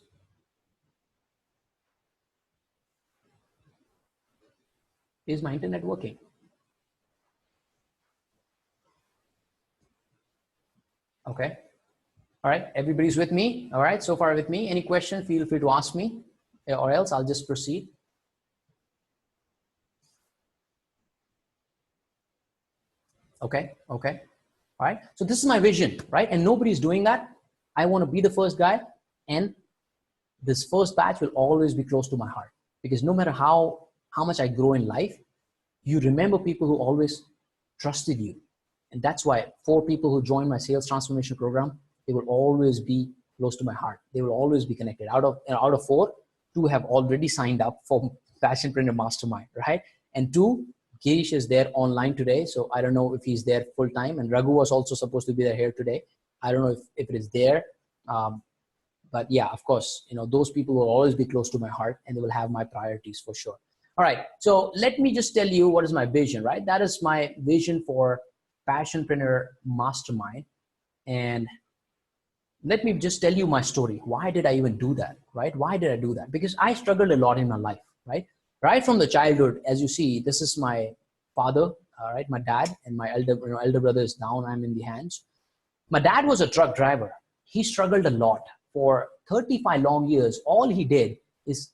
Is my internet working? Okay. All right. Everybody's with me. All right. So far with me. Any question, feel free to ask me, or else I'll just proceed. Okay. Okay. All right. So this is my vision, right? And nobody's doing that. I want to be the first guy. And this first batch will always be close to my heart, because no matter how much I grow in life, you remember people who always trusted you. And that's why 4 people who joined my sales transformation program, they will always be close to my heart. They will always be connected. Out of 4, 2 have already signed up for Passionpreneur Mastermind, right? And 2, Girish is there online today. So I don't know if he's there full time. And Raghu was also supposed to be there here today. I don't know if it is there. But yeah, of course, those people will always be close to my heart and they will have my priorities for sure. All right. So let me just tell you what is my vision, right? That is my vision for Passionpreneur Mastermind. And let me just tell you my story. Why did I even do that, right? Why did I do that? Because I struggled a lot in my life, right? Right from the childhood, as you see, this is my father, all right, my dad, and my elder brother is down. I'm in the hands. My dad was a truck driver. He struggled a lot for 35 long years. All he did is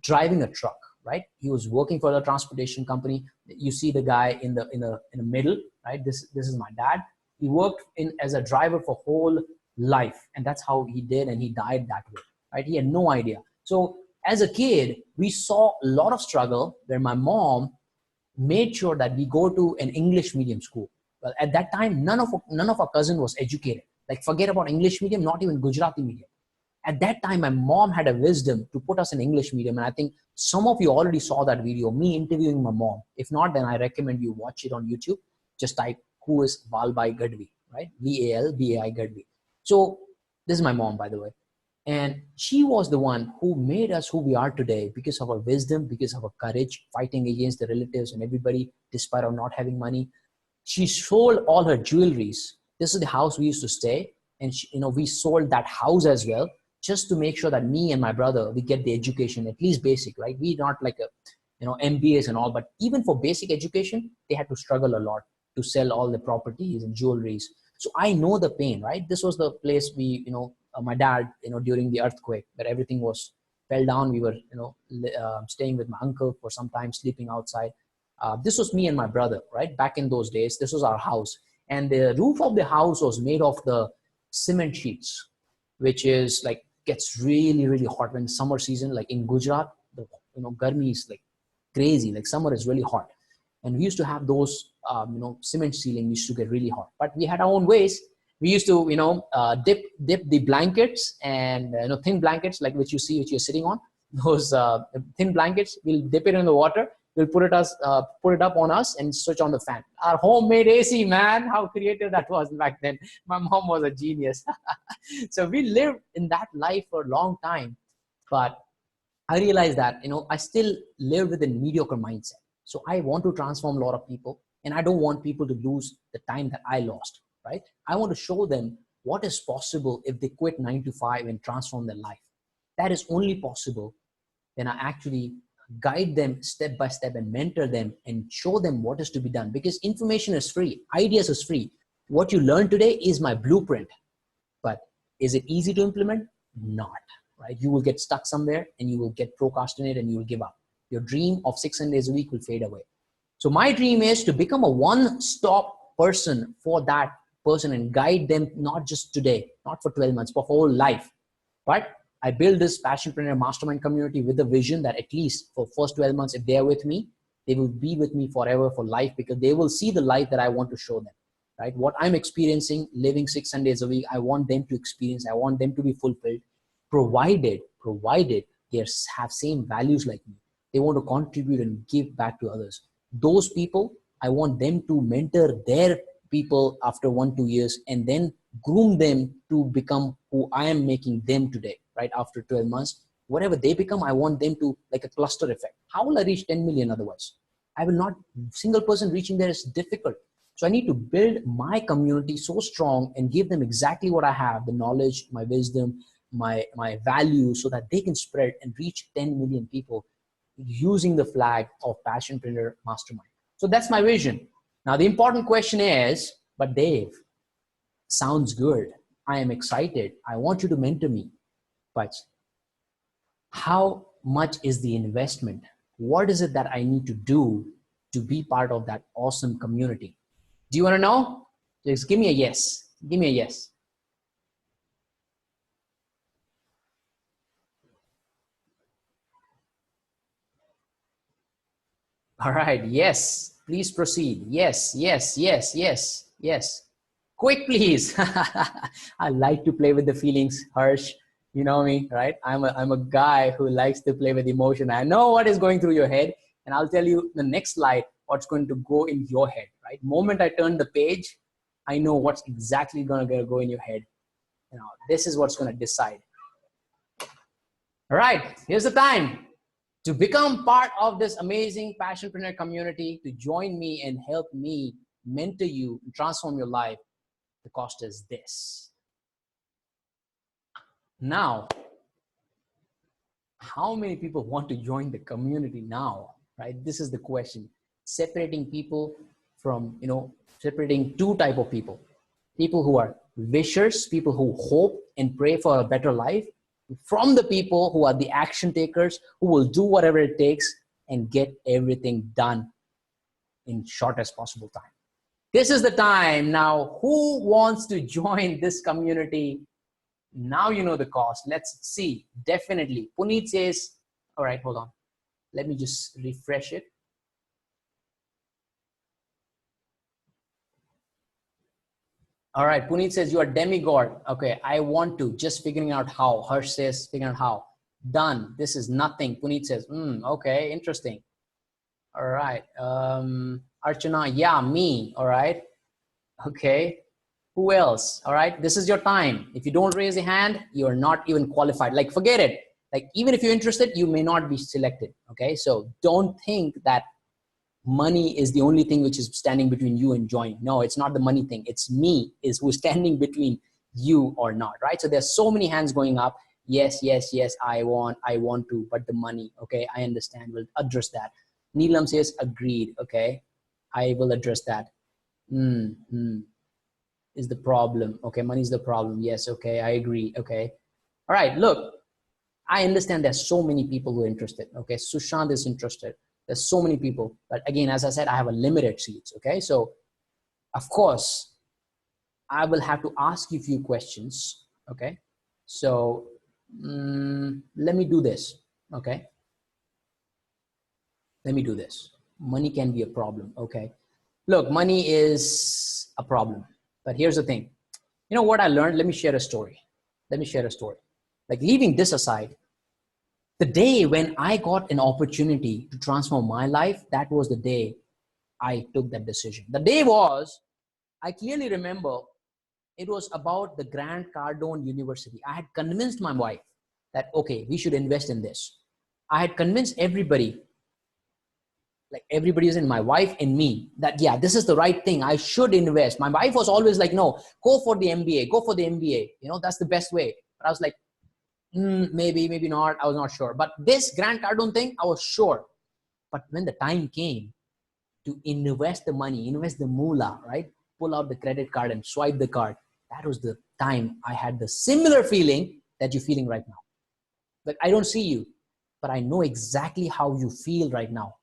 driving a truck, right? He was working for the transportation company. You see the guy in the middle, right? This is my dad. He worked as a driver for whole life, and that's how he did, and he died that way, right? He had no idea. So as a kid, we saw a lot of struggle where my mom made sure that we go to an English medium school. Well, at that time, none of our cousin was educated. Like, forget about English medium, not even Gujarati medium. At that time, my mom had a wisdom to put us in English medium. And I think some of you already saw that video, me interviewing my mom. If not, then I recommend you watch it on YouTube. Just type, who is Valbai Gadhvi, right? Valbai Gadhvi. So this is my mom, by the way. And she was the one who made us who we are today because of her wisdom, because of her courage, fighting against the relatives and everybody, despite of not having money. She sold all her jewelries. This is the house we used to stay. And we sold that house as well. just to make sure that me and my brother, we get the education, at least basic, right? We not like a, MBAs and all, but even for basic education, they had to struggle a lot to sell all the properties and jewelries. So I know the pain, right? This was the place we, my dad, during the earthquake, where everything was fell down. We were, staying with my uncle for some time, sleeping outside. This was me and my brother, right? Back in those days, this was our house. And the roof of the house was made of the cement sheets, which is like, gets really, really hot when summer season, like in Gujarat, the, Garmi is like crazy. Like summer is really hot. And we used to have those, cement ceiling used to get really hot, but we had our own ways. We used to, dip the blankets and, thin blankets, like which you're sitting on, those thin blankets, we'll dip it in the water. We'll put it up on us and switch on the fan. Our homemade AC, man, how creative that was back then. My mom was a genius. So we lived in that life for a long time, but I realized that, I still live with a mediocre mindset. So I want to transform a lot of people, and I don't want people to lose the time that I lost, right? I want to show them what is possible if they quit 9 to 5 and transform their life. That is only possible when I actually guide them step by step and mentor them and show them what is to be done, because information is free. Ideas is free. What you learn today is my blueprint, but is it easy to implement? Not, right? You will get stuck somewhere and you will get procrastinated and you will give up. Your dream of 600 days a week will fade away. So my dream is to become a one-stop person for that person and guide them, not just today, not for 12 months, but for whole life. But I build this Passionpreneur mastermind community with the vision that at least for first 12 months, if they're with me, they will be with me forever for life, because they will see the life that I want to show them, right? What I'm experiencing, living 600 days a week, I want them to experience. I want them to be fulfilled, provided they have same values like me. They want to contribute and give back to others. Those people, I want them to mentor their people after 1-2 years and then groom them to become who I am making them today, right? After 12 months, whatever they become, I want them to, like a cluster effect. How will I reach 10 million otherwise? I will not, single person reaching there is difficult. So I need to build my community so strong and give them exactly what I have, the knowledge, my wisdom, my values, so that they can spread and reach 10 million people using the flag of Passionpreneur Mastermind. So that's my vision. Now, the important question is, but Dave, sounds good. I am excited. I want you to mentor me. But how much is the investment? What is it that I need to do to be part of that awesome community? Do you want to know? Just give me a yes. Give me a yes. All right. Yes. Please proceed. Yes, yes, yes, yes, yes. Quick, please. I like to play with the feelings, Harsh. You know me, right? I'm a guy who likes to play with emotion. I know what is going through your head, and I'll tell you the next slide what's going to go in your head, right? Moment I turn the page, I know what's exactly going to go in your head. This is what's going to decide. All right, here's the time. To become part of this amazing Passionpreneur community, to join me and help me mentor you and transform your life, the cost is this. Now, how many people want to join the community now, right? This is the question. Separating people from, separating two type of people. People who are wishers, people who hope and pray for a better life, from the people who are the action takers, who will do whatever it takes and get everything done in shortest possible time. This is the time. Now, who wants to join this community? Now you know the cost. Let's see. Definitely. Puneet says, all right, hold on. Let me just refresh it. All right, Puneet says you are demigod. Okay, I want to, just figuring out how. Harsh says, figuring out how. Done. This is nothing. Puneet says, okay, interesting. All right. Archana, yeah, me. All right. Okay. Who else? All right. This is your time. If you don't raise a hand, you're not even qualified. Like, forget it. Like, even if you're interested, you may not be selected. Okay. So don't think that money is the only thing which is standing between you and joining. No, it's not the money thing. It's me is who's standing between you or not, right? So there's so many hands going up. Yes, yes, yes, I want to, but the money. Okay, I understand. We'll address that. Neelam says, agreed. Okay, I will address that. Is the problem. Okay, money is the problem. Yes, okay, I agree. Okay. All right, look, I understand there's so many people who are interested. Okay, Sushant is interested. There's so many people. But again, as I said, I have a limited seats. Okay, so of course, I will have to ask you a few questions. Okay, so let me do this. Okay, let me do this. Money can be a problem. Okay, look, money is a problem. But here's the thing. You know what I learned? Let me share a story. Let me share a story. Like, leaving this aside, the day when I got an opportunity to transform my life, that was the day I took that decision. The day was, I clearly remember, it was about the Grant Cardone University. I had convinced my wife that, okay, we should invest in this. I had convinced everybody, like everybody is in, my wife and me, that yeah, this is the right thing. I should invest. My wife was always like, no, go for the MBA, go for the MBA. You know, that's the best way. But I was like, maybe, maybe not. I was not sure. But this Grant Cardone thing, I was sure. But when the time came to invest the money, invest the moolah, right? Pull out the credit card and swipe the card. That was the time I had the similar feeling that you're feeling right now. Like, I don't see you, but I know exactly how you feel right now.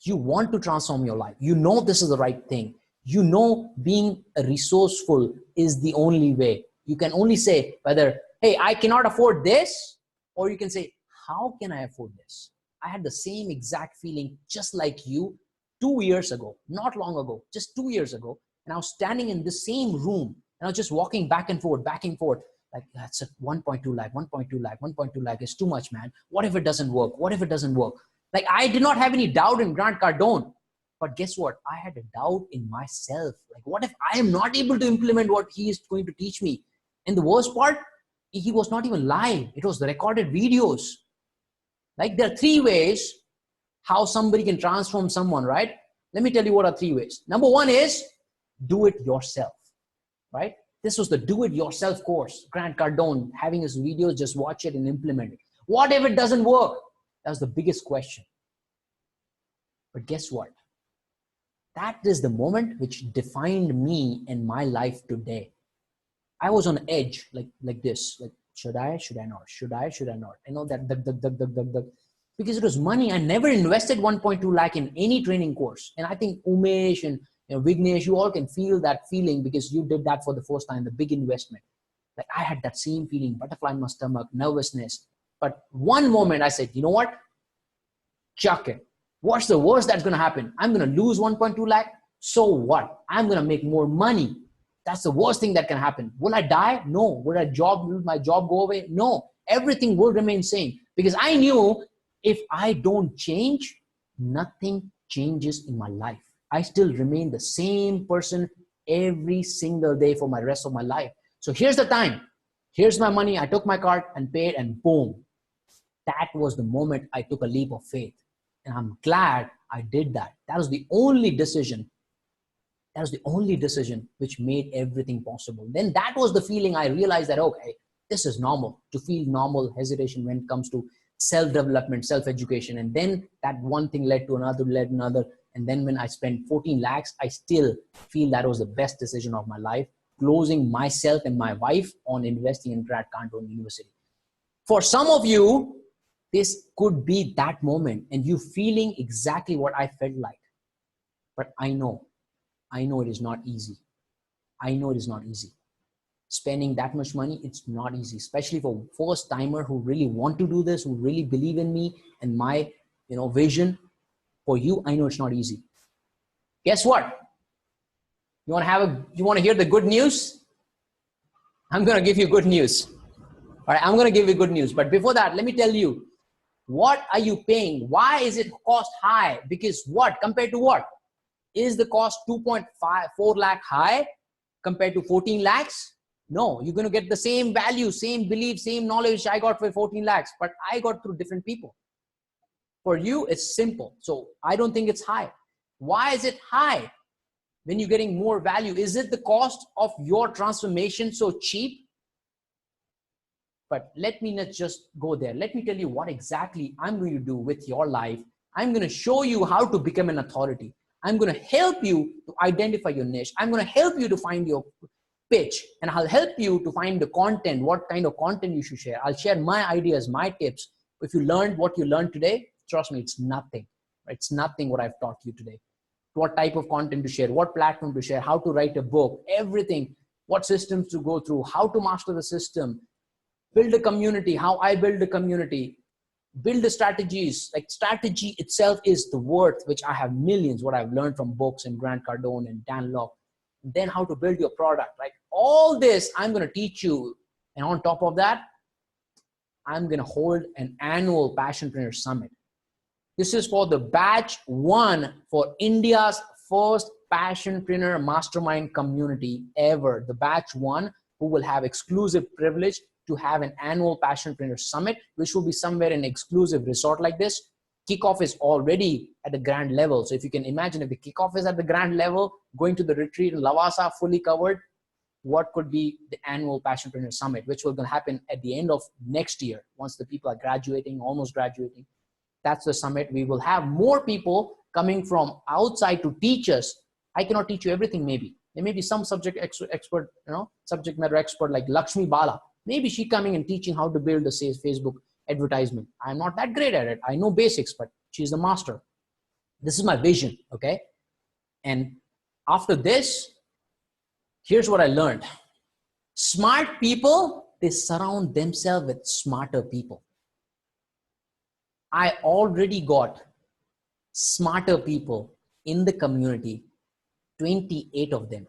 You want to transform your life. You know this is the right thing. You know being resourceful is the only way. You can only say whether, hey, I cannot afford this, or you can say, how can I afford this? I had the same exact feeling just like you 2 years ago, not long ago, just 2 years ago. And I was standing in the same room and I was just walking back and forth, like, that's a 1.2 lakh, 1.2 lakh, 1.2 lakh is too much, man. What if it doesn't work? What if it doesn't work? Like, I did not have any doubt in Grant Cardone, but guess what? I had a doubt in myself. Like, what if I am not able to implement what he is going to teach me? And the worst part, he was not even live. It was the recorded videos. Like, there are 3 ways how somebody can transform someone, right? Let me tell you what are 3 ways. Number 1 is do it yourself, right? This was the do it yourself course. Grant Cardone, having his videos, just watch it and implement it. What if it doesn't work? That was the biggest question. But guess what? That is the moment which defined me and my life today. I was on edge, like this, like, should I not? Should I not? I know that, because it was money. I never invested 1.2 lakh in any training course. And I think Umesh and Vignesh, you all can feel that feeling because you did that for the first time, the big investment. Like, I had that same feeling, butterfly in my stomach, nervousness. But one moment I said, you know what? Chuck it. What's the worst that's going to happen? I'm going to lose 1.2 lakh. So what? I'm going to make more money. That's the worst thing that can happen. Will I die? No. Will my job go away? No. Everything will remain same, because I knew if I don't change, nothing changes in my life. I still remain the same person every single day for my rest of my life. So here's the time. Here's my money. I took my card and paid, and boom. That was the moment I took a leap of faith. And I'm glad I did that. That was the only decision. That was the only decision which made everything possible. Then that was the feeling I realized that, okay, this is normal. To feel normal hesitation when it comes to self-development, self-education. And then that one thing led to another. And then when I spent 14 lakhs, I still feel that was the best decision of my life, closing myself and my wife on investing in Grant Cardone University. For some of you, this could be that moment and you feeling exactly what I felt like. But I know it is not easy. I know it is not easy. Spending that much money, it's not easy, especially for first timer who really want to do this, who really believe in me and my, vision. For you, I know it's not easy. Guess what? You want to hear the good news? I'm going to give you good news. All right, I'm going to give you good news. But before that, let me tell you, what are you paying? Why is it cost high? Because what? Compared to what? Is the cost 2.4 lakh high compared to 14 lakhs? No, you're going to get the same value, same belief, same knowledge I got for 14 lakhs, but I got through different people. For you, it's simple. So I don't think it's high. Why is it high when you're getting more value? Is it the cost of your transformation so cheap? But let me not just go there. Let me tell you what exactly I'm going to do with your life. I'm going to show you how to become an authority. I'm going to help you to identify your niche. I'm going to help you to find your pitch, and I'll help you to find the content, what kind of content you should share. I'll share my ideas, my tips. If you learned what you learned today, trust me, it's nothing. It's nothing what I've taught you today. What type of content to share, what platform to share, how to write a book, everything, what systems to go through, how to master the system, build a community, how I build a community, build the strategies. Like strategy itself is the worth, which I have millions, what I've learned from books and Grant Cardone and Dan Lok. Then how to build your product, right? All this I'm going to teach you. And on top of that, I'm going to hold an annual Passionpreneur Summit. This is for the batch 1 for India's first Passionpreneur mastermind community ever. The batch 1 who will have exclusive privilege to have an annual Passionpreneur Summit, which will be somewhere in an exclusive resort like this. Kickoff is already at the grand level. So if you can imagine, if the kickoff is at the grand level, going to the retreat in Lavasa fully covered, what could be the annual Passionpreneur Summit, which will happen at the end of next year, once the people are graduating, almost graduating. That's the summit. We will have more people coming from outside to teach us. I cannot teach you everything, maybe. There may be some subject expert, subject matter expert like Lakshmi Bala. Maybe she coming and teaching how to build a Facebook advertisement. I'm not that great at it. I know basics, but she's the master. This is my vision, okay? And after this, here's what I learned. Smart people, they surround themselves with smarter people. I already got smarter people in the community, 28 of them.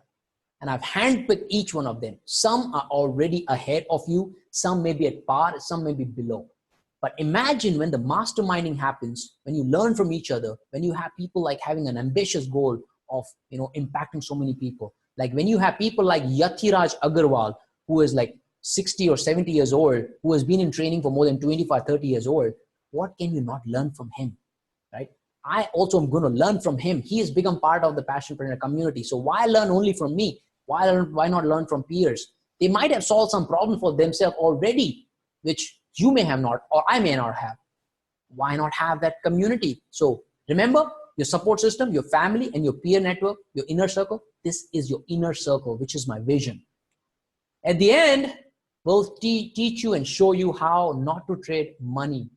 And I've handpicked each one of them. Some are already ahead of you. Some may be at par, some may be below. But imagine when the masterminding happens, when you learn from each other, when you have people like having an ambitious goal of, impacting so many people. Like when you have people like Yathiraj Agarwal, who is like 60 or 70 years old, who has been in training for more than 25, 30 years old, what can you not learn from him, right? I also am going to learn from him. He has become part of the Passionpreneur community. So why learn only from me? Why not learn from peers? They might have solved some problem for themselves already, which you may have not, or I may not have. Why not have that community? So remember, your support system, your family, and your peer network, your inner circle. This is your inner circle, which is my vision. At the end, we'll teach you and show you how not to trade money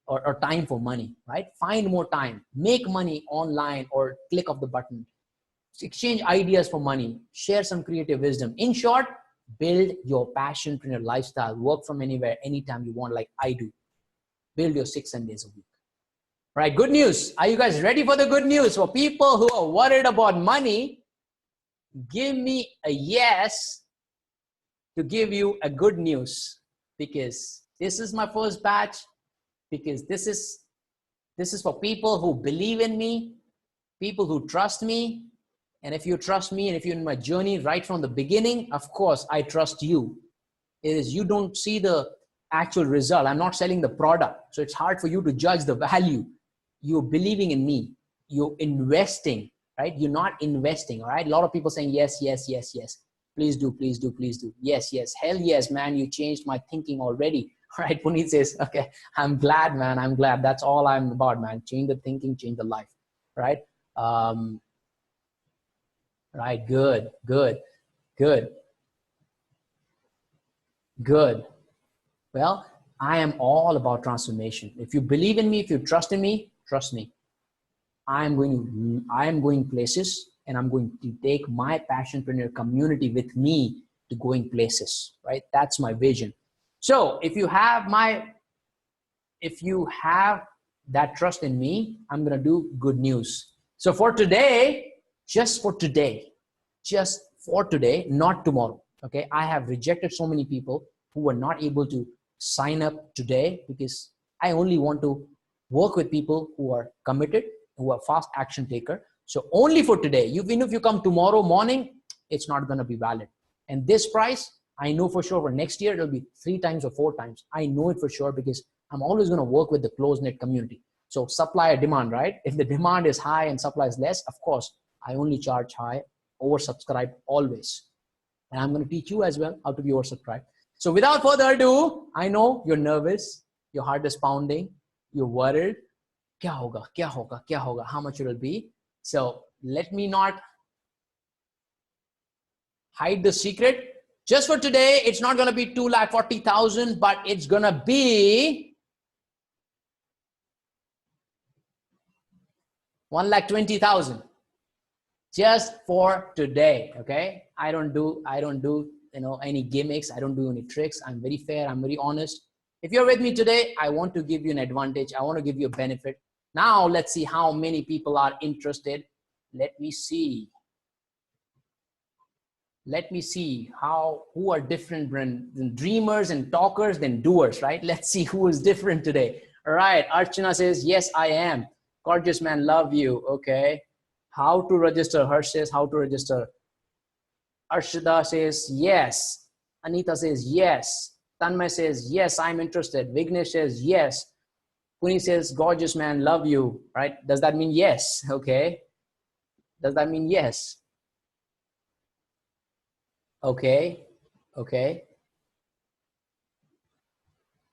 or time for money, right? Find more time, make money online or click of the button, exchange ideas for money, share some creative wisdom. In short, build your passionpreneur lifestyle, work from anywhere, anytime you want, like I do. Build your 6 Sundays a week. Right, good news. Are you guys ready for the good news? For people who are worried about money, give me a yes to give you a good news, because this is my first batch, because this is for people who believe in me, people who trust me. And if you trust me, and if you're in my journey right from the beginning, of course, I trust you. It is, you don't see the actual result. I'm not selling the product. So it's hard for you to judge the value. You're believing in me. You're investing, right? You're not investing, all right? A lot of people saying, yes, yes, yes, yes. Please do, please do, please do. Yes, yes. Hell yes, man. You changed my thinking already. All right, Puneet says, okay, I'm glad, man. I'm glad. That's all I'm about, man. Change the thinking, change the life, right? Right, good, good, good, good. Well, I am all about transformation. If you believe in me, if you trust in me, trust me. I am going places, and I'm going to take my Passionpreneur community with me to going places, right? That's my vision. So if you have that trust in me, I'm going to do good news. So for today, just for today, not tomorrow. Okay. I have rejected so many people who were not able to sign up today, because I only want to work with people who are committed, who are fast action taker. So only for today, even if you come tomorrow morning, it's not going to be valid. And this price, I know for sure for next year, it'll be 3 times or 4 times. I know it for sure, because I'm always going to work with the close-knit community. So supply and demand, right? If the demand is high and supply is less, of course, I only charge high, oversubscribe always. And I'm going to teach you as well how to be oversubscribed. So without further ado, I know you're nervous, your heart is pounding, you're worried. Kya hoga, kya hoga, kya hoga, how much it will be? So let me not hide the secret. Just for today, it's not going to be 2,40,000, but it's going to be 1,20,000 just for today. Okay. I don't do, any gimmicks. I don't do any tricks. I'm very fair. I'm very honest. If you're with me today, I want to give you an advantage. I want to give you a benefit. Now let's see how many people are interested. Let me see. Let me see who are different than dreamers and talkers than doers, right? Let's see who is different today. All right. Archana says, yes, I am. Gorgeous man, love you. Okay. How to register? Harsh says, how to register? Arshada says, yes. Anita says, yes. Tanmay says, yes, I'm interested. Vignesh says, yes. Puni says, gorgeous man, love you, right? Does that mean yes? Okay. Does that mean yes? Okay. Okay.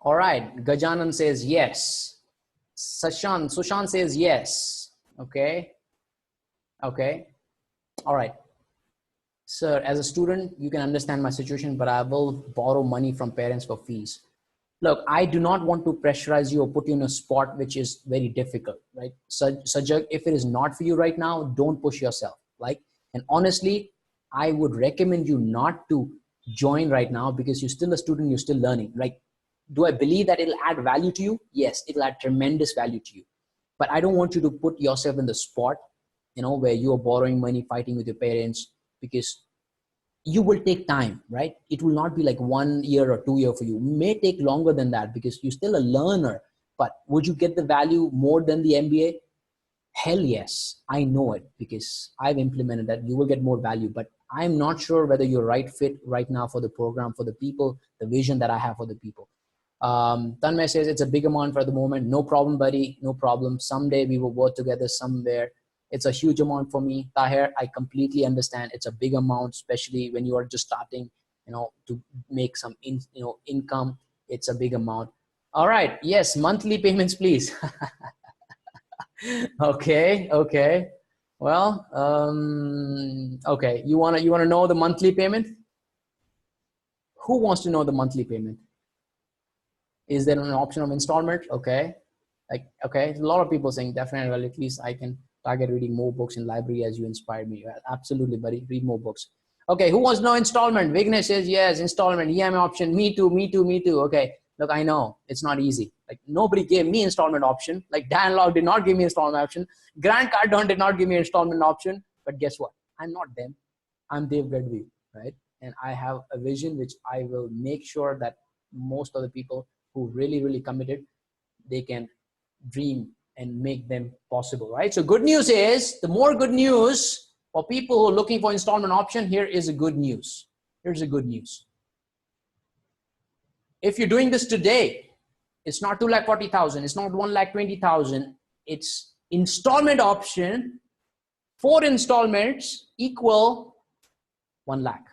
All right. Gajanan says yes. Sushant says yes. Okay. Okay. All right. Sir, as a student, you can understand my situation, but I will borrow money from parents for fees. Look, I do not want to pressurize you or put you in a spot which is very difficult, right? Sajjad, if it is not for you right now, don't push yourself. And honestly, I would recommend you not to join right now because you're still a student, you're still learning. Do I believe that it'll add value to you? Yes, it'll add tremendous value to you. But I don't want you to put yourself in the spot, where you are borrowing money, fighting with your parents, because you will take time, right? It will not be like 1 year or 2 years for you. It may take longer than that because you're still a learner. But would you get the value more than the MBA? Hell yes, I know it because I've implemented that. You will get more value, but I'm not sure whether you're right fit right now for the program, for the people, the vision that I have for the people. Tanmay says it's a big amount for the moment. No problem, buddy. No problem. Someday we will work together somewhere. It's a huge amount for me. Tahir, I completely understand. It's a big amount, especially when you are just starting, to make some income. It's a big amount. All right. Yes. Monthly payments, please. Okay. Okay. Well, okay. You want to know the monthly payment? Who wants to know the monthly payment? Is there an option of installment? Okay. Okay. A lot of people saying definitely, well, at least I can target reading more books in library as you inspired me. Absolutely, buddy. Read more books. Okay. Who wants no installment? Vignesh says yes, installment, EMI option. Me too, me too, me too. Okay. Look, I know it's not easy. Nobody gave me installment option. Dan Log did not give me installment option. Grant Cardone did not give me installment option. But guess what? I'm not them. I'm Dave Gadhvi, right? And I have a vision which I will make sure that most of the people who really, really committed, they can dream and make them possible, right? So good news is, the more good news for people who are looking for installment option, here is a good news. Here's a good news. If you're doing this today, it's not 2,40,000, it's not 1,20,000, it's installment option, 4 installments equal 1 lakh.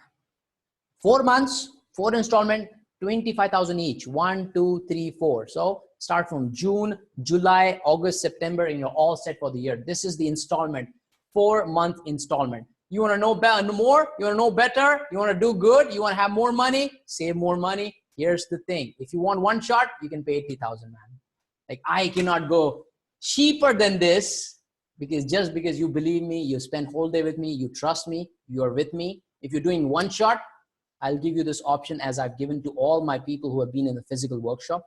4 months, 4 installment, 25,000 each. 1, 2, 3, 4. So start from June, July, August, September, and you're all set for the year. This is the installment, 4-month installment. You want to know more? You want to know better? You want to do good? You want to have more money? Save more money? Here's the thing. If you want one shot, you can pay 80,000, man. I cannot go cheaper than this just because you believe me, you spend whole day with me, you trust me, you're with me. If you're doing one shot, I'll give you this option as I've given to all my people who have been in the physical workshop.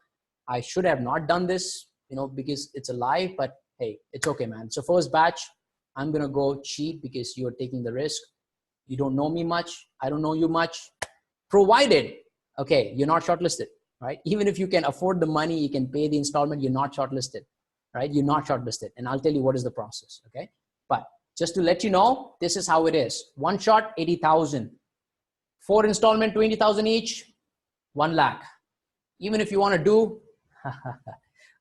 I should have not done this, because it's a live, but hey, it's okay, man. So first batch, I'm going to go cheap because you're taking the risk. You don't know me much. I don't know you much. Provided, okay, you're not shortlisted, right? Even if you can afford the money, you can pay the installment, you're not shortlisted, right? You're not shortlisted. And I'll tell you what is the process, okay? But just to let you know, this is how it is. One shot, 80,000. 4 installment, 20,000 each, 1 lakh. Even if you want to do,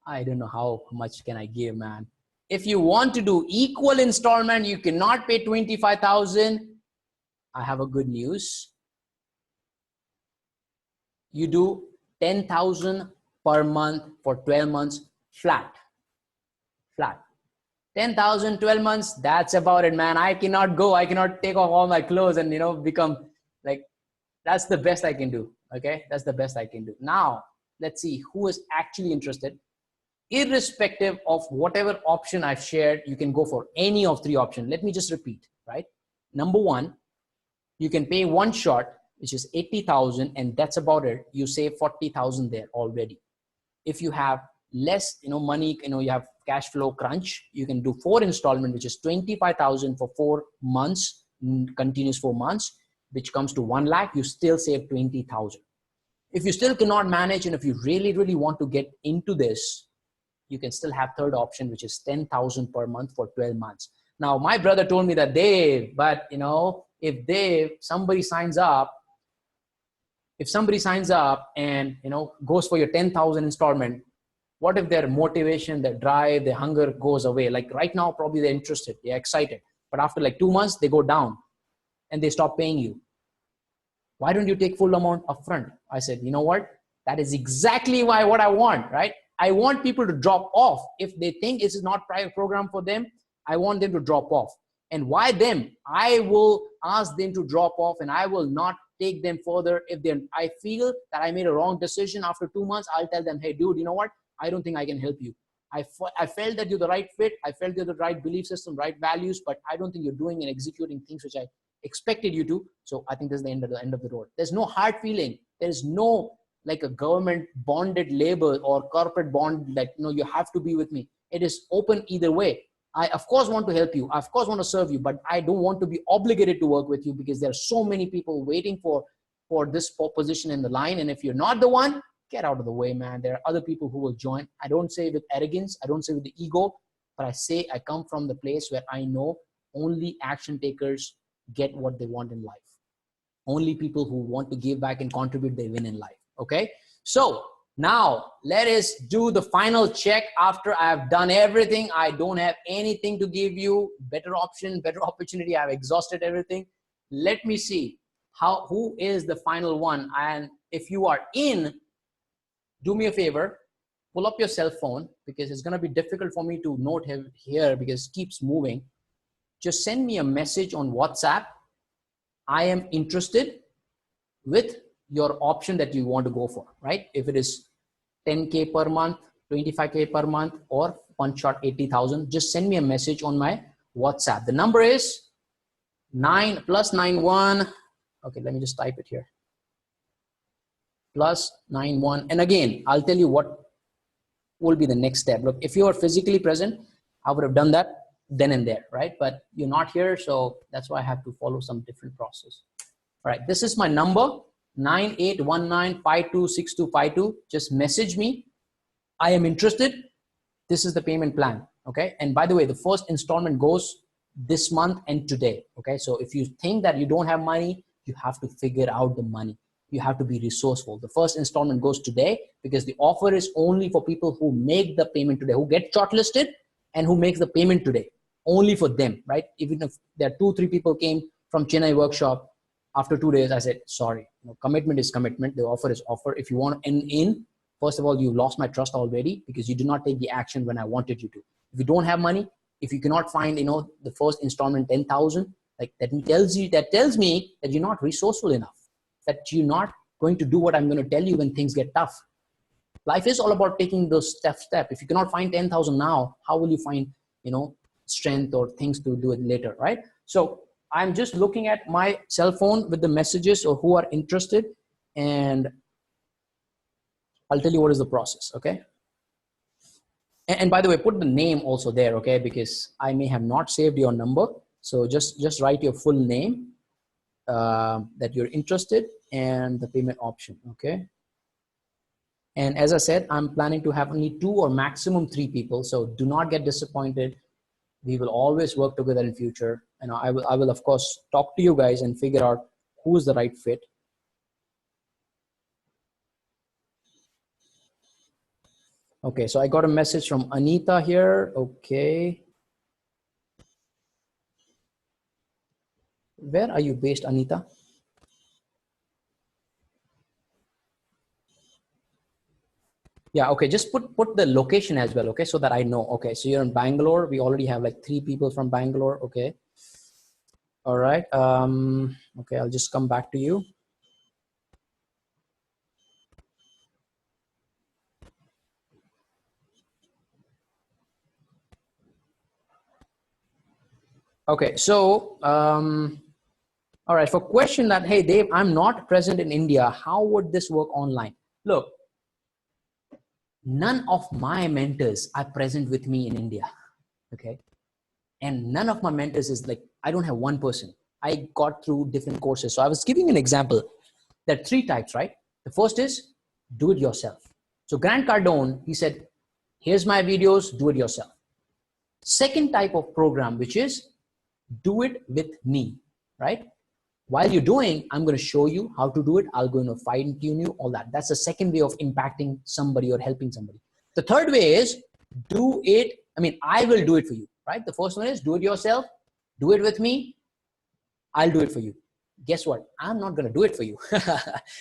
I don't know how much can I give, man. If you want to do equal installment, you cannot pay 25,000. I have a good news. you do 10,000 per month for 12 months flat. 10,000, 12 months, that's about it, man. I cannot take off all my clothes and, become like, that's the best I can do. Okay. That's the best I can do. Now, let's see who is actually interested. Irrespective of whatever option I've shared, you can go for any of three options. Let me just repeat, right? Number one, you can pay one shot, which is 80,000, and that's about it. You save 40,000 there already. If you have less, money, you have cash flow crunch, you can do 4 installment, which is 25,000 for 4 months, continuous 4 months, which comes to 1 lakh. You still save 20,000. If you still cannot manage, and if you really, really want to get into this, you can still have third option, which is 10,000 per month for 12 months. Now, my brother told me that, Dave, but if somebody signs up and, goes for your 10,000 installment, what if their motivation, their drive, their hunger goes away? Like right now, probably they're interested, they're excited, but after like 2 months, they go down and they stop paying you. Why don't you take full amount upfront? I said, you know what? That is exactly what I want, right? I want people to drop off. If they think this is not private program for them, I want them to drop off. And why them? I will ask them to drop off, and I will not take them further. If I feel that I made a wrong decision after 2 months, I'll tell them, hey, dude, you know what? I don't think I can help you. I felt that you're the right fit. I felt you're the right belief system, right values, but I don't think you're doing and executing things which I expected you to. So I think this is the end of the road. There's no hard feeling. There's no like a government bonded label or corporate bond that, you have to be with me. It is open either way. I of course want to help you. I of course want to serve you, but I don't want to be obligated to work with you because there are so many people waiting for this position in the line. And if you're not the one, get out of the way, man. There are other people who will join. I don't say with arrogance. I don't say with the ego, but I say I come from the place where I know only action takers get what they want in life. Only people who want to give back and contribute, they win in life. Okay. So now let us do the final check. After I have done everything, I don't have anything to give you. Better option, better opportunity. I've exhausted everything. Let me see who is the final one. And if you are in, do me a favor, pull up your cell phone, because it's going to be difficult for me to note here because it keeps moving. Just send me a message on WhatsApp. I am interested with your option that you want to go for, right? If it is 10K per month, 25K per month, or one shot 80,000, just send me a message on my WhatsApp. The number is +91. Okay, let me just type it here. +91. And again, I'll tell you what will be the next step. Look, if you are physically present, I would have done that then and there, right? But you're not here, so that's why I have to follow some different process. All right, this is my number, 9819526252. Just message me. I am interested. This is the payment plan, okay? And by the way, the first installment goes this month and today, okay? So if you think that you don't have money, you have to figure out the money. You have to be resourceful. The first installment goes today because the offer is only for people who make the payment today, who get shortlisted and who makes the payment today. Only for them, right? Even if there are 2-3 people came from Chennai workshop, after 2 days, I said, sorry, commitment is commitment. The offer is offer. If you want to end in, first of all, you lost my trust already because you did not take the action when I wanted you to. If you don't have money, if you cannot find, the first installment, 10,000, like that tells me that you're not resourceful enough, that you're not going to do what I'm going to tell you when things get tough. Life is all about taking those step. If you cannot find 10,000 now, how will you find, strength or things to do it later, right? So I'm just looking at my cell phone with the messages or who are interested, and I'll tell you what is the process, okay? And by the way, put the name also there, okay? Because I may have not saved your number. So just write your full name that you're interested and the payment option, okay? And as I said, I'm planning to have only 2 or maximum 3 people. So do not get disappointed. We will always work together in future. And I will of course talk to you guys and figure out who is the right fit. Okay, so I got a message from Anita here. Okay. Where are you based, Anita? Yeah, okay, just put the location as well, okay, so that I know. Okay, so you're in Bangalore. We already have like 3 people from Bangalore. Okay, all right. Okay, I'll just come back to you. Okay, so all right, for question that, hey Dave, I'm not present in India, how would this work online? Look, none of my mentors are present with me in India. Okay, and none of my mentors is like, I don't have one person. I got through different courses. So I was giving an example. There are 3 types, right? The first is do it yourself. So Grant Cardone, he said, here's my videos, do it yourself. Second type of program, which is do it with me, right? While you're doing, I'm going to show you how to do it. I'm going to fine tune you, all that. That's the second way of impacting somebody or helping somebody. The third way is do it. I mean, I will do it for you, right? The first one is do it yourself, do it with me. I'll do it for you. Guess what? I'm not going to do it for you.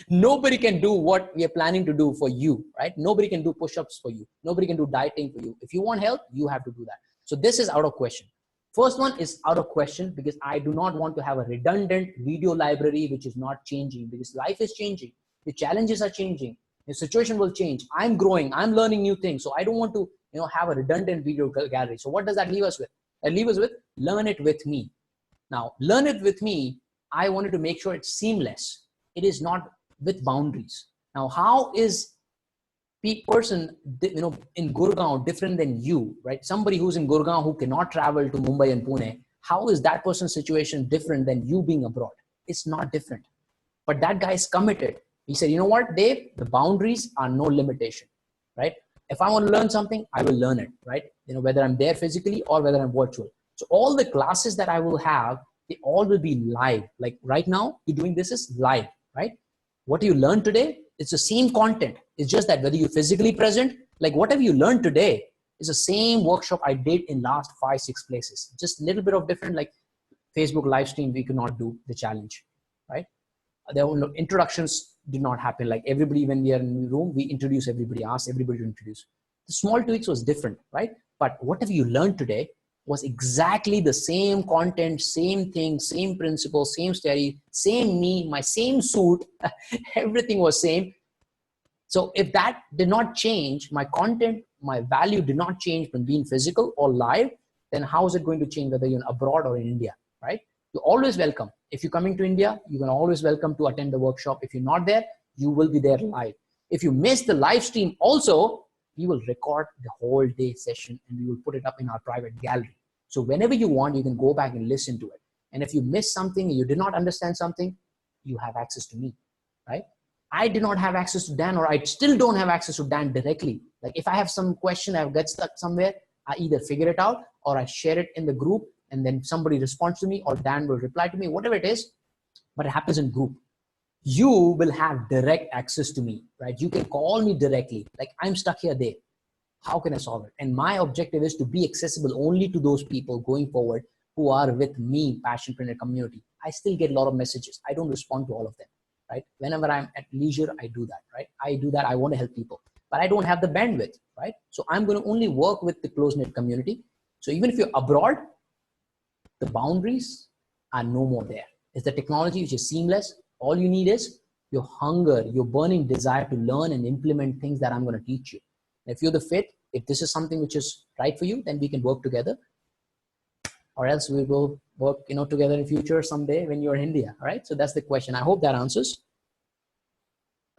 Nobody can do what we are planning to do for you, right? Nobody can do push-ups for you. Nobody can do dieting for you. If you want help, you have to do that. So this is out of question. First one is out of question because I do not want to have a redundant video library which is not changing, because life is changing. The challenges are changing. The situation will change. I'm growing. I'm learning new things. So I don't want to, have a redundant video gallery. So what does that leave us with? That leaves us with learn it with me. Now, learn it with me. I wanted to make sure it's seamless. It is not with boundaries. Now, how is person, in Gurgaon different than you, right? Somebody who's in Gurgaon who cannot travel to Mumbai and Pune, how is that person's situation different than you being abroad? It's not different. But that guy is committed. He said, you know what, Dave, the boundaries are no limitation, right? If I want to learn something, I will learn it, right? Whether I'm there physically or whether I'm virtual. So all the classes that I will have, they all will be live. Like right now, you're doing this is live, right? What you learned today, it's the same content. It's just that whether you're physically present, like whatever you learned today is the same workshop I did in last 5-6 places. Just a little bit of different, like Facebook live stream, we could not do the challenge, right? There were no introductions, did not happen. Like everybody, when we are in the room, we introduce everybody, ask everybody to introduce. The small tweaks was different, right? But whatever you learned today was exactly the same content, same thing, same principle, same study, same me, my same suit, everything was same. So if that did not change, my content, my value did not change from being physical or live, then how is it going to change whether you're abroad or in India, right? You're always welcome. If you're coming to India, you're going to always welcome to attend the workshop. If you're not there, you will be there live. If you miss the live stream also, we will record the whole day session and we will put it up in our private gallery. So whenever you want, you can go back and listen to it. And if you miss something, you did not understand something, you have access to me, right? I did not have access to Dan, or I still don't have access to Dan directly. Like if I have some question, I've got stuck somewhere, I either figure it out or I share it in the group and then somebody responds to me or Dan will reply to me, whatever it is, but it happens in group. You will have direct access to me, right? You can call me directly. Like I'm stuck here, there. How can I solve it? And my objective is to be accessible only to those people going forward who are with me, Passionpreneur community. I still get a lot of messages. I don't respond to all of them, right? Whenever I'm at leisure, I do that, right? I do that. I want to help people, but I don't have the bandwidth, right? So I'm going to only work with the close-knit community. So even if you're abroad, the boundaries are no more there. It's the technology which is seamless. All you need is your hunger, your burning desire to learn and implement things that I'm going to teach you. If you're the fit, if this is something which is right for you, then we can work together, or else we will work, together in future someday when you're in India. All right. So that's the question. I hope that answers.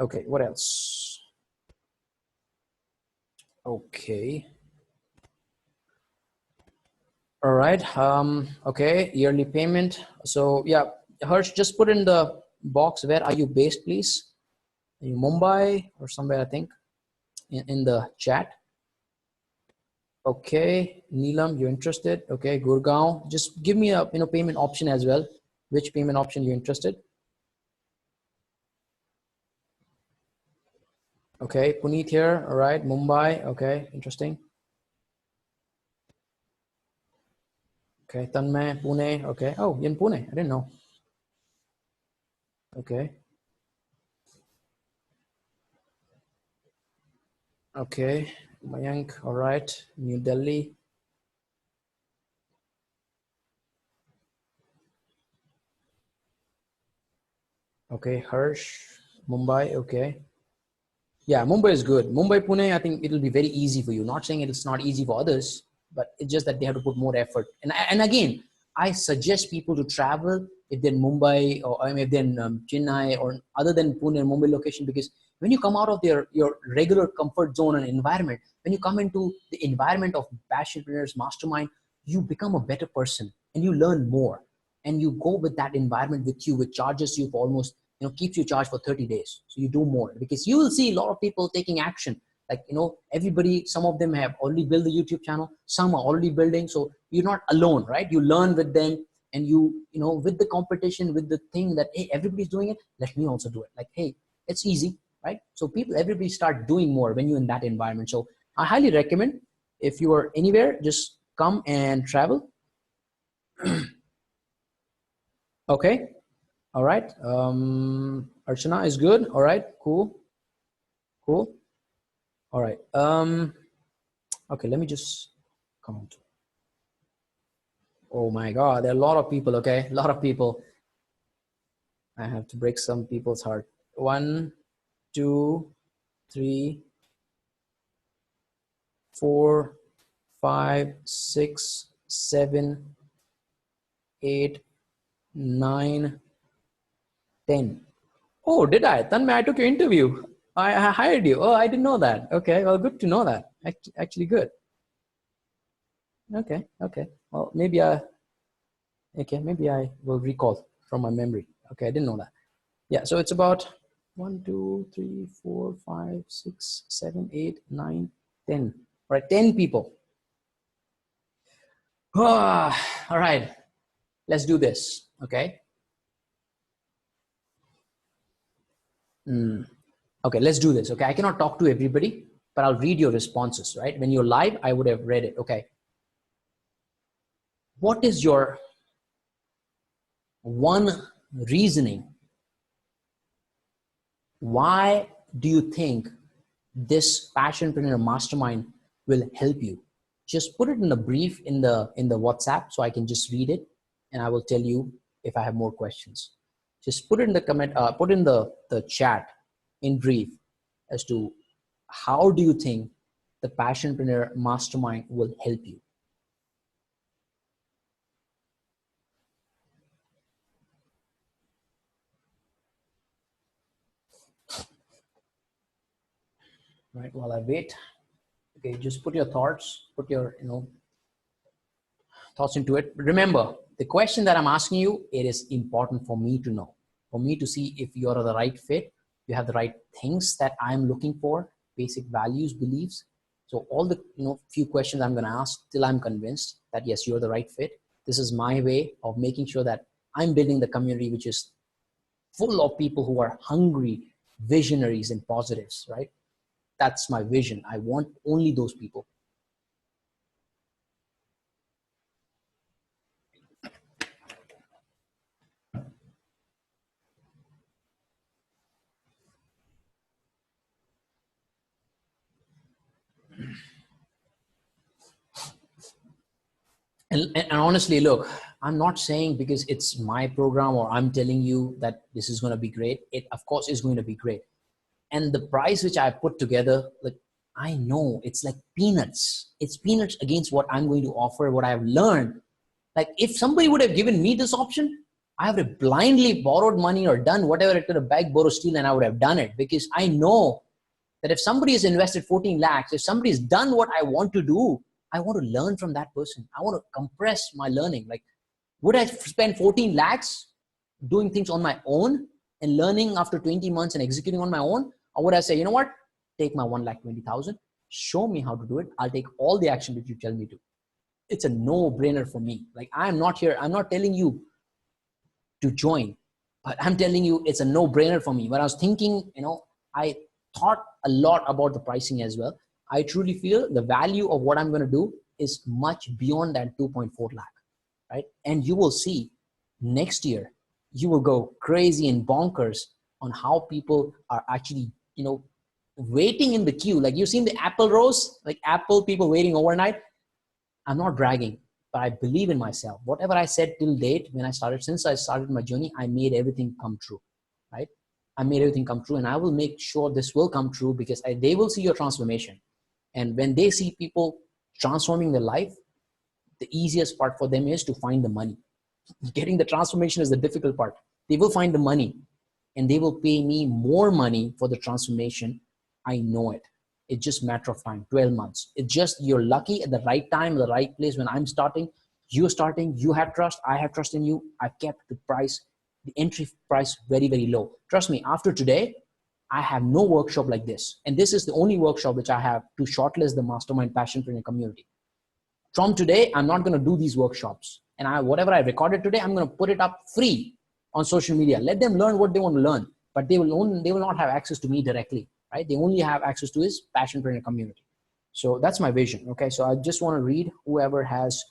Okay. What else? Okay. All right. Okay. Yearly payment. So yeah, Harsh, just put in the box, where are you based, please? Are you Mumbai or somewhere, I think, in the chat. Okay, Neelam, you're interested. Okay, Gurgaon, just give me a payment option as well. Which payment option you're interested? Okay, Puneet here. All right, Mumbai. Okay, interesting. Okay, Tanmay, Pune. Okay. Oh, you're in Pune. I didn't know. Okay. Okay, Mayank, all right, New Delhi. Okay, Harsh, Mumbai, okay. Yeah, Mumbai is good. Mumbai, Pune, I think it'll be very easy for you. Not saying it's not easy for others, but it's just that they have to put more effort. And again, I suggest people to travel if they're in Mumbai or I mean, if they're in Chennai or other than Pune and Mumbai location, because when you come out of your regular comfort zone and environment, when you come into the environment of Passionpreneurs Mastermind, you become a better person and you learn more. And you go with that environment with you, which charges you for almost keeps you charged for 30 days. So you do more because you will see a lot of people taking action. Like, everybody, some of them have already built the YouTube channel. Some are already building. So you're not alone, right? You learn with them and with the competition, with the thing that, hey, everybody's doing it. Let me also do it. Like, hey, it's easy, right? So everybody start doing more when you're in that environment. So I highly recommend if you are anywhere, just come and travel. Okay. All right. Archana is good. All right. Cool. Cool. All right. Okay. Let me just count. Oh my God. There are a lot of people. Okay. A lot of people. I have to break some people's heart. 1, 2, 3, 4, 5, 6, 7, 8, 9, 10. Oh, did I? Tanmay, I took your interview. I hired you. Oh, I didn't know that. Okay. Well, good to know that. Actually good. Okay. Okay. Well, maybe I will recall from my memory. Okay. I didn't know that. Yeah. So it's about 1, 2, 3, 4, 5, 6, 7, 8, 9, 10. All right. 10 people. All right. Let's do this. Okay. Okay. Let's do this. Okay. I cannot talk to everybody, but I'll read your responses, right? When you're live, I would have read it. Okay. What is your one reasoning? Why do you think this Passionpreneur Mastermind will help you? Just put it in a brief in the WhatsApp so I can just read it, and I will tell you if I have more questions. Just put it in the comment, put in the chat in brief as to how do you think the Passionpreneur Mastermind will help you. Right, while I wait. Okay, just put your thoughts, put your thoughts into it. Remember, the question that I'm asking you, it is important for me to know, for me to see if you are the right fit, you have the right things that I'm looking for, basic values, beliefs. So all the few questions I'm going to ask till I'm convinced that yes, you're the right fit. This is my way of making sure that I'm building the community which is full of people who are hungry, visionaries, and positives, right? That's my vision. I want only those people. And honestly, look, I'm not saying because it's my program or I'm telling you that this is going to be great. It, of course, is going to be great. And the price which I put together, like, I know it's like peanuts. It's peanuts against what I'm going to offer, what I've learned. Like, if somebody would have given me this option, I would have blindly borrowed money or done whatever it could have, beg, borrow, steal, and I would have done it because I know that if somebody has invested 14 lakhs, if somebody's done what I want to do, I want to learn from that person. I want to compress my learning. Like, would I spend 14 lakhs doing things on my own and learning after 20 months and executing on my own? Or would I say, you know what? Take my 1,20,000, show me how to do it. I'll take all the action that you tell me to. It's a no-brainer for me. Like, I'm not here. I'm not telling you to join, but I'm telling you it's a no-brainer for me. When I was thinking, I thought a lot about the pricing as well. I truly feel the value of what I'm going to do is much beyond that 2.4 lakh, right? And you will see next year, you will go crazy and bonkers on how people are actually, waiting in the queue. Like you've seen the Apple rows, like Apple people waiting overnight. I'm not bragging, but I believe in myself. Whatever I said till date when I started, since I started my journey, I made everything come true, right? I made everything come true, and I will make sure this will come true because they will see your transformation. And when they see people transforming their life, the easiest part for them is to find the money. Getting the transformation is the difficult part. They will find the money and they will pay me more money for the transformation. I know it. It's just a matter of time, 12 months. It's just you're lucky at the right time, the right place. When I'm starting, you're starting, you have trust, I have trust in you. I kept the price, the entry price very, very low. Trust me, after today, I have no workshop like this. And this is the only workshop which I have to shortlist the mastermind passionpreneur community. From today, I'm not going to do these workshops. And whatever I recorded today, I'm going to put it up free on social media. Let them learn what they want to learn, but they will not have access to me directly, right? They only have access to his passionpreneur community. So that's my vision. Okay. So I just want to read whoever has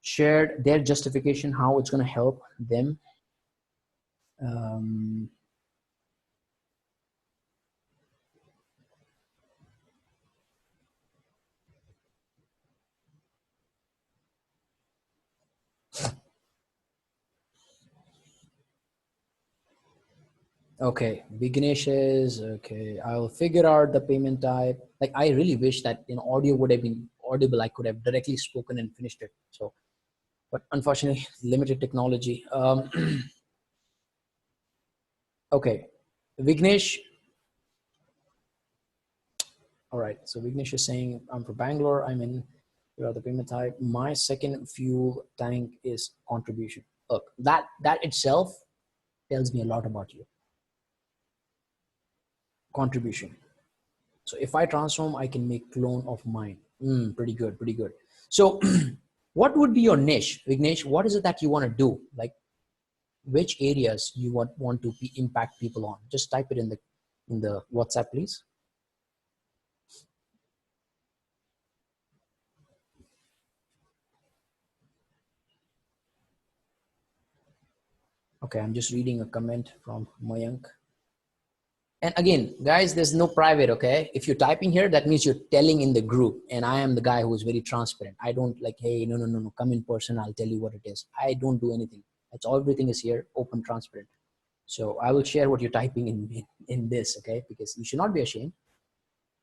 shared their justification, how it's going to help them. Okay, Vignesh okay. I'll figure out the payment type. Like I really wish that audio would have been audible. I could have directly spoken and finished it. So, but unfortunately, limited technology. Okay, Vignesh. All right. So Vignesh is saying, I'm from Bangalore. I'm in. Here are the payment type. My second fuel tank is contribution. Look, that itself tells me a lot about you. Contribution. So if I transform, I can make clone of mine. Pretty good, pretty good. So what would be your niche, Vignesh? What is it that you want to do? Like which areas you want to impact people on? Just type it in the WhatsApp, please. Okay, I'm just reading a comment from Mayank. And again, guys, there's no private, okay? If you're typing here, that means you're telling in the group. And I am the guy who is very transparent. I don't like, hey, no, come in person. I'll tell you what it is. I don't do anything. It's everything is here, open, transparent. So I will share what you're typing in this, okay? Because you should not be ashamed.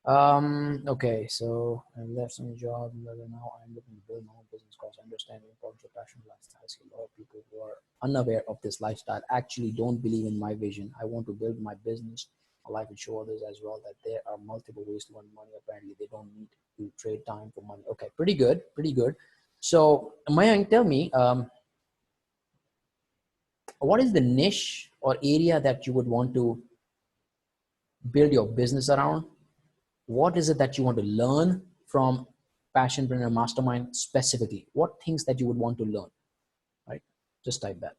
Okay, so I left some job, now I'm looking to build my own business because I understand the importance of passion lifestyle. I see a lot of people who are unaware of this lifestyle actually don't believe in my vision. I want to build my business, my life, and show others as well that there are multiple ways to earn money. Apparently, they don't need to trade time for money. Okay, pretty good, pretty good. So Mayank, tell me, what is the niche or area that you would want to build your business around? What is it that you want to learn from Passionpreneur Mastermind specifically? What things that you would want to learn, right? Just type that.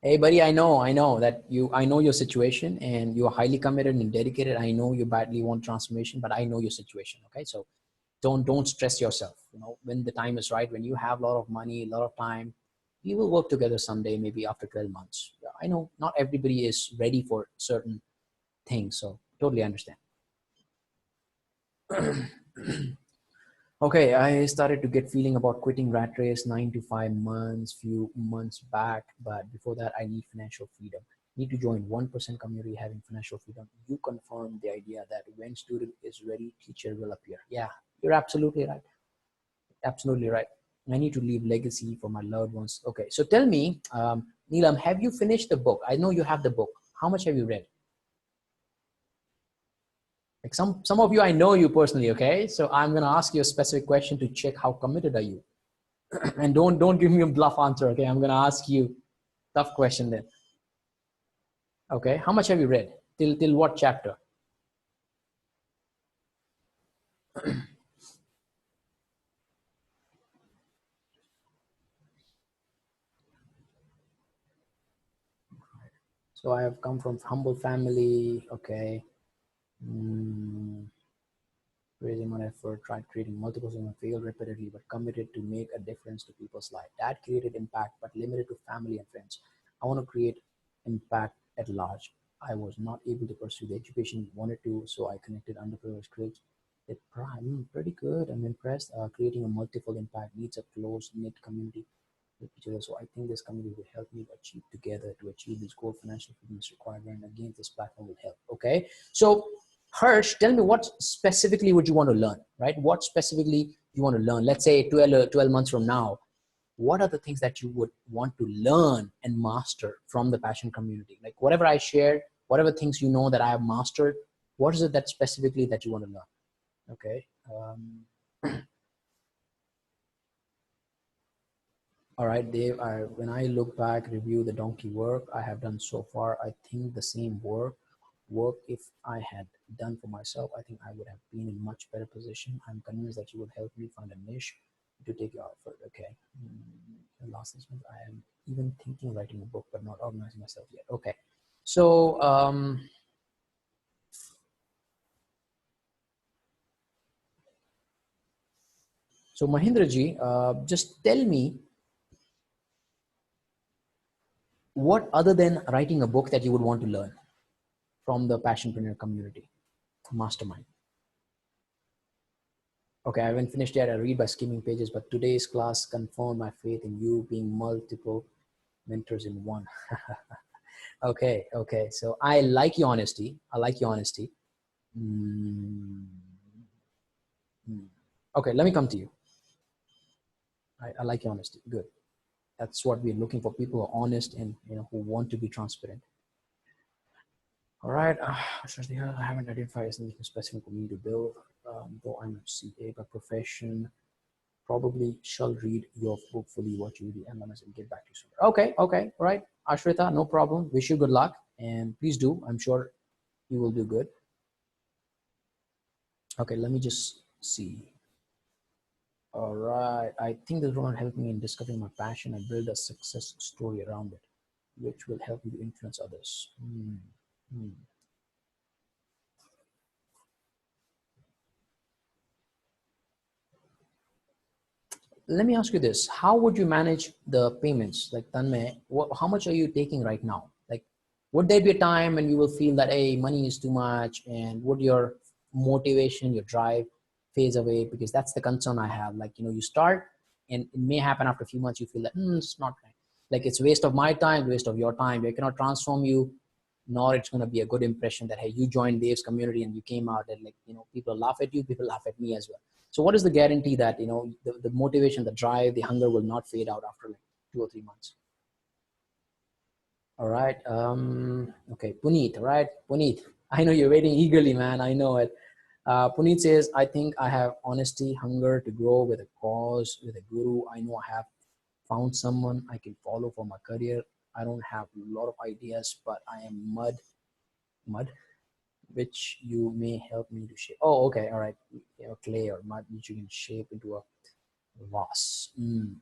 Hey, buddy, I know that I know your situation and you're highly committed and dedicated. I know you badly want transformation, but I know your situation. Okay. So don't stress yourself. When the time is right, when you have a lot of money, a lot of time, we will work together someday, maybe after 12 months. I know not everybody is ready for certain things. So totally understand. Okay, I started to get feeling about quitting rat race 9 to 5 months, few months back. But before that, I need financial freedom. Need to join 1% community having financial freedom. You confirm the idea that when student is ready, teacher will appear. Yeah, you're absolutely right. Absolutely right. I need to leave legacy for my loved ones. Okay, so tell me, Neelam, have you finished the book? I know you have the book. How much have you read? Like some of you, I know you personally. Okay, so I'm gonna ask you a specific question to check how committed are you. And don't give me a bluff answer. Okay, I'm gonna ask you tough question then. Okay, how much have you read? Till what chapter? So I have come from humble family. Okay. raising my effort, tried creating multiple things and failed repeatedly, but committed to make a difference to people's life. That created impact, but limited to family and friends. I want to create impact at large. I was not able to pursue the education I wanted to, so I connected underprivileged kids. I'm pretty good. I'm impressed. Creating a multiple impact needs a close knit community with each other. So I think this community will help me achieve together to achieve this goal. Financial freedom is required, and again, this platform will help. Okay, so Harsh, tell me what specifically would you want to learn, right? What specifically you want to learn? Let's say 12 months from now, what are the things that you would want to learn and master from the passion community? Like whatever I shared, whatever things you know that I have mastered, what is it that specifically that you want to learn? Okay. All right, Dave, when I look back, review the donkey work I have done so far, I think the same work if I had done for myself, I think I would have been in much better position. I'm convinced that you would help me find a niche to take your effort. Okay. The last month, I am even thinking of writing a book, but not organizing myself yet. Okay. So, so Mahindraji, just tell me what other than writing a book that you would want to learn from the Passionpreneur community, mastermind. Okay, I haven't finished yet. I read by skimming pages, but today's class confirmed my faith in you being multiple mentors in one. Okay, okay. So I like your honesty. I like your honesty. Mm. Okay, let me come to you. I like your honesty. Good. That's what we're looking for. People who are honest and who want to be transparent. All right. I haven't identified something specific for me to build. Though I'm a CA by profession, probably shall read your book fully, what you read, and get back to you soon. Okay, okay, all right. Ashrita, no problem. Wish you good luck, and please do. I'm sure you will do good. Okay, let me just see. All right. I think this will help me in discovering my passion and build a success story around it, which will help me to influence others. Let me ask you this. How would you manage the payments? Like Tanmay, how much are you taking right now? Like, would there be a time when you will feel that, hey, money is too much, and would your motivation, your drive phase away? Because that's the concern I have. Like, you start and it may happen after a few months, you feel that, it's not right. Like it's waste of my time, waste of your time. They cannot transform you, nor it's going to be a good impression that, hey, you joined Dave's community and you came out and people laugh at you, people laugh at me as well. So what is the guarantee that, the motivation, the drive, the hunger will not fade out after like 2 or 3 months? All right. Okay. Puneet, all right. Puneet, I know you're waiting eagerly, man. I know it. Puneet says, I think I have honesty, hunger to grow with a cause, with a guru. I know I have found someone I can follow for my career. I don't have a lot of ideas, but I am mud, which you may help me to shape. Oh, okay. All right. Clay or mud, which you can shape into a vase.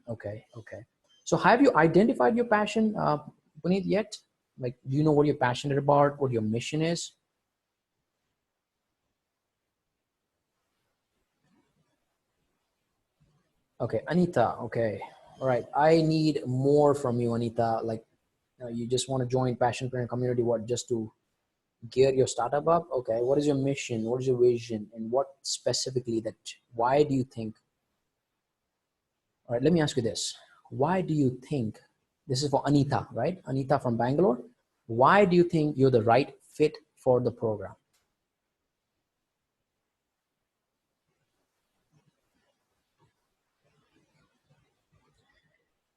Okay. Okay. So have you identified your passion, Puneet, yet? Like, do you know what you're passionate about, what your mission is? Okay, Anita. Okay. All right. I need more from you, Anita. Like, you just want to join Passionpreneur community, what, just to gear your startup up? Okay. What is your mission? What is your vision? And what specifically why do you think, all right, let me ask you this. Why do you think, this is for Anita, right? Anita from Bangalore. Why do you think you're the right fit for the program?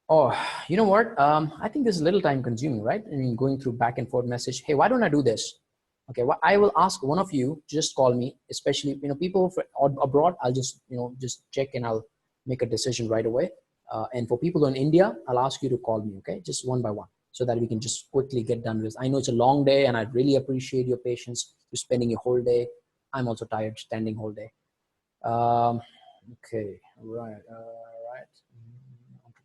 Oh, you know what? I think this is a little time consuming, right? I mean, going through back and forth message. Hey, why don't I do this? Okay, well, I will ask one of you, just call me, especially, people abroad, I'll just, just check and I'll make a decision right away. And for people in India, I'll ask you to call me, okay? Just one by one, so that we can just quickly get done with. I know it's a long day and I really appreciate your patience. You're spending a whole day. I'm also tired standing whole day. Okay, right, right.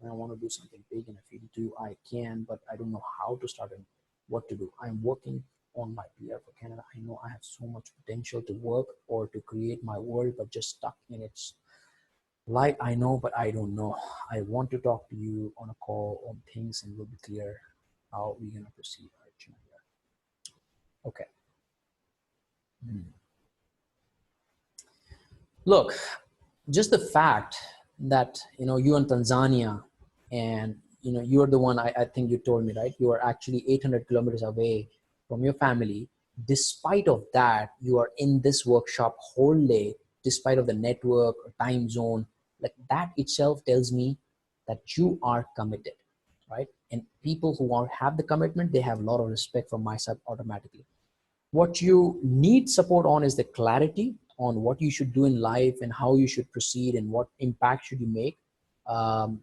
I want to do something big, and if you do, I can, but I don't know how to start and what to do. I'm working on my PR for Canada. I know I have so much potential to work or to create my world, but just stuck in its light. I know, but I don't know. I want to talk to you on a call on things, and we'll be clear how we're going to proceed. Okay. Look, just the fact that, you're in Tanzania, and you're the one, I think you told me, right? You are actually 800 kilometers away from your family. Despite of that, you are in this workshop whole day, despite of the network or time zone. Like, that itself tells me that you are committed, right? And people who have the commitment, they have a lot of respect from my side automatically. What you need support on is the clarity on what you should do in life and how you should proceed and what impact should you make. um,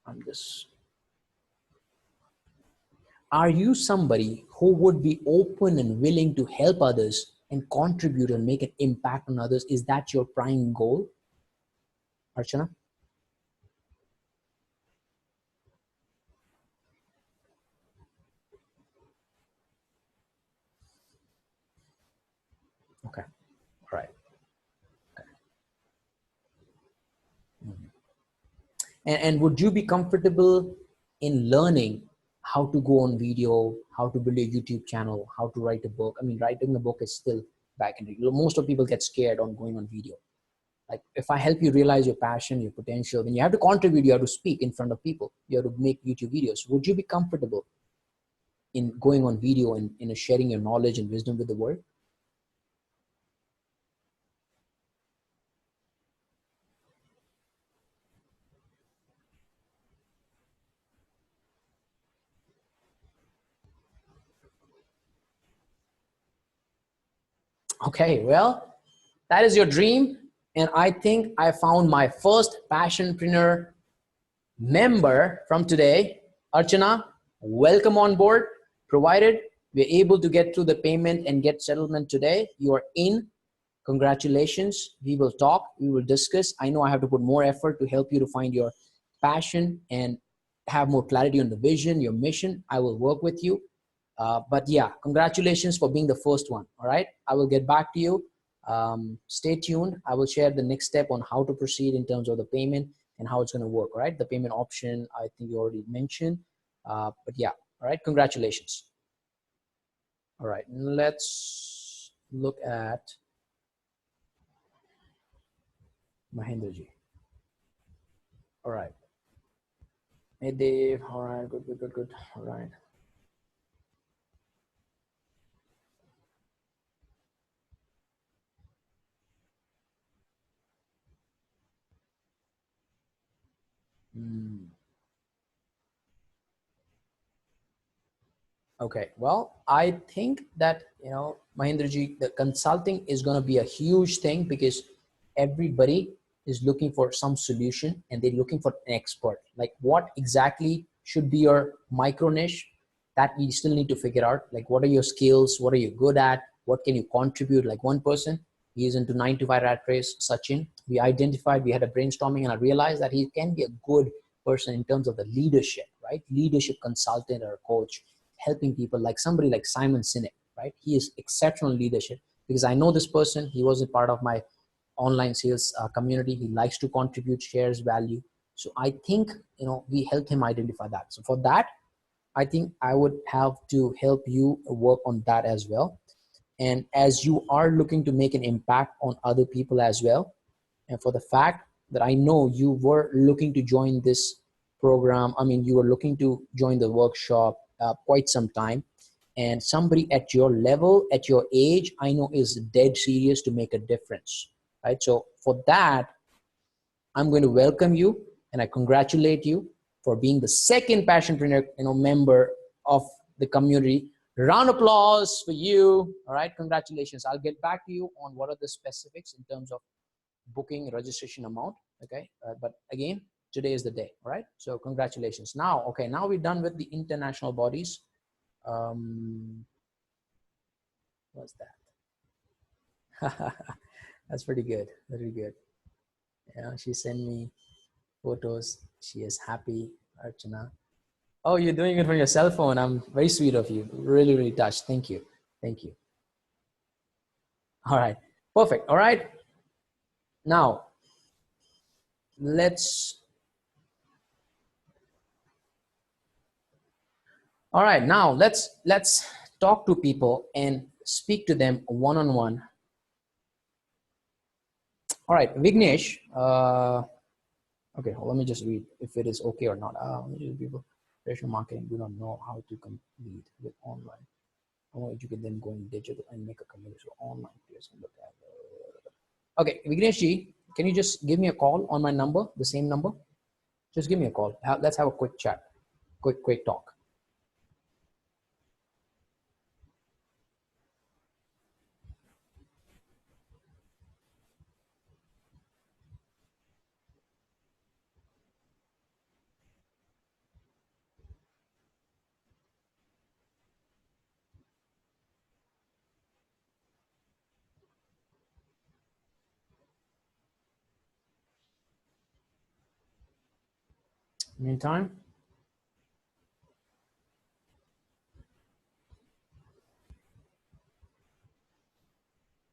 I'm just Are you somebody who would be open and willing to help others and contribute and make an impact on others? Is that your prime goal, Archana? Okay. All right. And would you be comfortable in learning how to go on video, how to build a YouTube channel, how to write a book? I mean, writing a book is still back in the, most of people get scared on going on video. Like, if I help you realize your passion, your potential, then you have to contribute, you have to speak in front of people, you have to make YouTube videos. Would you be comfortable in going on video and sharing your knowledge and wisdom with the world? Okay, well, that is your dream. And I think I found my first Passionpreneur member from today. Archana, welcome on board. Provided we're able to get through the payment and get settlement today, you are in. Congratulations. We will talk, we will discuss. I know I have to put more effort to help you to find your passion and have more clarity on the vision, your mission. I will work with you. But yeah, congratulations for being the first one. All right, I will get back to you. Stay tuned. I will share the next step on how to proceed in terms of the payment and how it's going to work. All right, the payment option, I think you already mentioned. But yeah, all right, congratulations. All right, let's look at Mahendraji. All right. Hey, Dave. All right, good, good, good, good. All right. Hmm. Okay, well, I think that, Mahendraji, the consulting is going to be a huge thing because everybody is looking for some solution and they're looking for an expert. Like, what exactly should be your micro niche, that we still need to figure out. Like, what are your skills? What are you good at? What can you contribute? Like, one person, he is into 9 to 5 rat race, Sachin. We had a brainstorming, and I realized that he can be a good person in terms of the leadership, right? Leadership consultant or a coach, helping people, like somebody like Simon Sinek, right? He is exceptional leadership because I know this person. He was a part of my online sales community. He likes to contribute, shares value. So I think, we helped him identify that. So for that, I think I would have to help you work on that as well. And as you are looking to make an impact on other people as well, and for the fact that I know you were looking to join this program, I mean, you were looking to join the workshop quite some time, and somebody at your level, at your age, I know is dead serious to make a difference, right? So for that, I'm going to welcome you and I congratulate you for being the second Passionpreneur, member of the community. Round of applause for you. All right, congratulations. I'll get back to you on what are the specifics in terms of booking registration amount. Okay, but again, today is the day. All right, so congratulations. Now, okay, now we're done with the international bodies. What's that? That's pretty good. Very good. Yeah, she sent me photos. She is happy, Archana. Oh, you're doing it from your cell phone. I'm very sweet of you. Really, really touched. Thank you. Thank you. All right. Perfect. All right. Now let's, all right. Now let's talk to people and speak to them one-on-one. All right, Vignesh. Okay, let me just read if it is okay or not. People, traditional marketing do not know how to compete with online. Or you can then go in digital and make a community. So online players can look at. Okay, Vignesh ji, can you just give me a call on my number, the same number? Just give me a call. Let's have a quick chat, quick talk. Meantime,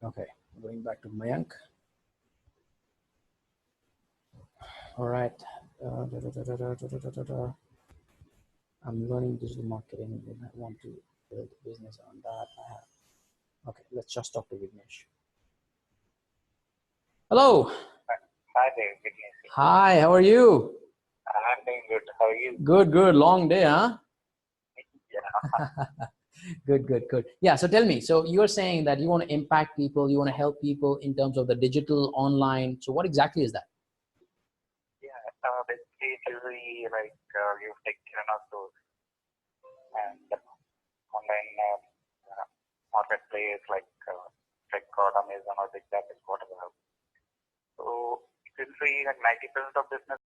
okay, going back to Mayank. All right. I'm learning digital marketing and I want to build a business on that. Okay, let's just talk to Vignesh. Hello. Hi there, Vignesh. Hi, how are you? I'm doing good. How are you? Good. Long day, huh? Yeah. Good. Yeah, so tell me. So you're saying that you want to impact people, you want to help people in terms of the digital online. So what exactly is that? Yeah. Basically, it's usually like you take care of those and online marketplace like Amazon or Big Tech is whatever. So it's usually like 90% of business